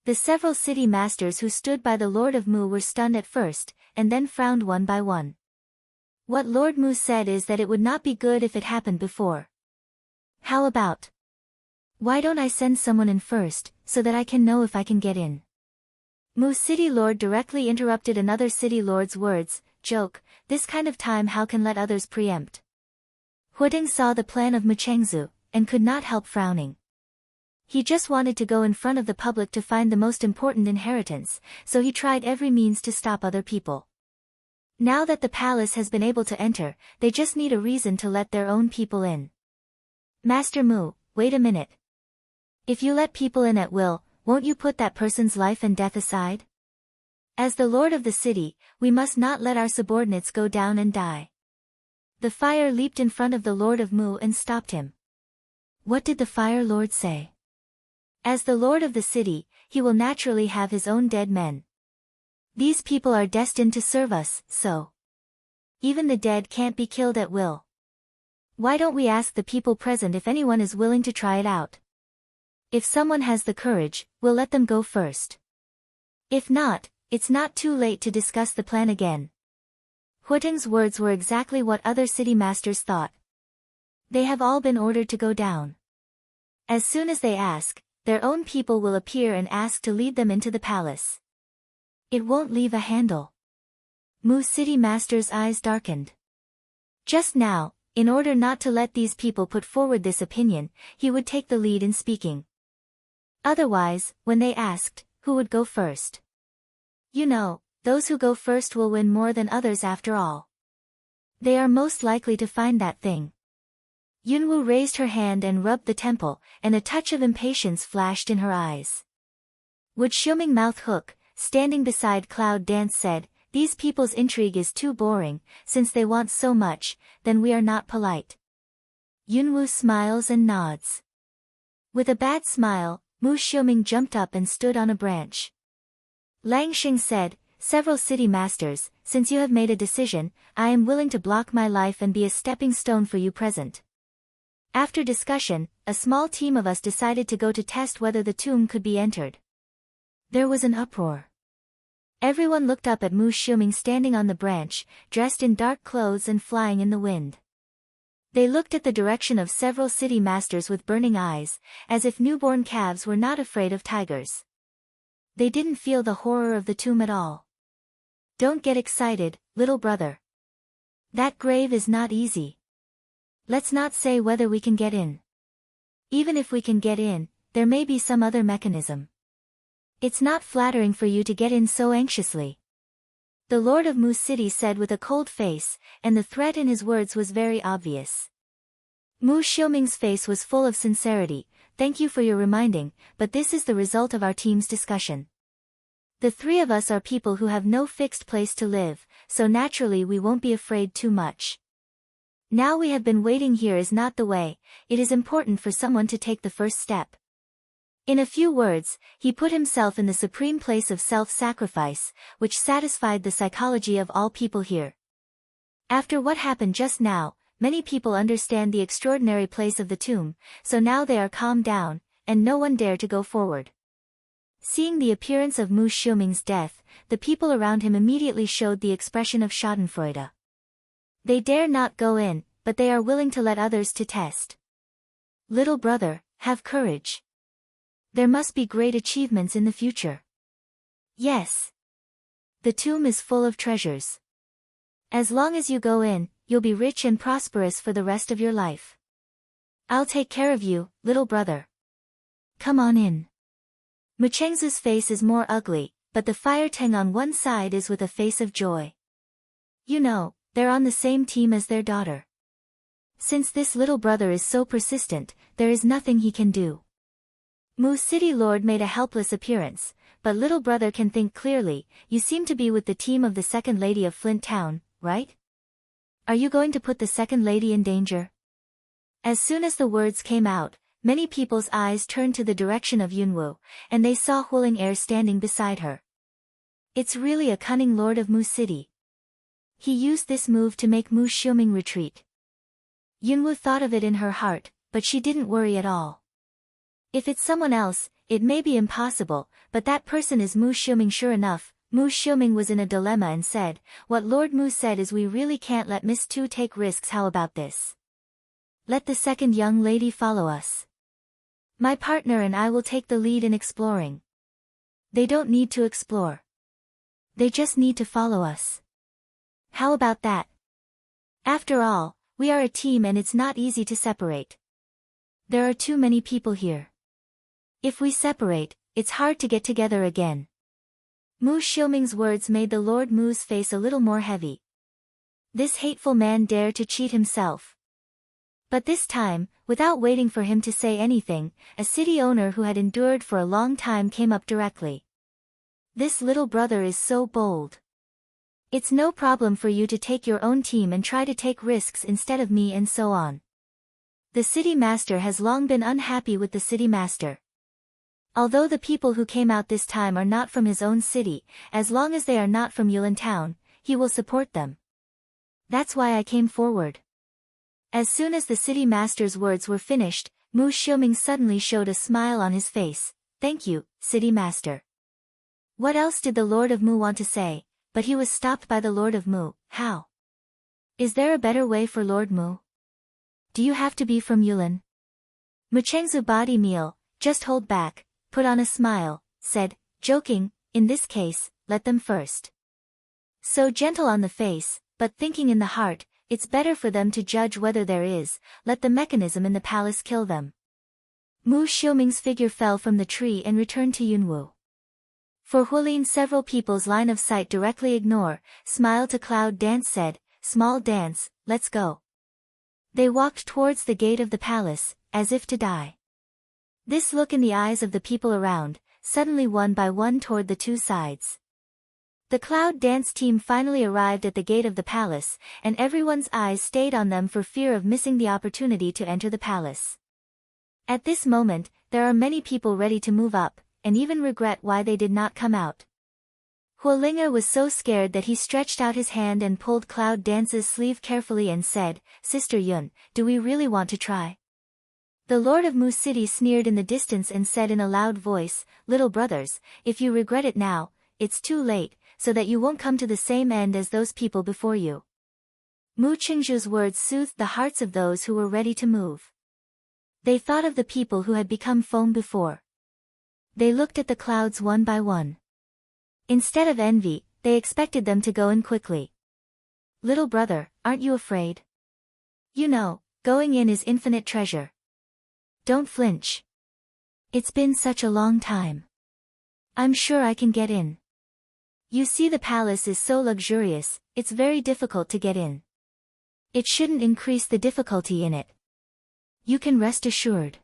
A: The several city masters who stood by the Lord of Mu were stunned at first, and then frowned one by one. What Lord Mu said is that it would not be good if it happened before. How about? Why don't I send someone in first, so that I can know if I can get in? Mu City Lord directly interrupted another city lord's words, "Joke, this kind of time how can let others preempt?" Huading saw the plan of Mu Chengzu, and could not help frowning. He just wanted to go in front of the public to find the most important inheritance, so he tried every means to stop other people. Now that the palace has been able to enter, they just need a reason to let their own people in. "Master Mu, wait a minute. If you let people in at will, won't you put that person's life and death aside? As the lord of the city, we must not let our subordinates go down and die." The fire leaped in front of the Lord of Mu and stopped him. What did the Fire Lord say? As the lord of the city, he will naturally have his own dead men. These people are destined to serve us, so even the dead can't be killed at will. Why don't we ask the people present if anyone is willing to try it out? If someone has the courage, we'll let them go first. If not, it's not too late to discuss the plan again. Huating's words were exactly what other city masters thought. They have all been ordered to go down. As soon as they ask, their own people will appear and ask to lead them into the palace. It won't leave a handle. Mu City Master's eyes darkened. Just now, in order not to let these people put forward this opinion, he would take the lead in speaking. Otherwise, when they asked, who would go first? You know, those who go first will win more than others after all. They are most likely to find that thing. Yunwu raised her hand and rubbed the temple, and a touch of impatience flashed in her eyes. Would Xiuming Mouth Hook, standing beside Cloud Dance, said, "These people's intrigue is too boring, since they want so much, then we are not polite." Yunwu smiles and nods. With a bad smile, Mu Xiuming jumped up and stood on a branch. Lang Xing said, "Several city masters, since you have made a decision, I am willing to block my life and be a stepping stone for you present." After discussion, a small team of us decided to go to test whether the tomb could be entered. There was an uproar. Everyone looked up at Mu Xiuming standing on the branch, dressed in dark clothes and flying in the wind. They looked at the direction of several city masters with burning eyes, as if newborn calves were not afraid of tigers. They didn't feel the horror of the tomb at all. "Don't get excited, little brother. That grave is not easy. Let's not say whether we can get in. Even if we can get in, there may be some other mechanism. It's not flattering for you to get in so anxiously," the Lord of Mu City said with a cold face, and the threat in his words was very obvious. Mu Xiuming's face was full of sincerity. "Thank you for your reminding, but this is the result of our team's discussion. The three of us are people who have no fixed place to live, so naturally we won't be afraid too much. Now we have been waiting here is not the way, it is important for someone to take the first step." In a few words, he put himself in the supreme place of self-sacrifice, which satisfied the psychology of all people here. After what happened just now, many people understand the extraordinary place of the tomb, so now they are calmed down, and no one dare to go forward. Seeing the appearance of Mu Xiuming's death, the people around him immediately showed the expression of schadenfreude. They dare not go in, but they are willing to let others to test. "Little brother, have courage. There must be great achievements in the future." "Yes. The tomb is full of treasures. As long as you go in, you'll be rich and prosperous for the rest of your life. I'll take care of you, little brother. Come on in." Muchengzu's face is more ugly, but the Fire Teng on one side is with a face of joy. You know, they're on the same team as their daughter. Since this little brother is so persistent, there is nothing he can do. Mu City Lord made a helpless appearance, but little brother can think clearly. "You seem to be with the team of the second lady of Flint Town, right? Are you going to put the second lady in danger?" As soon as the words came out, many people's eyes turned to the direction of Yunwu, and they saw Huling Air standing beside her. It's really a cunning lord of Mu City. He used this move to make Mu Xiuming retreat. Yunwu thought of it in her heart, but she didn't worry at all. If it's someone else, it may be impossible, but that person is Mu Xiuming sure enough. Mu Xiuming was in a dilemma and said, "What Lord Mu said is we really can't let Miss Tu take risks. How about this? Let the second young lady follow us. My partner and I will take the lead in exploring. They don't need to explore. They just need to follow us. How about that? After all, we are a team and it's not easy to separate. There are too many people here. If we separate, it's hard to get together again." Mu Xiuming's words made the Lord Mu's face a little more heavy. This hateful man dared to cheat himself. But this time, without waiting for him to say anything, a city owner who had endured for a long time came up directly. "This little brother is so bold. It's no problem for you to take your own team and try to take risks instead of me and so on. The city master has long been unhappy with the city master. Although the people who came out this time are not from his own city, as long as they are not from Yulin Town, he will support them. That's why I came forward." As soon as the city master's words were finished, Mu Xiuming suddenly showed a smile on his face. "Thank you, city master." What else did the Lord of Mu want to say, but he was stopped by the Lord of Mu. "How? Is there a better way for Lord Mu? Do you have to be from Yulin?" Muchengzu Body Meal, just hold back, put on a smile, said, joking, "In this case, let them first." So gentle on the face, but thinking in the heart, it's better for them to judge whether there is, let the mechanism in the palace kill them. Mu Xiuming's figure fell from the tree and returned to Yunwu. For Huilin several people's line of sight directly ignore, Smile to Cloud Dance said, small dance, let's go. They walked towards the gate of the palace, as if to die. This look in the eyes of the people around, suddenly one by one toward the two sides. The cloud dance team finally arrived at the gate of the palace, and everyone's eyes stayed on them for fear of missing the opportunity to enter the palace. At this moment, there are many people ready to move up, and even regret why they did not come out. Huolinger was so scared that he stretched out his hand and pulled Cloud Dance's sleeve carefully and said, "Sister Yun, do we really want to try?" The Lord of Mu City sneered in the distance and said in a loud voice, "Little brothers, if you regret it now, it's too late, so that you won't come to the same end as those people before you." Mu Qingzhu's words soothed the hearts of those who were ready to move. They thought of the people who had become foam before. They looked at the clouds one by one. Instead of envy, they expected them to go in quickly. "Little brother, aren't you afraid? You know, going in is infinite treasure. Don't flinch. It's been such a long time. I'm sure I can get in. You see, the palace is so luxurious, it's very difficult to get in. It shouldn't increase the difficulty in it. You can rest assured."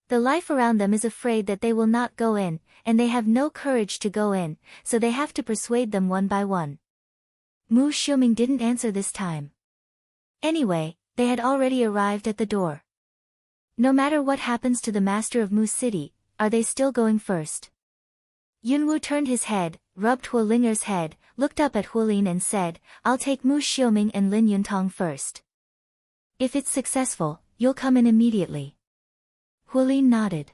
A: The life around them is afraid that they will not go in, and they have no courage to go in, so they have to persuade them one by one. Mu Xiuming didn't answer this time. Anyway, they had already arrived at the door. No matter what happens to the master of Mu City, are they still going first? Yunwu turned his head, rubbed Huolinger's head, looked up at Huolin and said, "I'll take Mu Xiuming and Lin Yuntong first. If it's successful, you'll come in immediately." Huolin nodded.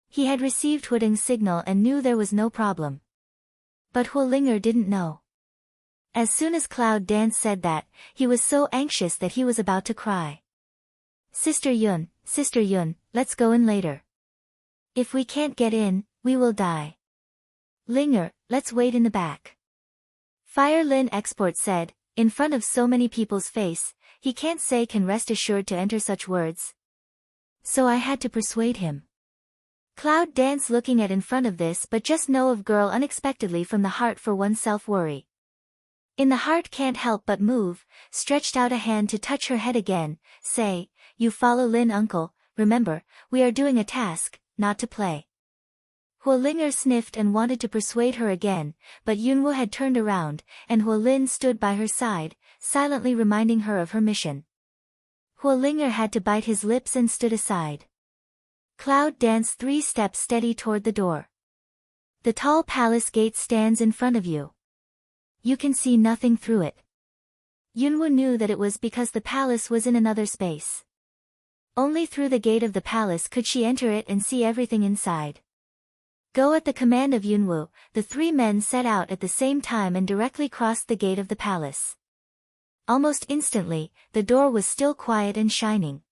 A: He had received Huoding's signal and knew there was no problem. But Huolinger didn't know. As soon as Cloud Dance said that, he was so anxious that he was about to cry. Sister Yun, let's go in later. If we can't get in, we will die. Linger, let's wait in the back." Fire Lin Export said, in front of so many people's face, he can't say can rest assured to enter such words. So I had to persuade him. Cloud Dance looking at in front of this but just know of girl unexpectedly from the heart for oneself worry. In the heart can't help but move, stretched out a hand to touch her head again, say, "You follow Lin uncle, remember, we are doing a task, not to play." Huolinger sniffed and wanted to persuade her again, but Yunwu had turned around, and Huolin stood by her side, silently reminding her of her mission. Huolinger had to bite his lips and stood aside. Cloud danced 3 steps steady toward the door. The tall palace gate stands in front of you. You can see nothing through it. Yunwu knew that it was because the palace was in another space. Only through the gate of the palace could she enter it and see everything inside. Go at the command of Yunwu, the 3 men set out at the same time and directly crossed the gate of the palace. Almost instantly, the door was still quiet and shining.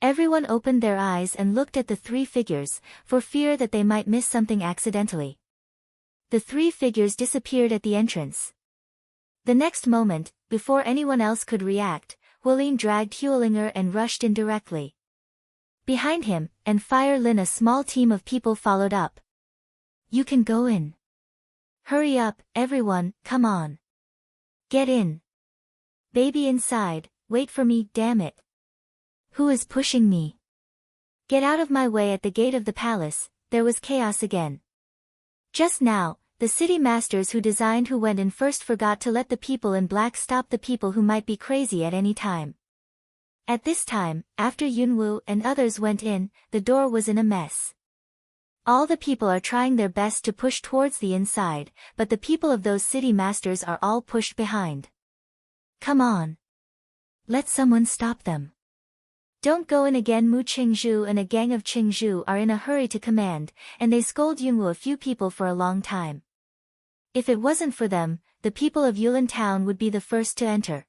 A: Everyone opened their eyes and looked at the 3 figures, for fear that they might miss something accidentally. The 3 figures disappeared at the entrance. The next moment, before anyone else could react, Huolin dragged Huolinger and rushed in directly. Behind him, and Fire Lin, a small team of people followed up. "You can go in. Hurry up, everyone, come on. Get in. Baby inside, wait for me, damn it. Who is pushing me? Get out of my way." At the gate of the palace, there was chaos again. Just now, the city masters who designed who went in first forgot to let the people in black stop the people who might be crazy at any time. At this time, after Yunwu and others went in, the door was in a mess. All the people are trying their best to push towards the inside, but the people of those city masters are all pushed behind. Come on. Let someone stop them. Don't go in again. Mu Qingzhu and a gang of Qingzhu are in a hurry to command, and they scold Yunwu a few people for a long time. If it wasn't for them, the people of Yulin town would be the first to enter.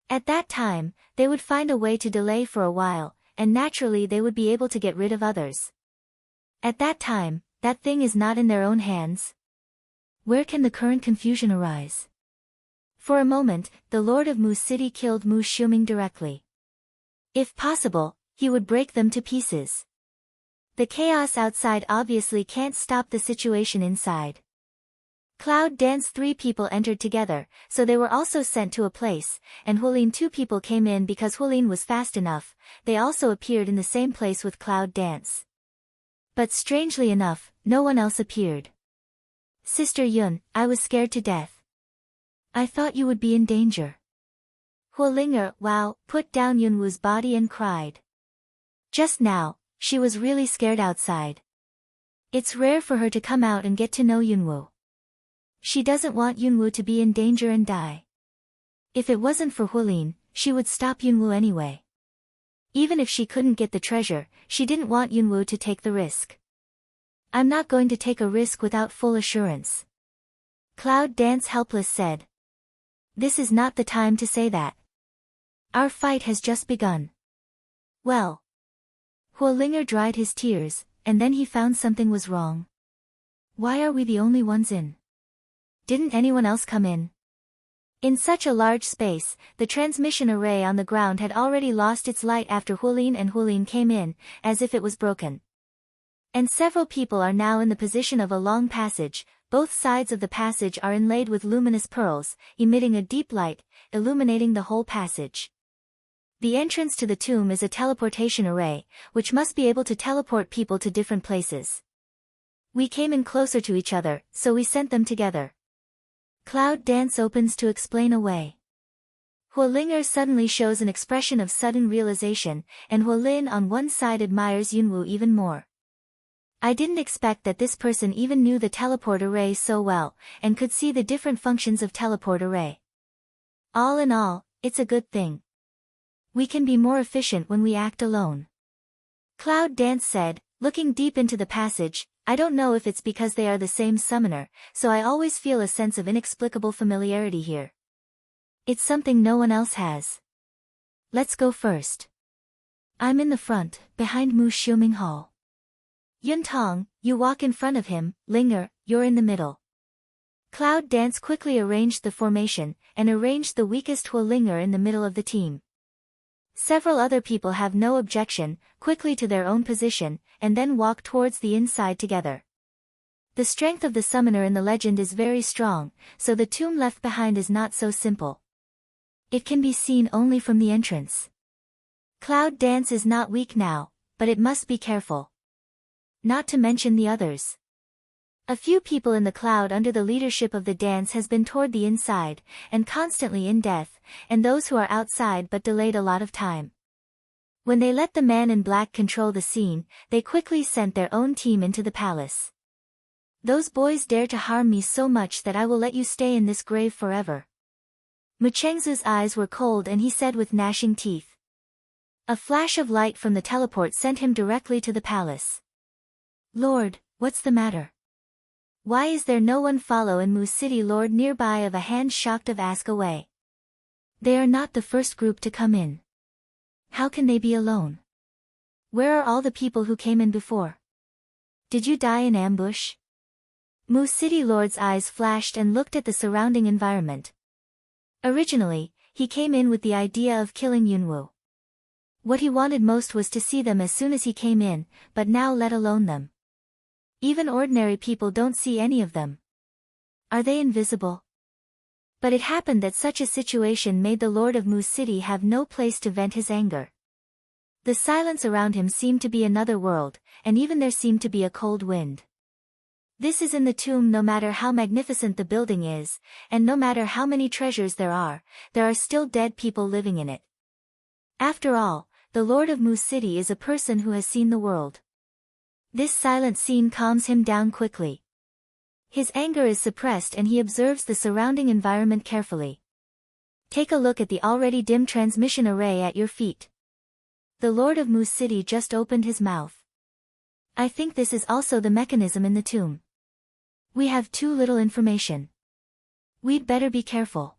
A: At that time, they would find a way to delay for a while, and naturally they would be able to get rid of others. At that time, that thing is not in their own hands. Where can the current confusion arise? For a moment, the Lord of Mu City killed Mu Xiuming directly. If possible, he would break them to pieces. The chaos outside obviously can't stop the situation inside. Cloud Dance 3 people entered together, so they were also sent to a place, and Huolin 2 people came in because Huolin was fast enough. They also appeared in the same place with Cloud Dance. But strangely enough, no one else appeared. Sister Yun, I was scared to death. I thought you would be in danger. Huolinger, wow, put down Yunwoo's body and cried. Just now, she was really scared outside. It's rare for her to come out and get to know Yunwoo. She doesn't want Yunwoo to be in danger and die. If it wasn't for Huolin, she would stop Yunwoo anyway. Even if she couldn't get the treasure, she didn't want Yunwoo to take the risk. I'm not going to take a risk without full assurance. Cloud Dance Helpless said. This is not the time to say that. Our fight has just begun. Well. Huolinger dried his tears, and then he found something was wrong. Why are we the only ones in? Didn't anyone else come in? In such a large space, the transmission array on the ground had already lost its light after Huolin and Huolin came in, as if it was broken. And several people are now in the position of a long passage. Both sides of the passage are inlaid with luminous pearls, emitting a deep light, illuminating the whole passage. The entrance to the tomb is a teleportation array, which must be able to teleport people to different places. We came in closer to each other, so we sent them together. Cloud Dance opens to explain away. Huolinger suddenly shows an expression of sudden realization, and Huolin on one side admires Yunwoo even more. I didn't expect that this person even knew the teleport array so well, and could see the different functions of teleport array. All in all, it's a good thing. We can be more efficient when we act alone. Cloud Dance said, looking deep into the passage. I don't know if it's because they are the same summoner, so I always feel a sense of inexplicable familiarity here. It's something no one else has. Let's go first. I'm in the front, behind Mu Xiuming Hall. Yun Tong, you walk in front of him. Linger, you're in the middle. Cloud Dance quickly arranged the formation, and arranged the weakest Huolinger in the middle of the team. Several other people have no objection, quickly to their own position, and then walk towards the inside together. The strength of the summoner in the legend is very strong, so the tomb left behind is not so simple. It can be seen only from the entrance. Cloud Dance is not weak now, but it must be careful. Not to mention the others. A few people in the cloud under the leadership of the dance has been toward the inside, and constantly in death, and those who are outside but delayed a lot of time. When they let the man in black control the scene, they quickly sent their own team into the palace. Those boys dare to harm me so much that I will let you stay in this grave forever. Mu Chengzu's eyes were cold and he said with gnashing teeth. A flash of light from the teleport sent him directly to the palace. Lord, what's the matter? Why is there no one follow in Mu City Lord nearby of a hand shocked of ask away? They are not the first group to come in. How can they be alone? Where are all the people who came in before? Did you die in ambush? Mu City Lord's eyes flashed and looked at the surrounding environment. Originally, he came in with the idea of killing Yunwoo. What he wanted most was to see them as soon as he came in, but now let alone them. Even ordinary people don't see any of them. Are they invisible? But it happened that such a situation made the Lord of Mu City have no place to vent his anger. The silence around him seemed to be another world, and even there seemed to be a cold wind. This is in the tomb. No matter how magnificent the building is, and no matter how many treasures there are still dead people living in it. After all, the Lord of Mu City is a person who has seen the world. This silent scene calms him down quickly. His anger is suppressed and he observes the surrounding environment carefully. Take a look at the already dim transmission array at your feet. The Lord of Mu City just opened his mouth. I think this is also the mechanism in the tomb. We have too little information. We'd better be careful.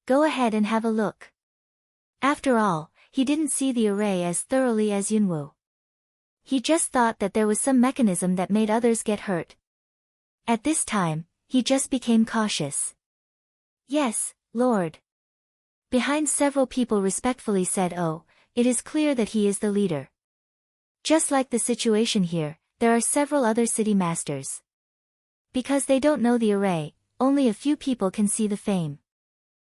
A: Go ahead and have a look. After all, he didn't see the array as thoroughly as Yunwoo. He just thought that there was some mechanism that made others get hurt. At this time, he just became cautious. Yes, Lord. Behind several people respectfully said, oh, it is clear that he is the leader. Just like the situation here, there are several other city masters. Because they don't know the array, only a few people can see the fame.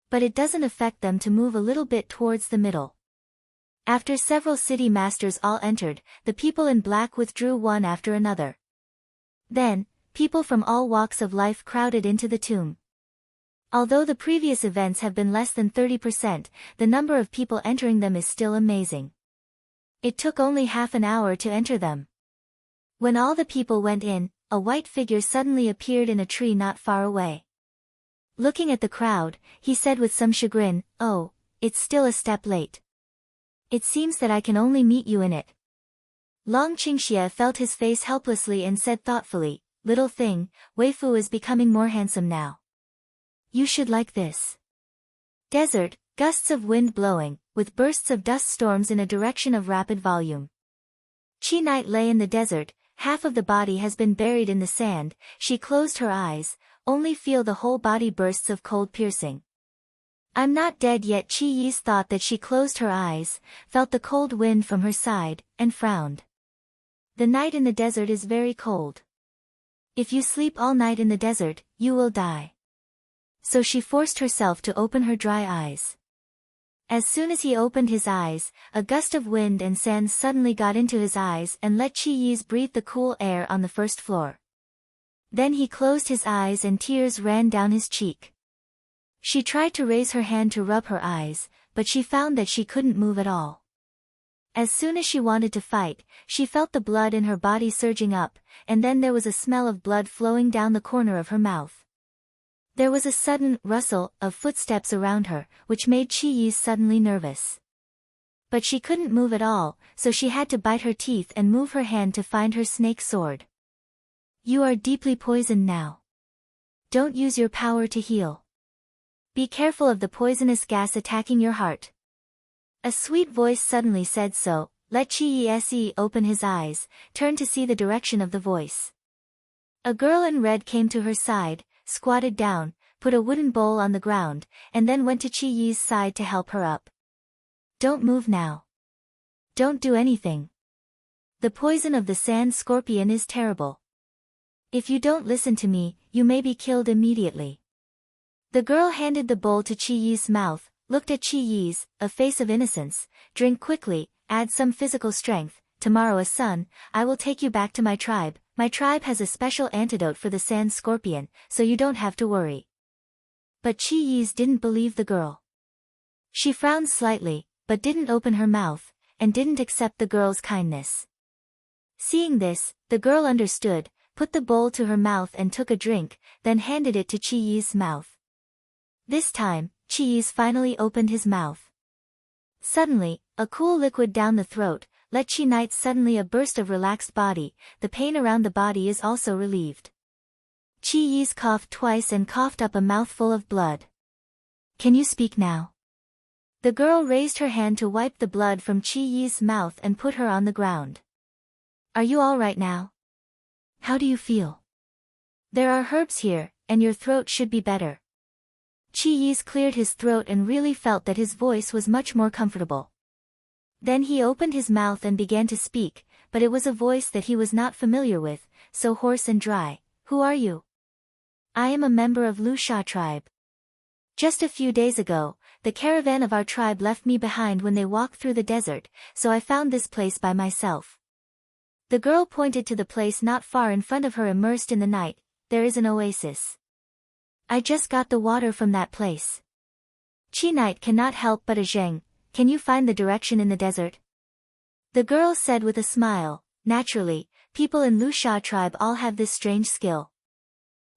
A: But it doesn't affect them to move a little bit towards the middle. After several city masters all entered, the people in black withdrew one after another. Then, people from all walks of life crowded into the tomb. Although the previous events have been less than 30%, the number of people entering them is still amazing. It took only half an hour to enter them. When all the people went in, a white figure suddenly appeared in a tree not far away. Looking at the crowd, he said with some chagrin, "Oh, it's still a step late. It seems that I can only meet you in it." Long Qingxia felt his face helplessly and said thoughtfully, "Little thing, Weifu is becoming more handsome now. You should like this." Desert, gusts of wind blowing, with bursts of dust storms in a direction of rapid volume. Chi Night lay in the desert, half of the body has been buried in the sand, she closed her eyes, only feel the whole body bursts of cold piercing. "I'm not dead yet." Chi Yi's thought that she closed her eyes, felt the cold wind from her side, and frowned. The night in the desert is very cold. If you sleep all night in the desert, you will die. So she forced herself to open her dry eyes. As soon as he opened his eyes, a gust of wind and sand suddenly got into his eyes and let Chi Yi's breathe the cool air on the first floor. Then he closed his eyes and tears ran down his cheek. She tried to raise her hand to rub her eyes, but she found that she couldn't move at all. As soon as she wanted to fight, she felt the blood in her body surging up, and then there was a smell of blood flowing down the corner of her mouth. There was a sudden rustle of footsteps around her, which made Chi Yi suddenly nervous. But she couldn't move at all, so she had to bite her teeth and move her hand to find her snake sword. "You are deeply poisoned now. Don't use your power to heal. Be careful of the poisonous gas attacking your heart." A sweet voice suddenly said so. Let Chi Yi open his eyes, turn to see the direction of the voice. A girl in red came to her side, squatted down, put a wooden bowl on the ground, and then went to Chi Yi's side to help her up. "Don't move now. Don't do anything. The poison of the sand scorpion is terrible. If you don't listen to me, you may be killed immediately." The girl handed the bowl to Chi Yi's mouth, looked at Chi Yi's, a face of innocence. "Drink quickly, add some physical strength. Tomorrow a sun, I will take you back to my tribe. My tribe has a special antidote for the sand scorpion, so you don't have to worry." But Chi Yi's didn't believe the girl. She frowned slightly, but didn't open her mouth, and didn't accept the girl's kindness. Seeing this, the girl understood, put the bowl to her mouth and took a drink, then handed it to Chi Yi's mouth. This time, Chi Yi's finally opened his mouth. Suddenly, a cool liquid down the throat, let Chi Night suddenly a burst of relaxed body, the pain around the body is also relieved. Chi Yi's coughed twice and coughed up a mouthful of blood. "Can you speak now?" The girl raised her hand to wipe the blood from Chi Yi's mouth and put her on the ground. "Are you all right now? How do you feel? There are herbs here, and your throat should be better." Chi Yi's cleared his throat and really felt that his voice was much more comfortable. Then he opened his mouth and began to speak, but it was a voice that he was not familiar with, so hoarse and dry. "Who are you?" "I am a member of Lu Sha tribe. Just a few days ago, the caravan of our tribe left me behind when they walked through the desert, so I found this place by myself." The girl pointed to the place not far in front of her immersed in the night. "There is an oasis. I just got the water from that place." Chi Night cannot help but a zheng. "Can you find the direction in the desert?" The girl said with a smile, "Naturally, people in Lu Sha tribe all have this strange skill.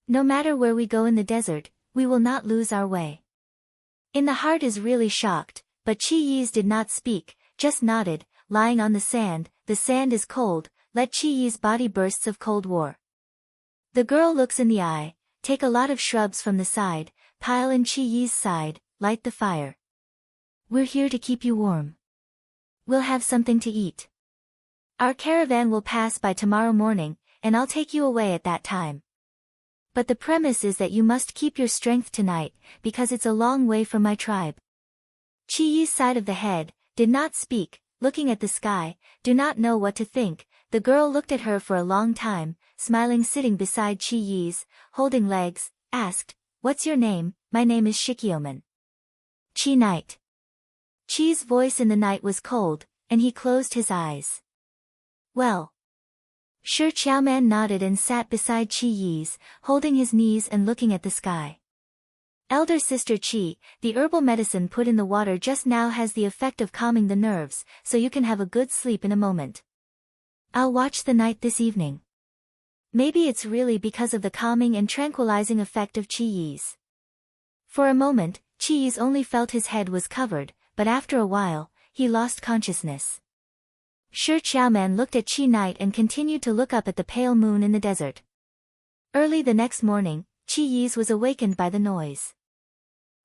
A: No matter where we go in the desert, we will not lose our way." In the heart is really shocked, but Chi Yi's did not speak, just nodded, lying on the sand. "The sand is cold, let Chi Yi's body bursts of cold war." The girl looks in the eye, take a lot of shrubs from the side, pile in Chi Yi's side, light the fire. "We're here to keep you warm. We'll have something to eat. Our caravan will pass by tomorrow morning, and I'll take you away at that time. But the premise is that you must keep your strength tonight, because it's a long way from my tribe." Chi Yi's side of the head, did not speak, looking at the sky, do not know what to think. The girl looked at her for a long time, smiling sitting beside Chi Yi's, holding legs, asked, "What's your name?" "My name is Shikioman." Chi night. Chi's voice in the night was cold, and he closed his eyes. "Well." Shi Qiaoman nodded and sat beside Chi Yi's, holding his knees and looking at the sky. "Elder sister Chi, the herbal medicine put in the water just now has the effect of calming the nerves, so you can have a good sleep in a moment. I'll watch the night this evening." Maybe it's really because of the calming and tranquilizing effect of Chi Yi's. For a moment, Chi Yi's only felt his head was covered, but after a while, he lost consciousness. Shi Qiaoman looked at Chi night and continued to look up at the pale moon in the desert. Early the next morning, Chi Yi's was awakened by the noise.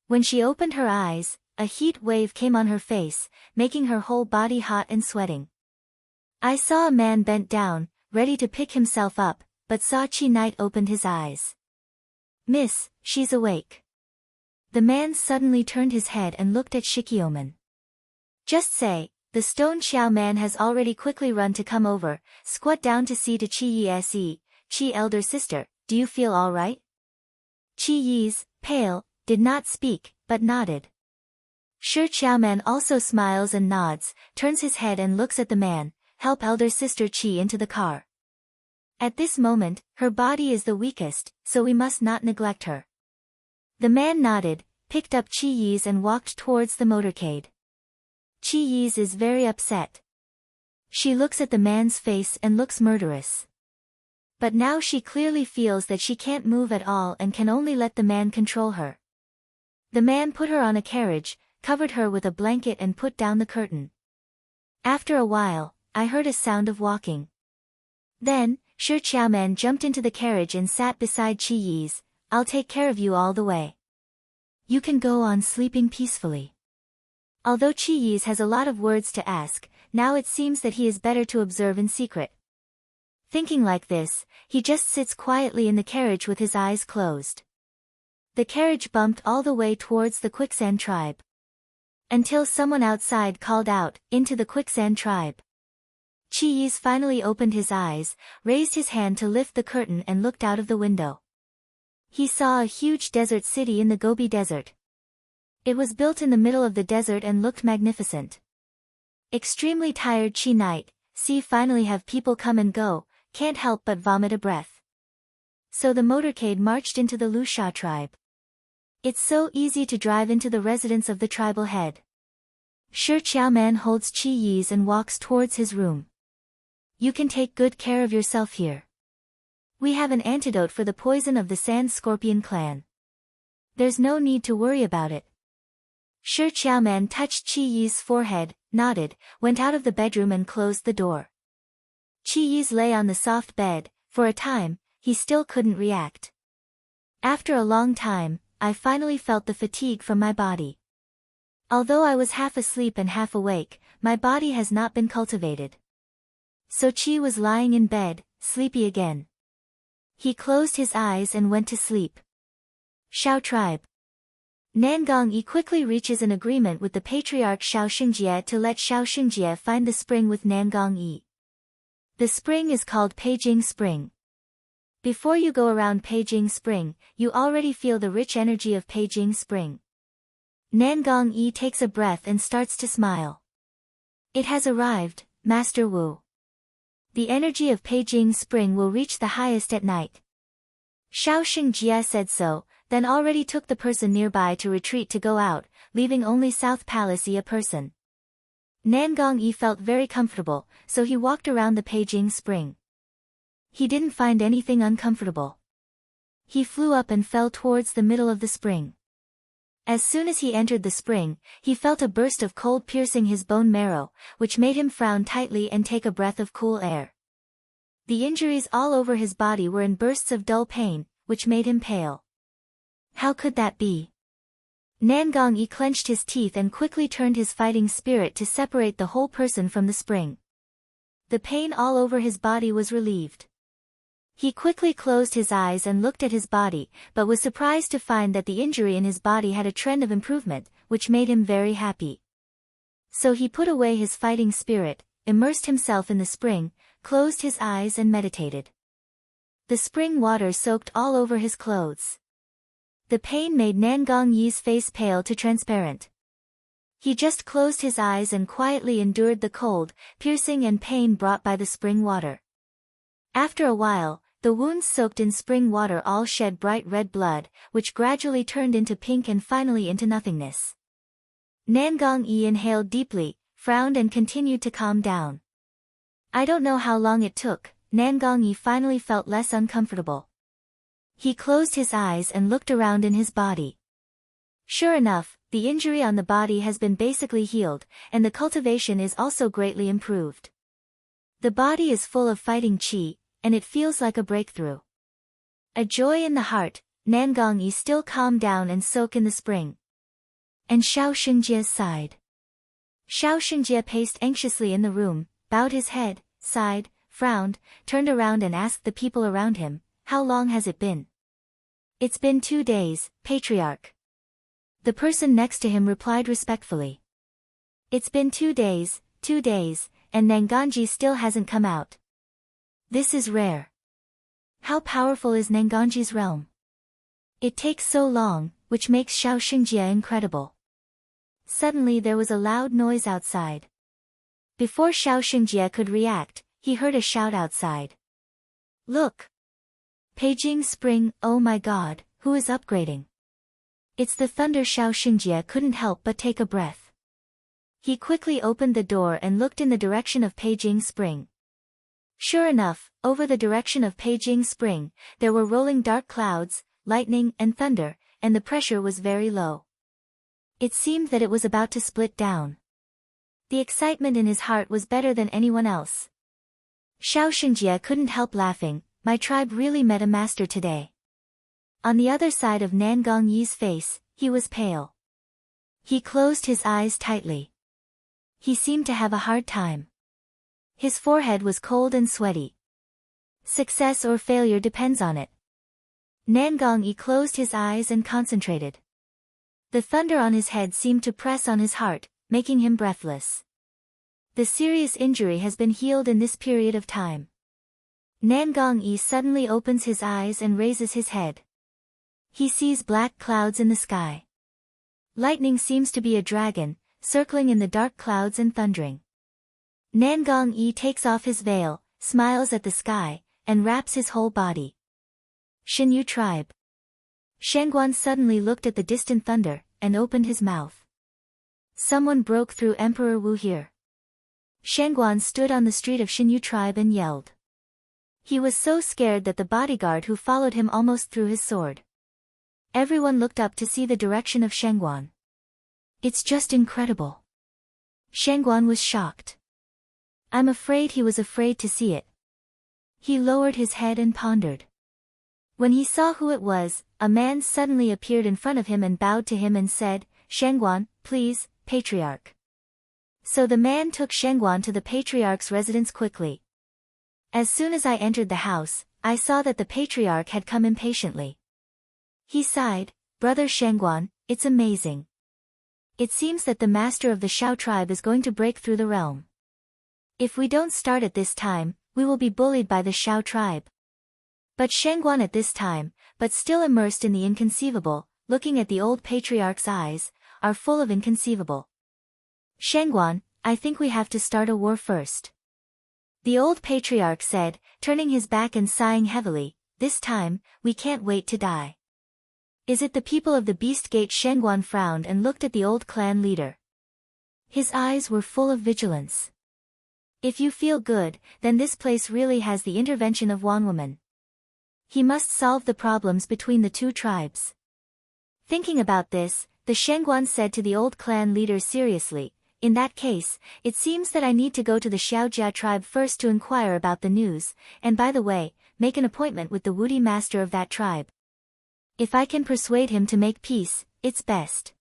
A: When she opened her eyes, a heat wave came on her face, making her whole body hot and sweating. "I saw a man bent down, ready to pick himself up, but saw Chi night opened his eyes. Miss, she's awake." The man suddenly turned his head and looked at Shikioman. "Just say, the stone Xiao man has already quickly run to come over, squat down to see to Chi Yi. Chi elder sister, do you feel all right?" Chi Yi's, pale, did not speak, but nodded. Shi Qiaoman also smiles and nods, turns his head and looks at the man. "Help elder sister Chi into the car. At this moment, her body is the weakest, so we must not neglect her." The man nodded, picked up Chi Yi's and walked towards the motorcade. Chi Yi's is very upset. She looks at the man's face and looks murderous. But now she clearly feels that she can't move at all and can only let the man control her. The man put her on a carriage, covered her with a blanket and put down the curtain. After a while, I heard a sound of walking. Then, Shi Qiaoman jumped into the carriage and sat beside Chi Yi's. "I'll take care of you all the way. You can go on sleeping peacefully." Although Chi Yi's has a lot of words to ask, now it seems that he is better to observe in secret. Thinking like this, he just sits quietly in the carriage with his eyes closed. The carriage bumped all the way towards the quicksand tribe. Until someone outside called out, "Into the quicksand tribe." Chi Yi's finally opened his eyes, raised his hand to lift the curtain and looked out of the window. He saw a huge desert city in the Gobi Desert. It was built in the middle of the desert and looked magnificent. Extremely tired Chi night, see finally have people come and go, can't help but vomit a breath. So the motorcade marched into the Lusha tribe. It's so easy to drive into the residence of the tribal head. Shi Qiaoman holds Chi Yi's and walks towards his room. "You can take good care of yourself here. We have an antidote for the poison of the Sand Scorpion clan. There's no need to worry about it." Shi Qiaoman touched Chi Yi's forehead, nodded, went out of the bedroom and closed the door. Chi Yi's lay on the soft bed. For a time, he still couldn't react. "After a long time, I finally felt the fatigue from my body. Although I was half asleep and half awake, my body has not been cultivated." So Chi was lying in bed, sleepy again. He closed his eyes and went to sleep. Shao tribe. Nangong Yi quickly reaches an agreement with the patriarch Shao Xingjie to let Shao Xingjie find the spring with Nangong Yi. The spring is called Peijing Spring. Before you go around Peijing Spring, you already feel the rich energy of Peijing Spring. Nangong Yi takes a breath and starts to smile. "It has arrived, Master Wu. The energy of Peijing Spring will reach the highest at night." Shao Xingjie said so, then already took the person nearby to retreat to go out, leaving only South Palace a person. Nangong Yi felt very comfortable, so he walked around the Peijing Spring. He didn't find anything uncomfortable. He flew up and fell towards the middle of the spring. As soon as he entered the spring, he felt a burst of cold piercing his bone marrow, which made him frown tightly and take a breath of cool air. The injuries all over his body were in bursts of dull pain, which made him pale. How could that be? Nangong Yi clenched his teeth and quickly turned his fighting spirit to separate the whole person from the spring. The pain all over his body was relieved. He quickly closed his eyes and looked at his body, but was surprised to find that the injury in his body had a trend of improvement, which made him very happy. So he put away his fighting spirit, immersed himself in the spring, closed his eyes and meditated. The spring water soaked all over his clothes. The pain made Nangong Yi's face pale to transparent. He just closed his eyes and quietly endured the cold, piercing and pain brought by the spring water. After a while, the wounds soaked in spring water all shed bright red blood, which gradually turned into pink and finally into nothingness. Nangong Yi inhaled deeply, frowned and continued to calm down. I don't know how long it took, Nangong Yi finally felt less uncomfortable. He closed his eyes and looked around in his body. Sure enough, the injury on the body has been basically healed, and the cultivation is also greatly improved. The body is full of fighting qi, and it feels like a breakthrough. A joy in the heart, Nangong Yi still calmed down and soak in the spring. And Xiao Xingjie sighed. Xiao Xingjie paced anxiously in the room, bowed his head, sighed, frowned, turned around and asked the people around him, how long has it been? It's been 2 days, Patriarch. The person next to him replied respectfully. It's been 2 days, and Nangongji still hasn't come out. This is rare. How powerful is Nangongji's realm? It takes so long, which makes Xiao Xingjie incredible. Suddenly there was a loud noise outside. Before Xiao Xingjie could react, he heard a shout outside. Look! Peijing Spring, oh my god, who is upgrading? It's the thunder. Xiao Xingjie couldn't help but take a breath. He quickly opened the door and looked in the direction of Peijing Spring. Sure enough, over the direction of Peijing Spring, there were rolling dark clouds, lightning and thunder, and the pressure was very low. It seemed that it was about to split down. The excitement in his heart was better than anyone else. Xiao Xingjie couldn't help laughing, my tribe really met a master today. On the other side of Nangong Yi's face, he was pale. He closed his eyes tightly. He seemed to have a hard time. His forehead was cold and sweaty. Success or failure depends on it. Nangong Yi closed his eyes and concentrated. The thunder on his head seemed to press on his heart, making him breathless. The serious injury has been healed in this period of time. Nangong Yi suddenly opens his eyes and raises his head. He sees black clouds in the sky. Lightning seems to be a dragon, circling in the dark clouds and thundering. Nangong Yi takes off his veil, smiles at the sky, and wraps his whole body. Xinyu tribe. Shangguan suddenly looked at the distant thunder, and opened his mouth. Someone broke through Emperor Wu here. Shangguan stood on the street of Xinyu tribe and yelled. He was so scared that the bodyguard who followed him almost threw his sword. Everyone looked up to see the direction of Shangguan. It's just incredible. Shangguan was shocked. I'm afraid he was afraid to see it. He lowered his head and pondered. When he saw who it was, a man suddenly appeared in front of him and bowed to him and said, Shangguan, please, Patriarch. So the man took Shangguan to the Patriarch's residence quickly. As soon as I entered the house, I saw that the Patriarch had come impatiently. He sighed, Brother Shangguan, it's amazing. It seems that the master of the Xiao tribe is going to break through the realm. If we don't start at this time, we will be bullied by the Xiao tribe. But Shangguan at this time, but still immersed in the inconceivable, looking at the old Patriarch's eyes, are full of inconceivable. Shangguan, I think we have to start a war first. The old Patriarch said, turning his back and sighing heavily, this time, we can't wait to die. Is it the people of the Beast Gate? Shangguan frowned and looked at the old clan leader. His eyes were full of vigilance. If you feel good, then this place really has the intervention of one woman. He must solve the problems between the two tribes. Thinking about this, the Shangguan said to the old clan leader seriously, in that case, it seems that I need to go to the Xiaojia tribe first to inquire about the news, and by the way, make an appointment with the Wudi master of that tribe. If I can persuade him to make peace, it's best.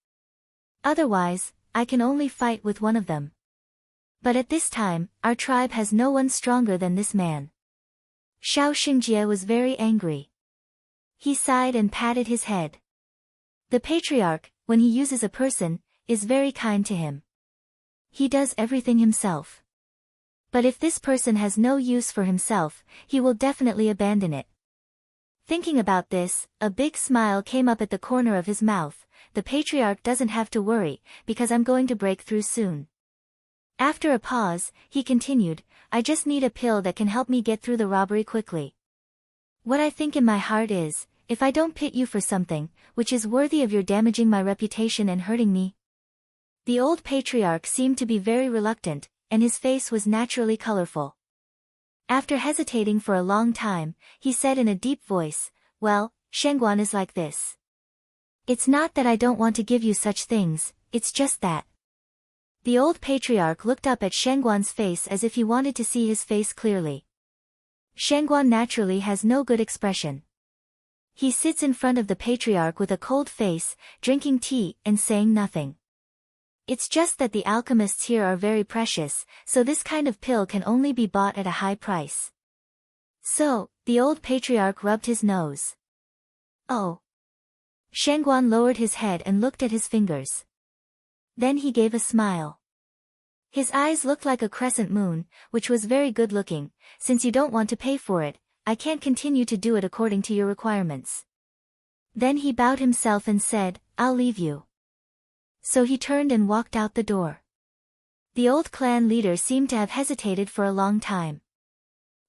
A: Otherwise, I can only fight with one of them. But at this time, our tribe has no one stronger than this man. Xiao Xingjie was very angry. He sighed and patted his head. The Patriarch, when he uses a person, is very kind to him. He does everything himself. But if this person has no use for himself, he will definitely abandon it. Thinking about this, a big smile came up at the corner of his mouth. The patriarch doesn't have to worry, because I'm going to break through soon. After a pause, he continued, I just need a pill that can help me get through the robbery quickly. What I think in my heart is, if I don't pit you for something, which is worthy of your damaging my reputation and hurting me. The old patriarch seemed to be very reluctant, and his face was naturally colorful. After hesitating for a long time, he said in a deep voice, well, Shengguan is like this. It's not that I don't want to give you such things, it's just that. The old patriarch looked up at Shengguan's face as if he wanted to see his face clearly. Shengguan naturally has no good expression. He sits in front of the patriarch with a cold face, drinking tea and saying nothing. It's just that the alchemists here are very precious, so this kind of pill can only be bought at a high price. So, the old patriarch rubbed his nose. Oh. Shengguan lowered his head and looked at his fingers. Then he gave a smile. His eyes looked like a crescent moon, which was very good looking. Since you don't want to pay for it, I can't continue to do it according to your requirements. Then he bowed himself and said, I'll leave you. So he turned and walked out the door. The old clan leader seemed to have hesitated for a long time.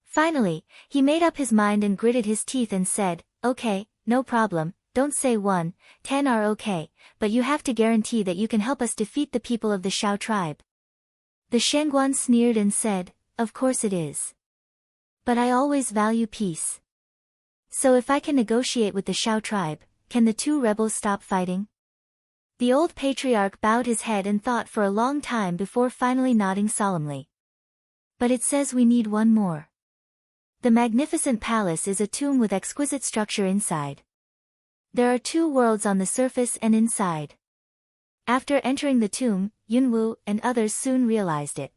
A: Finally, he made up his mind and gritted his teeth and said, okay, no problem, don't say 1, 10 are okay, but you have to guarantee that you can help us defeat the people of the Shao tribe. The Shengguan sneered and said, of course it is. But I always value peace. So if I can negotiate with the Shao tribe, can the two rebels stop fighting? The old patriarch bowed his head and thought for a long time before finally nodding solemnly. But it says we need one more. The magnificent palace is a tomb with exquisite structure inside. There are 2 worlds on the surface and inside. After entering the tomb, Yunwu and others soon realized it.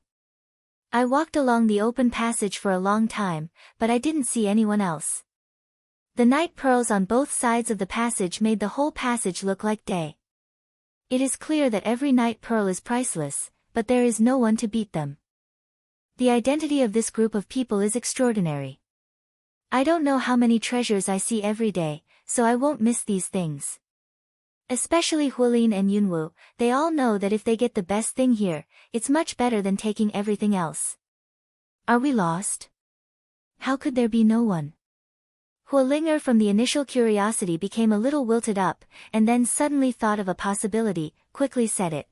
A: I walked along the open passage for a long time, but I didn't see anyone else. The night pearls on both sides of the passage made the whole passage look like day. It is clear that every night pearl is priceless, but there is no one to beat them. The identity of this group of people is extraordinary. I don't know how many treasures I see every day, so I won't miss these things. Especially Huolin and Yunwu, they all know that if they get the best thing here, it's much better than taking everything else. Are we lost? How could there be no one? Huolinger from the initial curiosity became a little wilted up, and then suddenly thought of a possibility, quickly said it.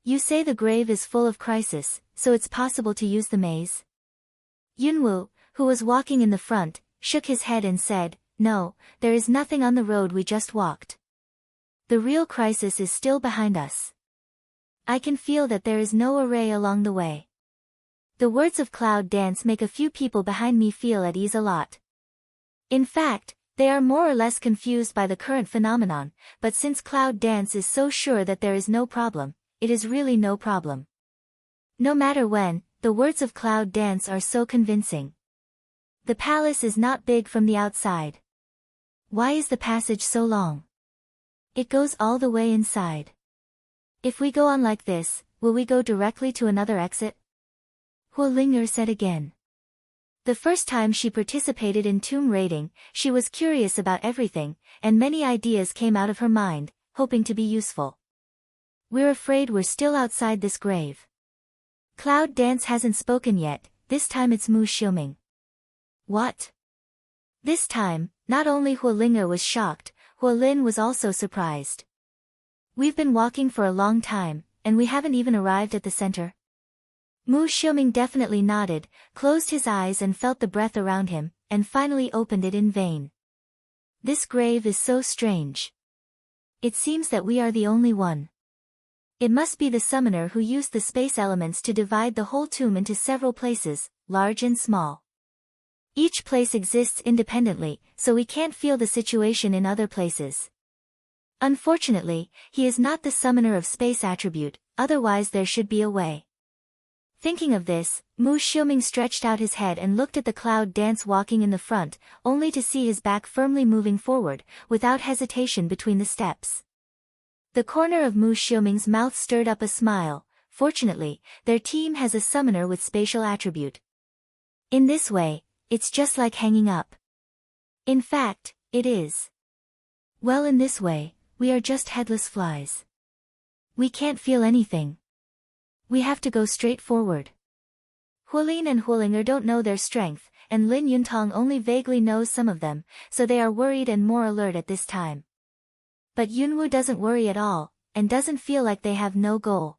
A: You say the grave is full of crisis, so it's possible to use the maze? Yunwu, who was walking in the front, shook his head and said, no, there is nothing on the road we just walked. The real crisis is still behind us. I can feel that there is no array along the way. The words of Cloud Dance make a few people behind me feel at ease a lot. In fact, they are more or less confused by the current phenomenon, but since Cloud Dance is so sure that there is no problem, it is really no problem. No matter when, the words of Cloud Dance are so convincing. The palace is not big from the outside. Why is the passage so long? It goes all the way inside. If we go on like this, will we go directly to another exit? Huolinger said again. The first time she participated in tomb raiding, she was curious about everything, and many ideas came out of her mind, hoping to be useful. We're afraid we're still outside this grave. Cloud Dance hasn't spoken yet, this time it's Mu Xiuming. What? This time, not only Huolinger was shocked, Huolin was also surprised. We've been walking for a long time, and we haven't even arrived at the center. Mu Xiuming definitely nodded, closed his eyes and felt the breath around him, and finally opened it in vain. This grave is so strange. It seems that we are the only one. It must be the summoner who used the space elements to divide the whole tomb into several places, large and small. Each place exists independently, so we can't feel the situation in other places. Unfortunately, he is not the summoner of space attribute, otherwise there should be a way. Thinking of this, Mu Xiuming stretched out his head and looked at the Cloud Dance walking in the front, only to see his back firmly moving forward, without hesitation between the steps. The corner of Mu Xiuming's mouth stirred up a smile. Fortunately, their team has a summoner with spatial attribute. In this way, it's just like hanging up. In fact, it is. Well, in this way, we are just headless flies. We can't feel anything. We have to go straight forward. Huolin and Huolinger don't know their strength, and Lin Yuntong only vaguely knows some of them, so they are worried and more alert at this time. But Yunwu doesn't worry at all, and doesn't feel like they have no goal.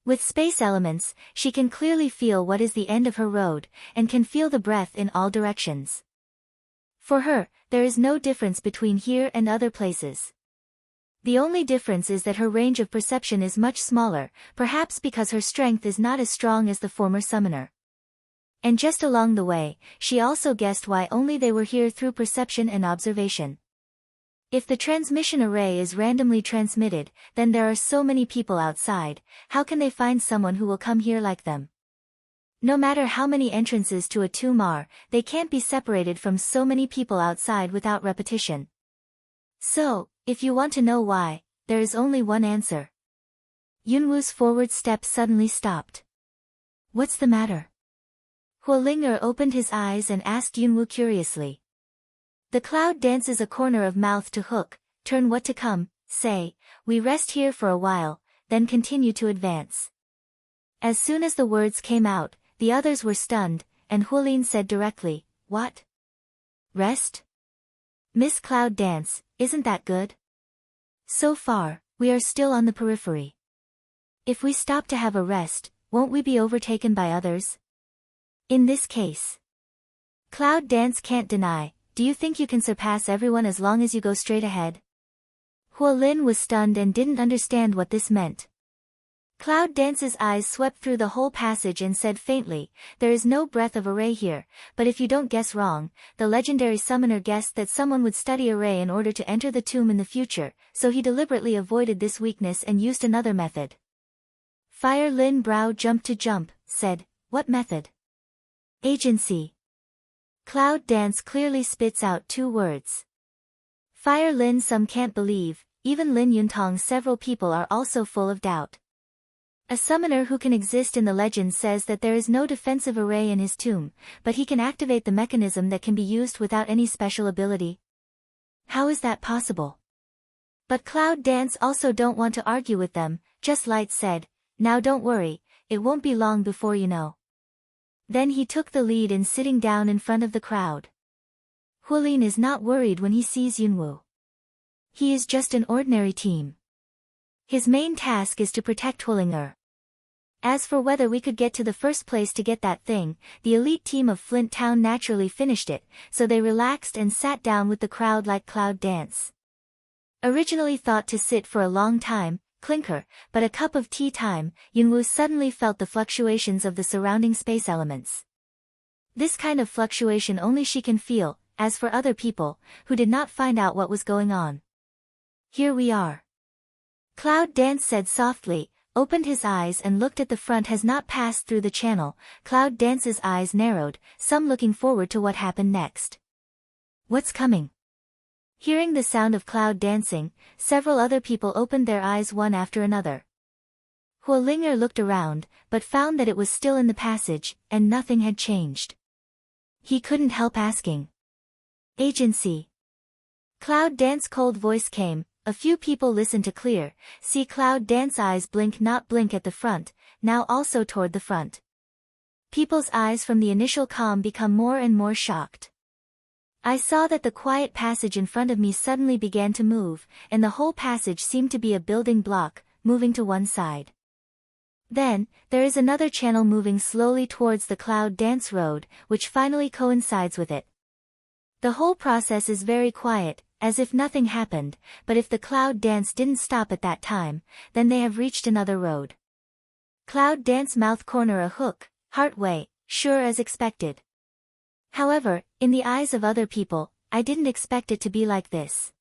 A: With space elements, she can clearly feel what is the end of her road, and can feel the breath in all directions. For her, there is no difference between here and other places. The only difference is that her range of perception is much smaller, perhaps because her strength is not as strong as the former summoner. And just along the way, she also guessed why only they were here through perception and observation. If the transmission array is randomly transmitted, then there are so many people outside, how can they find someone who will come here like them? No matter how many entrances to a tomb are, they can't be separated from so many people outside without repetition. So, if you want to know why, there is only one answer. Yunwu's forward step suddenly stopped. What's the matter? Huolinger opened his eyes and asked Yunwu curiously. The cloud dances a corner of mouth to hook, turn what to come, say, we rest here for a while, then continue to advance. As soon as the words came out, the others were stunned, and Huolin said directly, what? Rest? Miss Cloud Dance, isn't that good? So far, we are still on the periphery. If we stop to have a rest, won't we be overtaken by others? In this case, Cloud Dance can't deny, do you think you can surpass everyone as long as you go straight ahead? Huolin was stunned and didn't understand what this meant. Cloud Dance's eyes swept through the whole passage and said faintly, there is no breath of array here, but if you don't guess wrong, the legendary summoner guessed that someone would study array in order to enter the tomb in the future, so he deliberately avoided this weakness and used another method. Fire Lin brow jumped to jump, said, what method? Agency. Cloud Dance clearly spits out two words. Fire Lin some can't believe, even Lin Yuntong's several people are also full of doubt. A summoner who can exist in the legend says that there is no defensive array in his tomb, but he can activate the mechanism that can be used without any special ability. How is that possible? But Cloud Dance also don't want to argue with them, just Light said, now don't worry, it won't be long before you know. Then he took the lead in sitting down in front of the crowd. Huolin is not worried when he sees Yunwu. He is just an ordinary team. His main task is to protect Huolinger. As for whether we could get to the first place to get that thing, the elite team of Flint Town naturally finished it, so they relaxed and sat down with the crowd like Cloud Dance. Originally thought to sit for a long time, clinker, but a cup of tea time, Yunwu suddenly felt the fluctuations of the surrounding space elements. This kind of fluctuation only she can feel, as for other people, who did not find out what was going on. Here we are. Cloud Dance said softly, opened his eyes and looked at the front has not passed through the channel. Cloud Dance's eyes narrowed, some looking forward to what happened next. What's coming? Hearing the sound of Cloud dancing, several other people opened their eyes one after another. Huolinger looked around, but found that it was still in the passage, and nothing had changed. He couldn't help asking. Agency. Cloud Dance's cold voice came. A few people listened to clear, see Cloud Dance eyes blink not blink at the front, now also toward the front. People's eyes from the initial calm become more and more shocked. I saw that the quiet passage in front of me suddenly began to move, and the whole passage seemed to be a building block, moving to one side. Then, there is another channel moving slowly towards the Cloud Dance road, which finally coincides with it. The whole process is very quiet, as if nothing happened, but if the Cloud Dance didn't stop at that time, then they have reached another road. Cloud Dance mouth corner a hook, heart way, sure as expected. However, in the eyes of other people, I didn't expect it to be like this.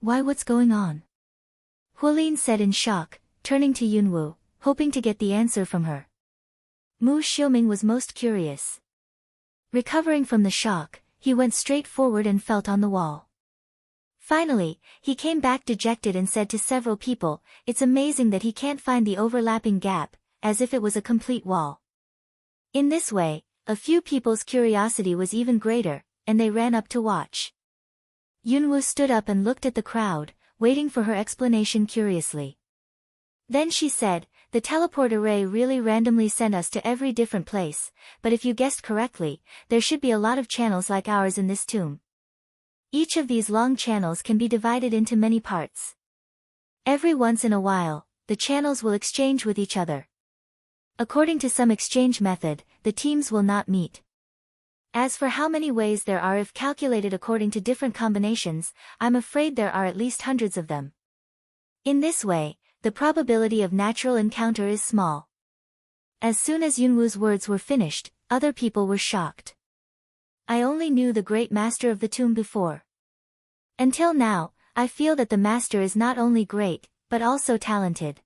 A: Why, what's going on? Huolin said in shock, turning to Yunwu, hoping to get the answer from her. Mu Xiuming was most curious. Recovering from the shock, he went straight forward and felt on the wall. Finally, he came back dejected and said to several people, it's amazing that he can't find the overlapping gap, as if it was a complete wall. In this way, a few people's curiosity was even greater, and they ran up to watch. Yunwoo stood up and looked at the crowd, waiting for her explanation curiously. Then she said, "The teleport array really randomly sent us to every different place, but if you guessed correctly, there should be a lot of channels like ours in this tomb. Each of these long channels can be divided into many parts. Every once in a while, the channels will exchange with each other. According to some exchange method, the teams will not meet. As for how many ways there are if calculated according to different combinations, I'm afraid there are at least hundreds of them. In this way, the probability of natural encounter is small." As soon as Yunwoo's words were finished, other people were shocked. "I only knew the great master of the tomb before. Until now, I feel that the master is not only great, but also talented.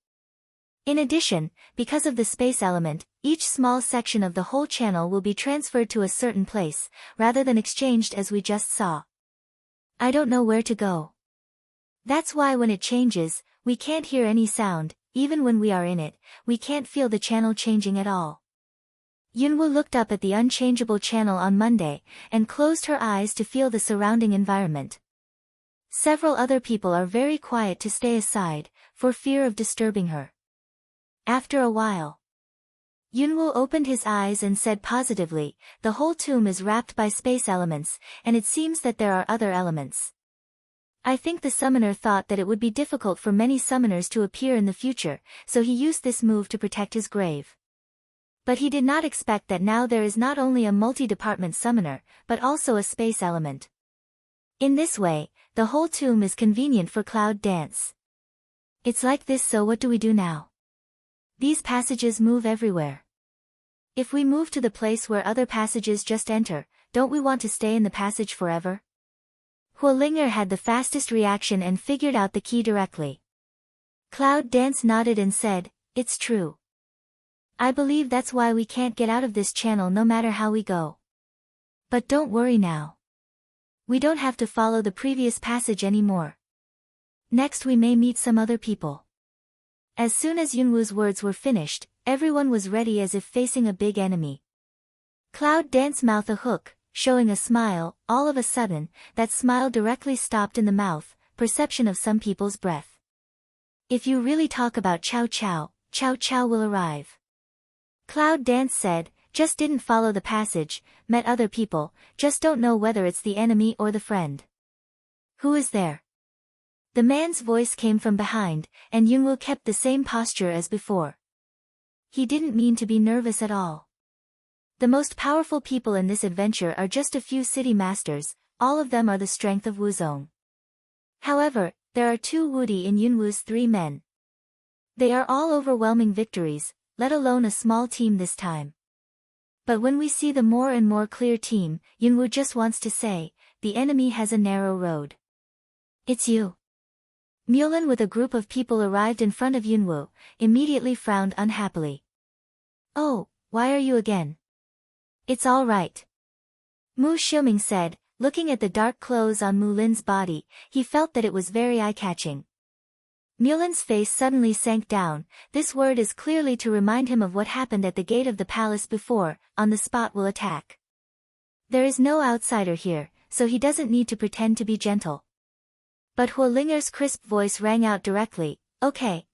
A: In addition, because of the space element, each small section of the whole channel will be transferred to a certain place, rather than exchanged as we just saw. I don't know where to go. That's why when it changes, we can't hear any sound, even when we are in it, we can't feel the channel changing at all." Yunwoo looked up at the unchangeable channel on Monday, and closed her eyes to feel the surrounding environment. Several other people are very quiet to stay aside, for fear of disturbing her. After a while, Yunwoo opened his eyes and said positively, "The whole tomb is wrapped by space elements, and it seems that there are other elements. I think the summoner thought that it would be difficult for many summoners to appear in the future, so he used this move to protect his grave. But he did not expect that now there is not only a multi-department summoner, but also a space element. In this way, the whole tomb is convenient for Cloud Dance. It's like this, so what do we do now? These passages move everywhere. If we move to the place where other passages just enter, don't we want to stay in the passage forever?" Huolinger had the fastest reaction and figured out the key directly. Cloud Dance nodded and said, "It's true. I believe that's why we can't get out of this channel no matter how we go. But don't worry now. We don't have to follow the previous passage anymore. Next we may meet some other people." As soon as Yunwoo's words were finished, everyone was ready as if facing a big enemy. Cloud Dance mouthed a hook, showing a smile. All of a sudden, that smile directly stopped in the mouth, perception of some people's breath. "If you really talk about Chow Chow, Chow Chow will arrive." Cloud Dance said, "Just didn't follow the passage, met other people, just don't know whether it's the enemy or the friend." "Who is there?" The man's voice came from behind, and Yunwoo kept the same posture as before. He didn't mean to be nervous at all. The most powerful people in this adventure are just a few city masters, all of them are the strength of Wuzong. However, there are 2 Wudi in Yunwoo's 3 men. They are all overwhelming victories, let alone a small team this time. But when we see the more and more clear team, Yunwoo just wants to say, the enemy has a narrow road. "It's you." Mulin with a group of people arrived in front of Yunwoo, immediately frowned unhappily. "Oh, why are you again?" "It's all right." Mu Xiuming said, looking at the dark clothes on Mulin's body, he felt that it was very eye-catching. Mulin's face suddenly sank down. This word is clearly to remind him of what happened at the gate of the palace before, on the spot will attack. There is no outsider here, so he doesn't need to pretend to be gentle. But Huolinger's crisp voice rang out directly, okay,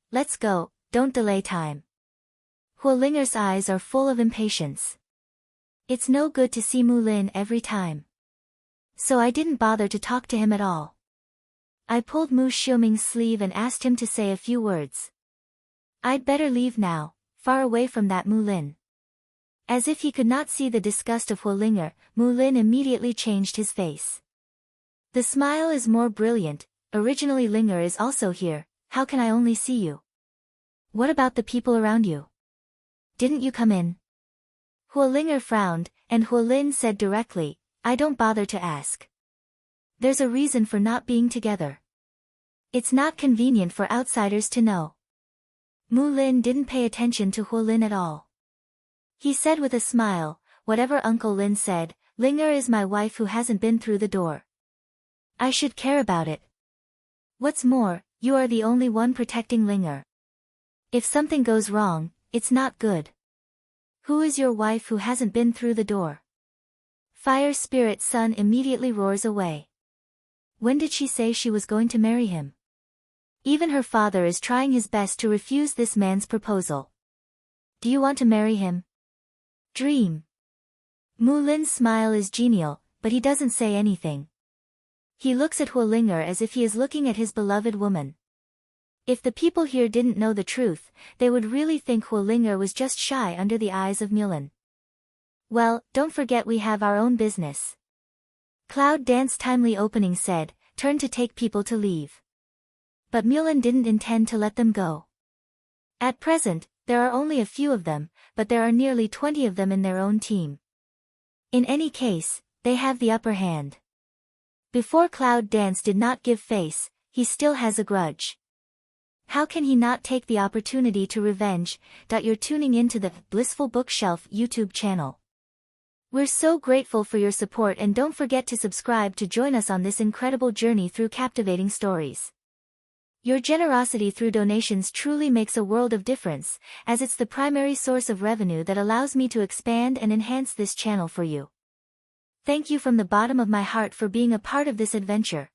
A: let's go, don't delay time." Huolinger's eyes are full of impatience. It's no good to see Mulin every time. So I didn't bother to talk to him at all. I pulled Mu Xiuming's sleeve and asked him to say a few words. "I'd better leave now, far away from that Mulin." As if he could not see the disgust of Huolinger, Mulin immediately changed his face. The smile is more brilliant. "Originally Linger is also here, how can I only see you? What about the people around you? Didn't you come in?" Huolinger frowned, and Huolin said directly, "I don't bother to ask. There's a reason for not being together. It's not convenient for outsiders to know." Mulin didn't pay attention to Huolin at all. He said with a smile, "Whatever Uncle Lin said, Linger is my wife who hasn't been through the door. I should care about it. What's more, you are the only one protecting Linger. If something goes wrong, it's not good. Who is your wife who hasn't been through the door?" fire spirit Sun immediately roars away. When did she say she was going to marry him? Even her father is trying his best to refuse this man's proposal. Do you want to marry him? Dream. Mulin's smile is genial, but he doesn't say anything. He looks at Huolinger as if he is looking at his beloved woman. If the people here didn't know the truth, they would really think Huolinger was just shy under the eyes of Mulin. Well, don't forget we have our own business. Cloud Dance Timely Opening said, turn to take people to leave. But Mulin didn't intend to let them go. At present, there are only a few of them, but there are nearly 20 of them in their own team. In any case, they have the upper hand. Before Cloud Dance did not give face, he still has a grudge. How can he not take the opportunity to revenge? You're tuning into the Blissful Bookshelf YouTube channel. We're so grateful for your support, and don't forget to subscribe to join us on this incredible journey through captivating stories. Your generosity through donations truly makes a world of difference, as it's the primary source of revenue that allows me to expand and enhance this channel for you. Thank you from the bottom of my heart for being a part of this adventure.